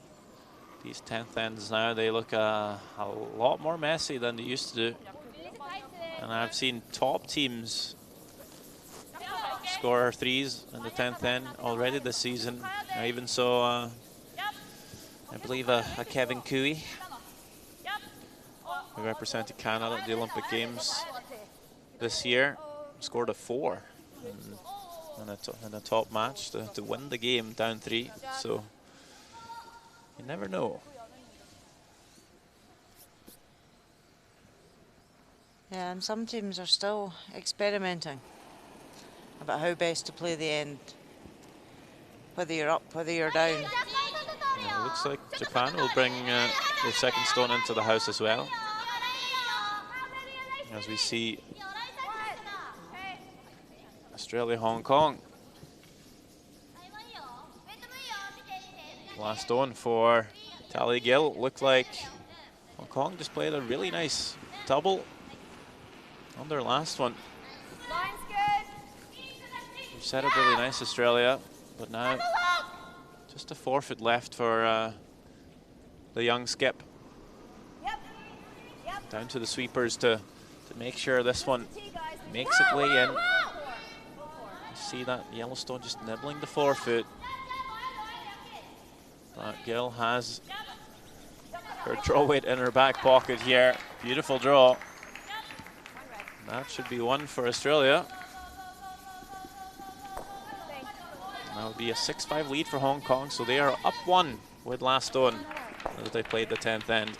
A: these 10th ends now, they look a lot more messy than they used to do. And I've seen top teams score 3s in the 10th end already this season. I even saw I believe a Kevin Cooey, who represented Canada at the Olympic Games this year, scored a 4 in a top match to win the game down 3. So you never know.
B: Yeah, and some teams are still experimenting about how best to play the end, whether you're up, whether you're down.
A: Yeah, it looks like Japan will bring the second stone into the house as well. As we see Australia, Hong Kong. Last stone for Tally Gill. Looked like Hong Kong just played a really nice double on their last one. They've set up really nice, Australia, but now just a forfeit left for the young skip. Down to the sweepers to make sure this one makes its way in. You see that Yellowstone just nibbling the forefoot. But Gill has her draw weight in her back pocket here. Beautiful draw. That should be one for Australia. That would be a 6-5 lead for Hong Kong, so they are up 1 with last stone as they played the 10th end.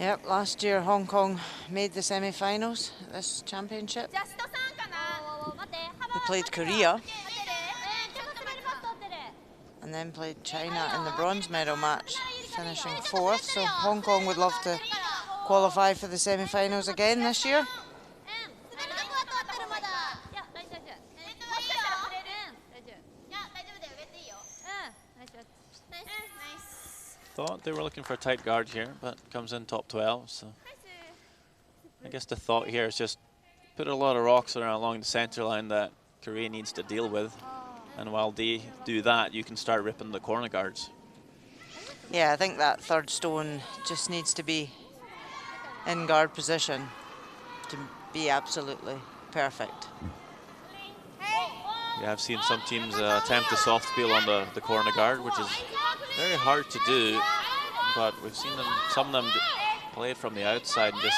B: Yep, last year Hong Kong made the semi-finals at this championship. They played Korea and then played China in the bronze medal match, finishing 4th. So Hong Kong would love to qualify for the semi-finals again this year.
A: Thought they were looking for a tight guard here, but comes in top 12. So I guess the thought here is just put a lot of rocks along the center line that Korea needs to deal with. And while they do that, you can start ripping the corner guards.
B: Yeah, I think that third stone just needs to be in guard position to be absolutely perfect.
A: Yeah, I've seen some teams attempt a soft peel on the corner guard, which is very hard to do. But we've seen some of them play it from the outside and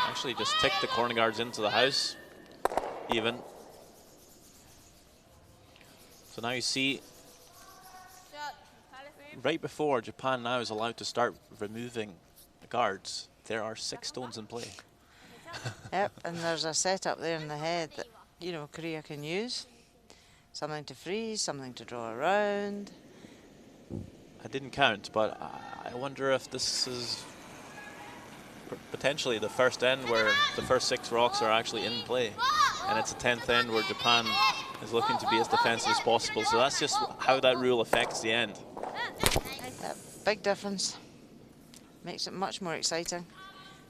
A: actually just tick the corner guards into the house even. So now you see, right before Japan now is allowed to start removing the guards, there are 6 stones in play.
B: Yep, and there's a setup there in the head that, you know, Korea can use. Something to freeze, something to draw around.
A: I didn't count, but I wonder if this is potentially the first end where the first 6 rocks are actually in play. And it's a 10th end where Japan is looking to be as defensive as possible. So that's just how that rule affects the end.
B: Yep, big difference. Makes it much more exciting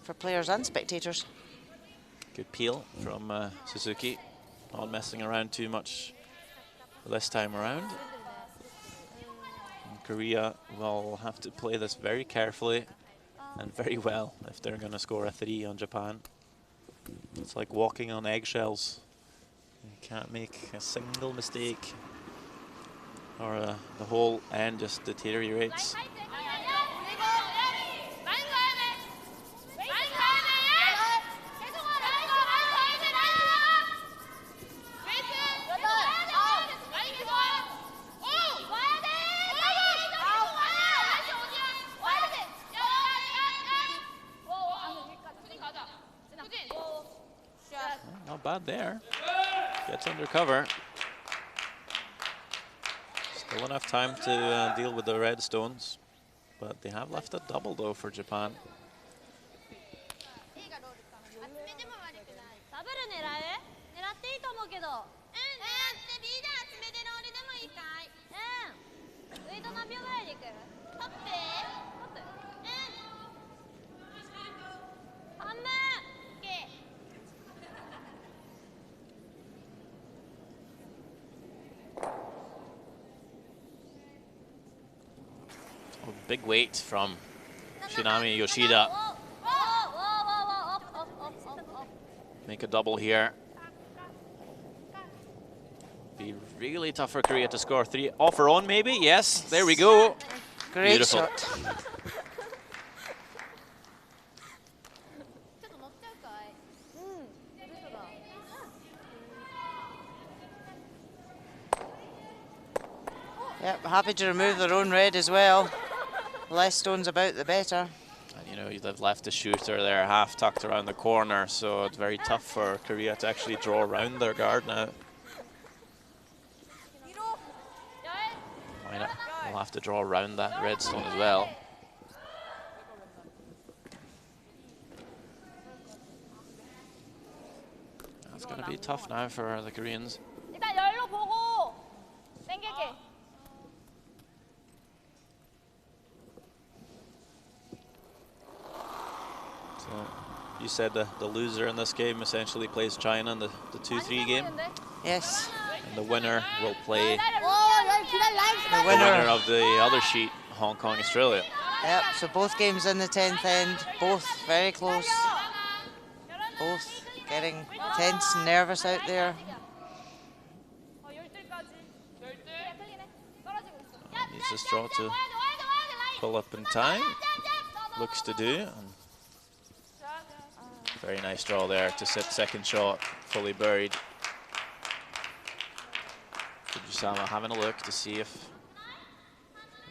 B: for players and spectators.
A: Good peel from Suzuki. Not messing around too much this time around. And Korea will have to play this very carefully and very well if they're going to score a 3 on Japan. It's like walking on eggshells. You can't make a single mistake or the whole end just deteriorates. Not bad there. Gets under cover. Still enough time to deal with the red stones, but they have left a double though for Japan. Big weight from Shinami Yoshida. Make a double here. Be really tough for Korea to score 3. Off her own maybe? Yes, there we go.
B: Great
A: Beautiful.
B: shot. Yep, happy to remove their own red as well. Less stones about, the better.
A: And you know, they've left the shooter there half tucked around the corner, so it's very tough for Korea to actually draw around their guard now. Why not? They'll have to draw around that red stone as well. That's going to be tough now for the Koreans. You said the loser in this game essentially plays China in the 2-3 game?
B: Yes.
A: And the winner will play
B: The winner
A: of the other sheet, Hong Kong, Australia.
B: Yep, so both games in the 10th end, both very close. Both getting tense and nervous out there.
A: Needs this draw to pull up in time. Looks to do. And very nice draw there to set second shot, fully buried. Fujisama having a look to see if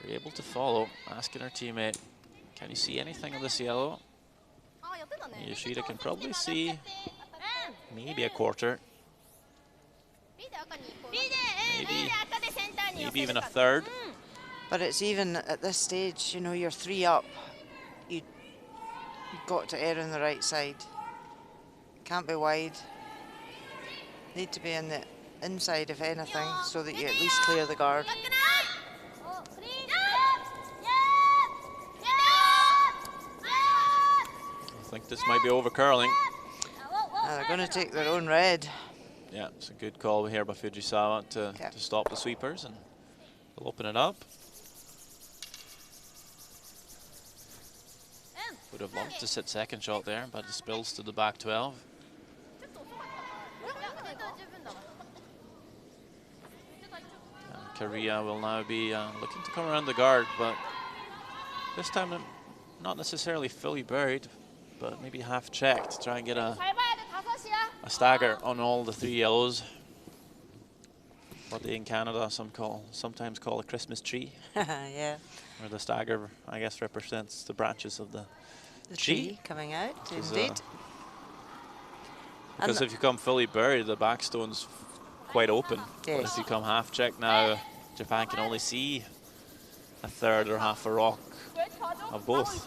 A: they're able to follow, asking her teammate, can you see anything on this yellow? Yoshida can probably see maybe a quarter. Maybe even a third.
B: But it's even at this stage, you know, you're 3 up. You've got to err on the right side. Can't be wide. Need to be in the inside, if anything, so that you at least clear the guard.
A: I think this might be over curling.
B: They're going to take their own red.
A: Yeah, it's a good call here by Fujisawa to stop the sweepers, and they'll open it up. Would have loved to sit second shot there, but it spills to the back 12. And Korea will now be looking to come around the guard, but this time not necessarily fully buried, but maybe half checked to try and get a stagger on all the 3 yellows. what they in Canada sometimes call a Christmas tree.
B: Yeah.
A: Where the stagger, I guess, represents the branches of the
B: tree coming out, indeed.
A: Because if you come fully buried, the backstone's quite open.
B: Yes.
A: But if you come half check now, Japan can only see a third or half a rock of both.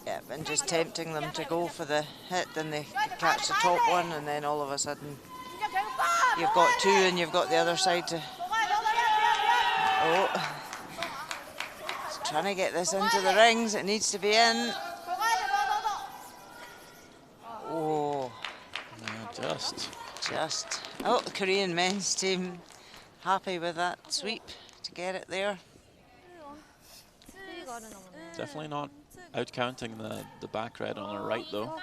B: Yeah, and just tempting them to go for the hit, then they catch the top one, and then all of a sudden you've got two and you've got the other side to... Oh, it's trying to get this into the rings, it needs to be in. Oh.
A: Yeah,
B: just. Oh, the Korean men's team happy with that sweep to get it there.
A: Definitely not out-counting the back red on her right, though.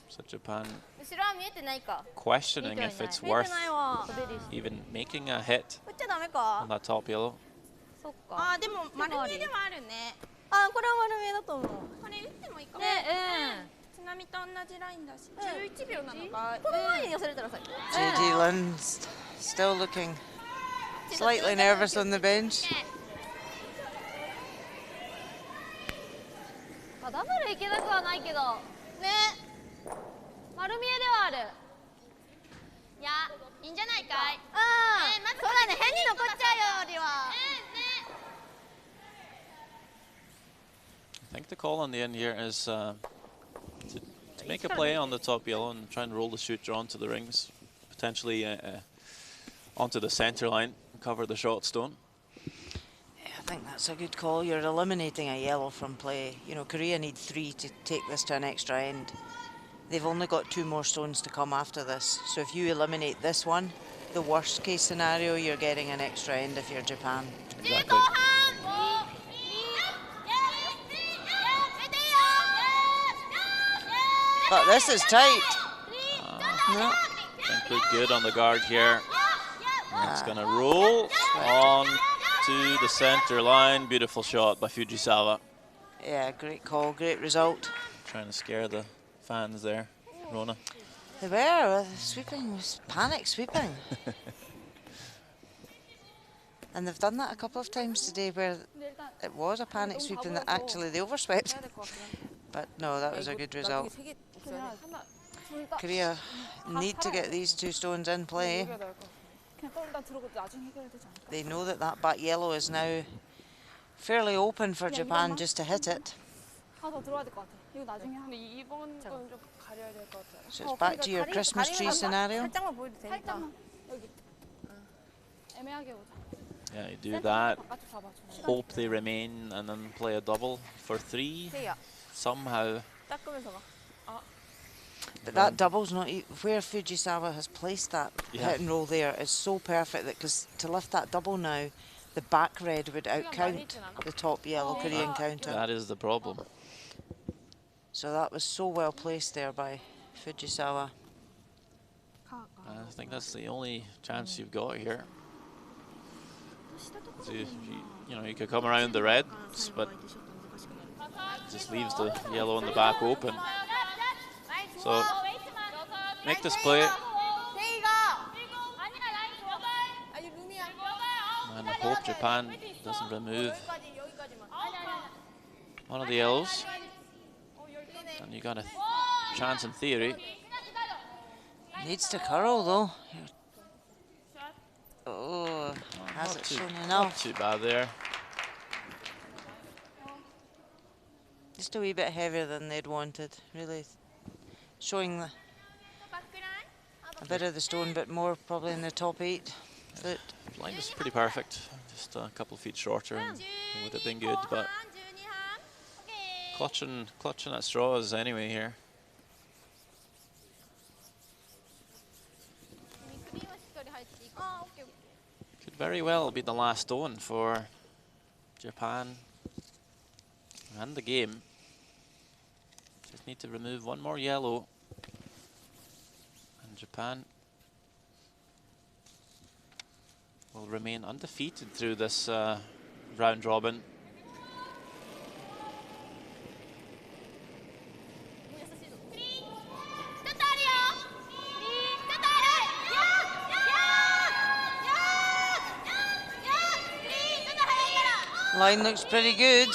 A: So Japan questioning if it's worth even making a hit on that top yellow.
B: JD Lin still looking slightly nervous on the bench.
F: ダブルいけなくはないけどね丸見えではあるいやいいんじゃないかいそうだね変に残っちゃうよりは
A: I think the call on the end here is to make a play on the top yellow and try and roll the shooter onto the rings, potentially onto the center line and cover the short stone.
B: I think that's a good call. You're eliminating a yellow from play. You know, Korea need 3 to take this to an extra end. They've only got 2 more stones to come after this. So if you eliminate this one, the worst case scenario, you're getting an extra end if you're Japan.
A: Exactly.
B: But this is tight.
A: No. I think we're good on the guard here. It's going to roll on to the center line. Beautiful shot by Fujisawa.
B: Yeah, great call, great result.
A: Trying to scare the fans there, Rona.
B: They were, sweeping was panic sweeping. And they've done that a couple of times today where it was a panic sweeping that actually they overswept. But no, that was a good result. Korea need to get these 2 stones in play. They know that that back yellow is now fairly open for Japan just to hit it. So it's back to your Christmas tree scenario.
A: Yeah, you do that, hope they remain, and then play a double for 3 somehow.
B: But that double's not where Fujisawa has placed that hit and roll there is so perfect that because to lift that double now, the back red would outcount the top yellow Korean counter.
A: That is the problem.
B: So that was so well placed there by Fujisawa.
A: I think that's the only chance you've got here. So you could come around the reds, but it just leaves the yellow and the back open. So make this play. And I hope Japan doesn't remove one of the yellows. And you got a chance in theory.
B: Needs to curl though. Oh, has it shown enough?
A: Not too bad there.
B: Just a wee bit heavier than they'd wanted, really. Showing a bit of the stone, but more probably in the top 8 foot.
A: Line is pretty perfect, just a couple of feet shorter, and it would have been good, but clutching at straws anyway here. Could very well be the last stone for Japan and the game. Just need to remove one more yellow, and Japan will remain undefeated through this round robin.
B: Line looks pretty good.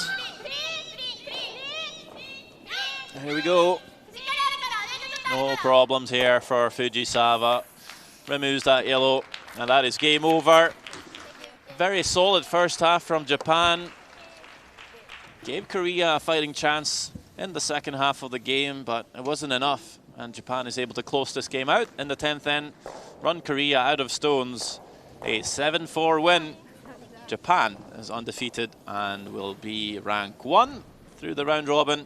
A: Here we go. No problems here for Fujisawa. Removes that yellow, and that is game over. Very solid first half from Japan. Gave Korea a fighting chance in the second half of the game, but it wasn't enough. And Japan is able to close this game out in the 10th end, run Korea out of stones. A 7-4 win. Japan is undefeated and will be rank 1 through the round robin.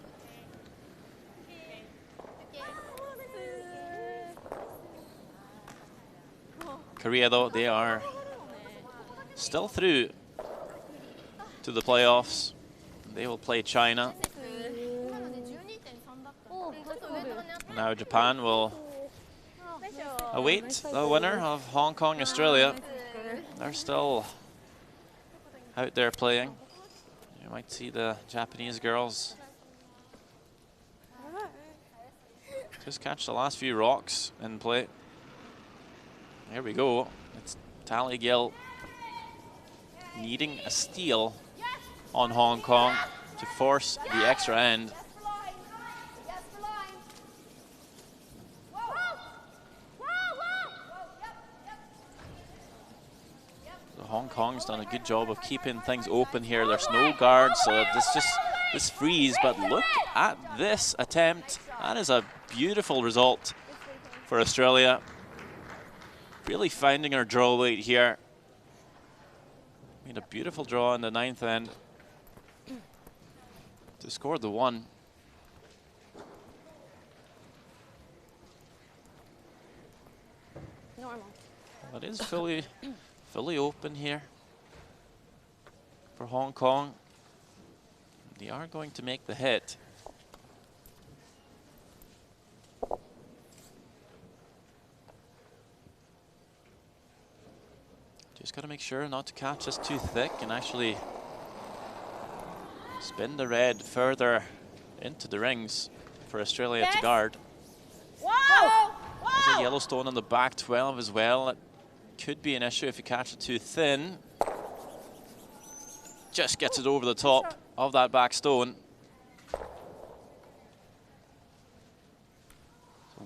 A: Korea, though, they are still through to the playoffs. They will play China. Now Japan will await the winner of Hong Kong, Australia. They're still out there playing. You might see the Japanese girls just catch the last few rocks in play. Here we go. It's Tally Gill needing a steal on Hong Kong to force the extra end. So Hong Kong's done a good job of keeping things open here. There's no guards, so this freeze. But look at this attempt. That is a beautiful result for Australia. Really finding her draw weight here. Made a beautiful draw in the 9th end to score the 1.
E: Normal.
A: It is fully open here for Hong Kong. They are going to make the hit. Just got to make sure not to catch this too thick and actually spin the red further into the rings for Australia to guard.
F: Wow!
A: There's a yellow stone on the back 12 as well. It could be an issue if you catch it too thin. Just gets it over the top of that back stone. So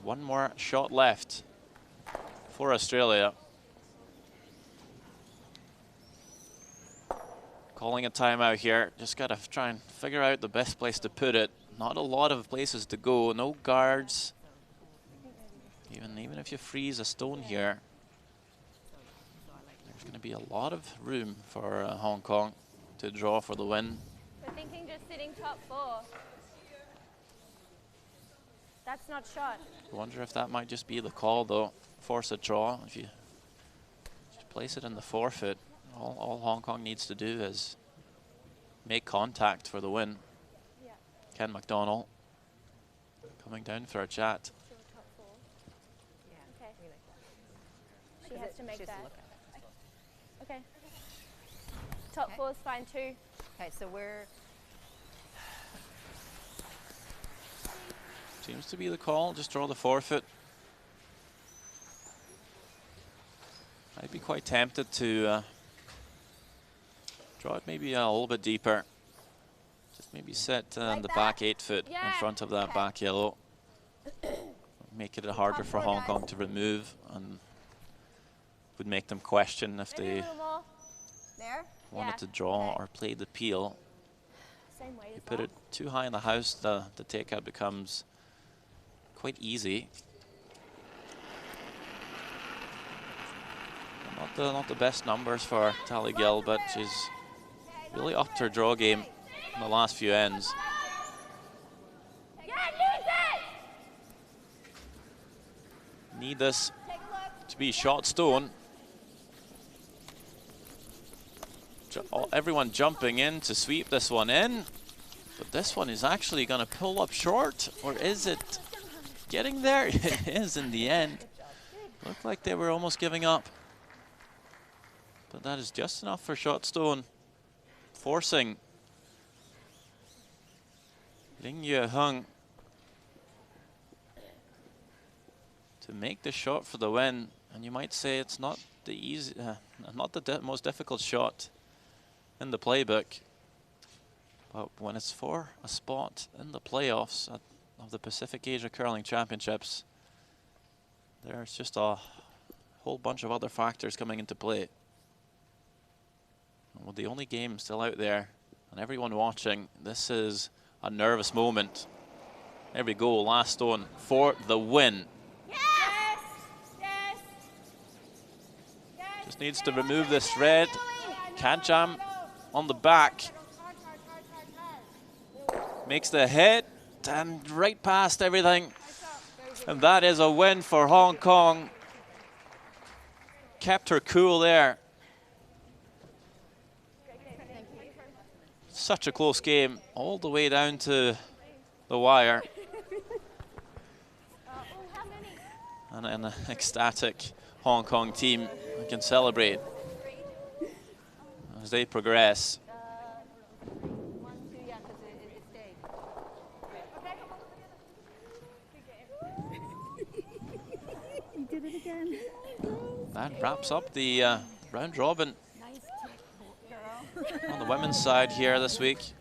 A: one more shot left for Australia. Calling a timeout here. Just got to try and figure out the best place to put it. Not a lot of places to go. No guards. Even if you freeze a stone here, there's going to be a lot of room for Hong Kong to draw for the win.
F: We're thinking just sitting top 4. That's not shot.
A: I wonder if that might just be the call, though. Force a draw. If you just place it in the forfeit, all Hong Kong needs to do is make contact for the win.
F: Yeah.
A: Ken McDonald coming down for a chat.
F: Okay. She has to make that. Okay. Top 4 is fine too.
E: Okay, so we're
A: Seems to be the call. Just draw the forfeit. I'd be quite tempted to draw it maybe a little bit deeper. Just maybe set the back 8 foot in front of that back yellow. Make it harder for Hong Kong to remove, and would make them question if they wanted to draw or play the peel.
F: Same way.
A: You put it too high in the house, the takeout becomes quite easy. Not the best numbers for Tally Gill, but she's really upped her draw game in the last few ends. Need this to be shot stone. Everyone jumping in to sweep this one in, but this one is actually going to pull up short, or is it getting there? It is in the end. Looked like they were almost giving up, but that is just enough for shot stone, forcing Ling Yue-hung to make the shot for the win. And you might say it's not the most difficult shot in the playbook. But when it's for a spot in the playoffs of the Pacific Asia Curling Championships, there's just a whole bunch of other factors coming into play. And with the only game still out there and everyone watching, this is a nervous moment. There we go, last stone for the win. Just needs to remove this red. Can't jam on the back. Makes the hit and right past everything. And that is a win for Hong Kong. Kept her cool there. Such a close game, all the way down to the wire. And an ecstatic Hong Kong team who can celebrate as they progress. That wraps up the round robin on the women's side here this week.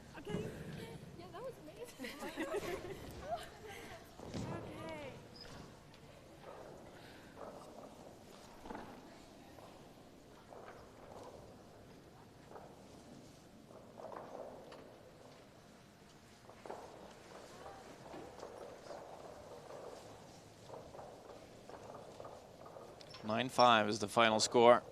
A: (9-5) is the final score.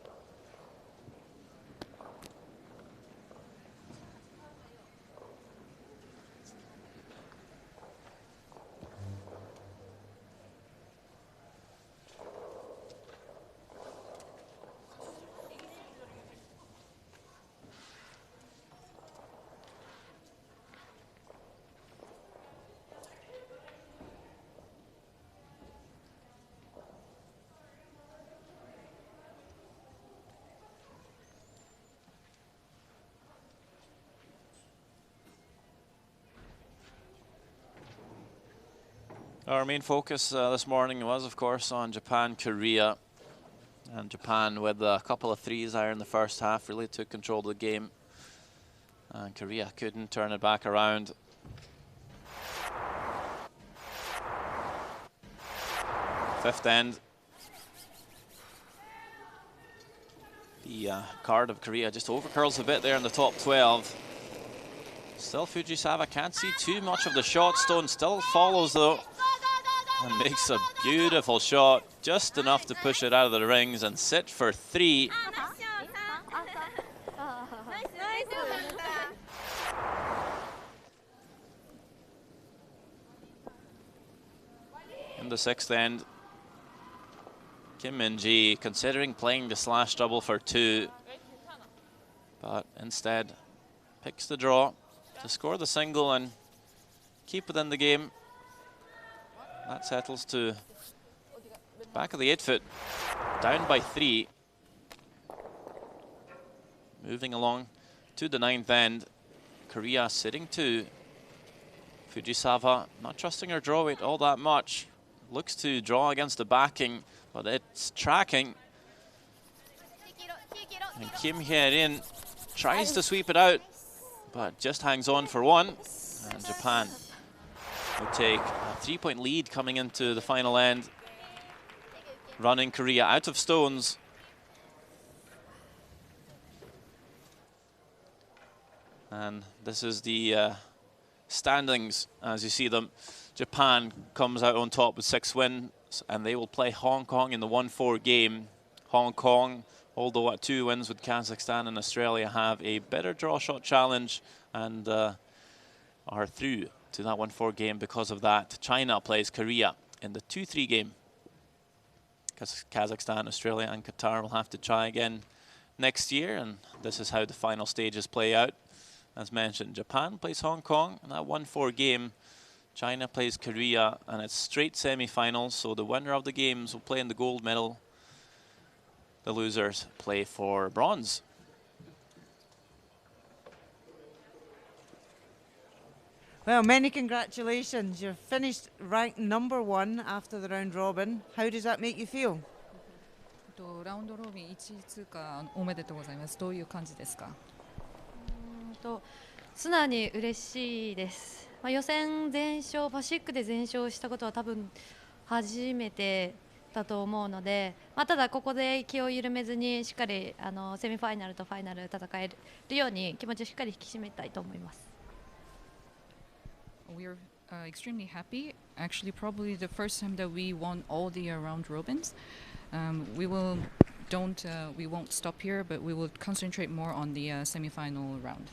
A: Our main focus this morning was, of course, on Japan, Korea. And Japan, with a couple of threes there in the first half, really took control of the game. And Korea couldn't turn it back around. Fifth end. The card of Korea just overcurls a bit there in the top 12. Still Fujisawa can't see too much of the shot. Stone still follows though. And makes a beautiful shot, just enough to push it out of the rings and sit for 3. In the sixth end, Kim Min-ji considering playing the slash double for 2, but instead picks the draw to score the single and keep within the game. That settles to back of the 8-foot, down by 3. Moving along to the 9th end. Korea sitting 2. Fujisawa not trusting her draw weight all that much. Looks to draw against the backing, but it's tracking. And Kim Hye-rin tries to sweep it out, but just hangs on for 1. And Japan will take a 3-point lead coming into the final end, running Korea out of stones. And this is the standings as you see them. Japan comes out on top with 6 wins, and they will play Hong Kong in the 1-4 game. Hong Kong, although at 2 wins with Kazakhstan and Australia, have a better draw shot challenge and are through to that 1-4 game because of that. China plays Korea in the 2-3 game. Kazakhstan, Australia and Qatar will have to try again next year, and this is how the final stages play out. As mentioned, Japan plays Hong Kong in that 1-4 game. China plays Korea, and it's straight semi-finals, so the winner of the games will play in the gold medal. The losers play for bronze.
B: Well, many congratulations. You're finished ranked #1 after the round robin. How does that make you feel?
I: ラウンドロビン1位通過おめでとうございます。どういう感じですか？
J: 素直に嬉しいです。予選全勝、パシフィックで全勝したことは多分初めてだと思うので、ただここで気を緩めずにしっかりセミファイナルとファイナル戦えるように気持ちをしっかり引き締めたいと思います。
I: We're extremely happy. Actually, probably the first time that we won all the round robins. We won't stop here, but we will concentrate more on the semi-final round.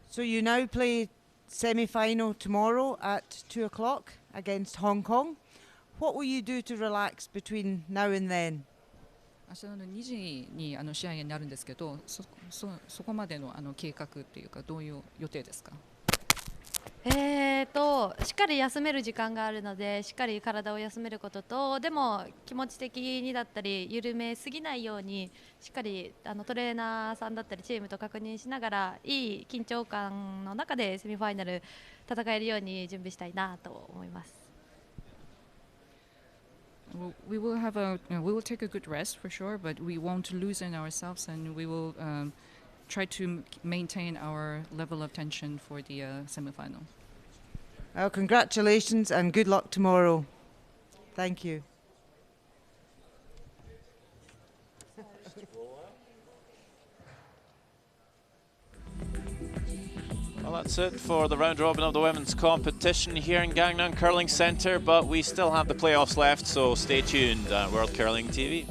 B: So you now play semi-final tomorrow at 2 o'clock against Hong Kong. What will you do to relax between now and then?
I: 明日の2時に試合になるんですけど、そこまでの計画っていうかどういう予定ですか？
J: しっかり休める時間があるので、しっかり体を休めることと、でも気持ち的にだったり緩めすぎないようにしっかりトレーナーさんだったりチームと確認しながら、いい緊張感の中でセミファイナル戦えるように準備したいなと思います。
I: We will take a good rest for sure, but we won't loosen ourselves, and we will try to maintain our level of tension for the semi-final.
B: Well, congratulations and good luck tomorrow. Thank you.
A: Well, that's it for the round robin of the women's competition here in Gangneung Curling Centre, but we still have the playoffs left, so stay tuned at World Curling TV.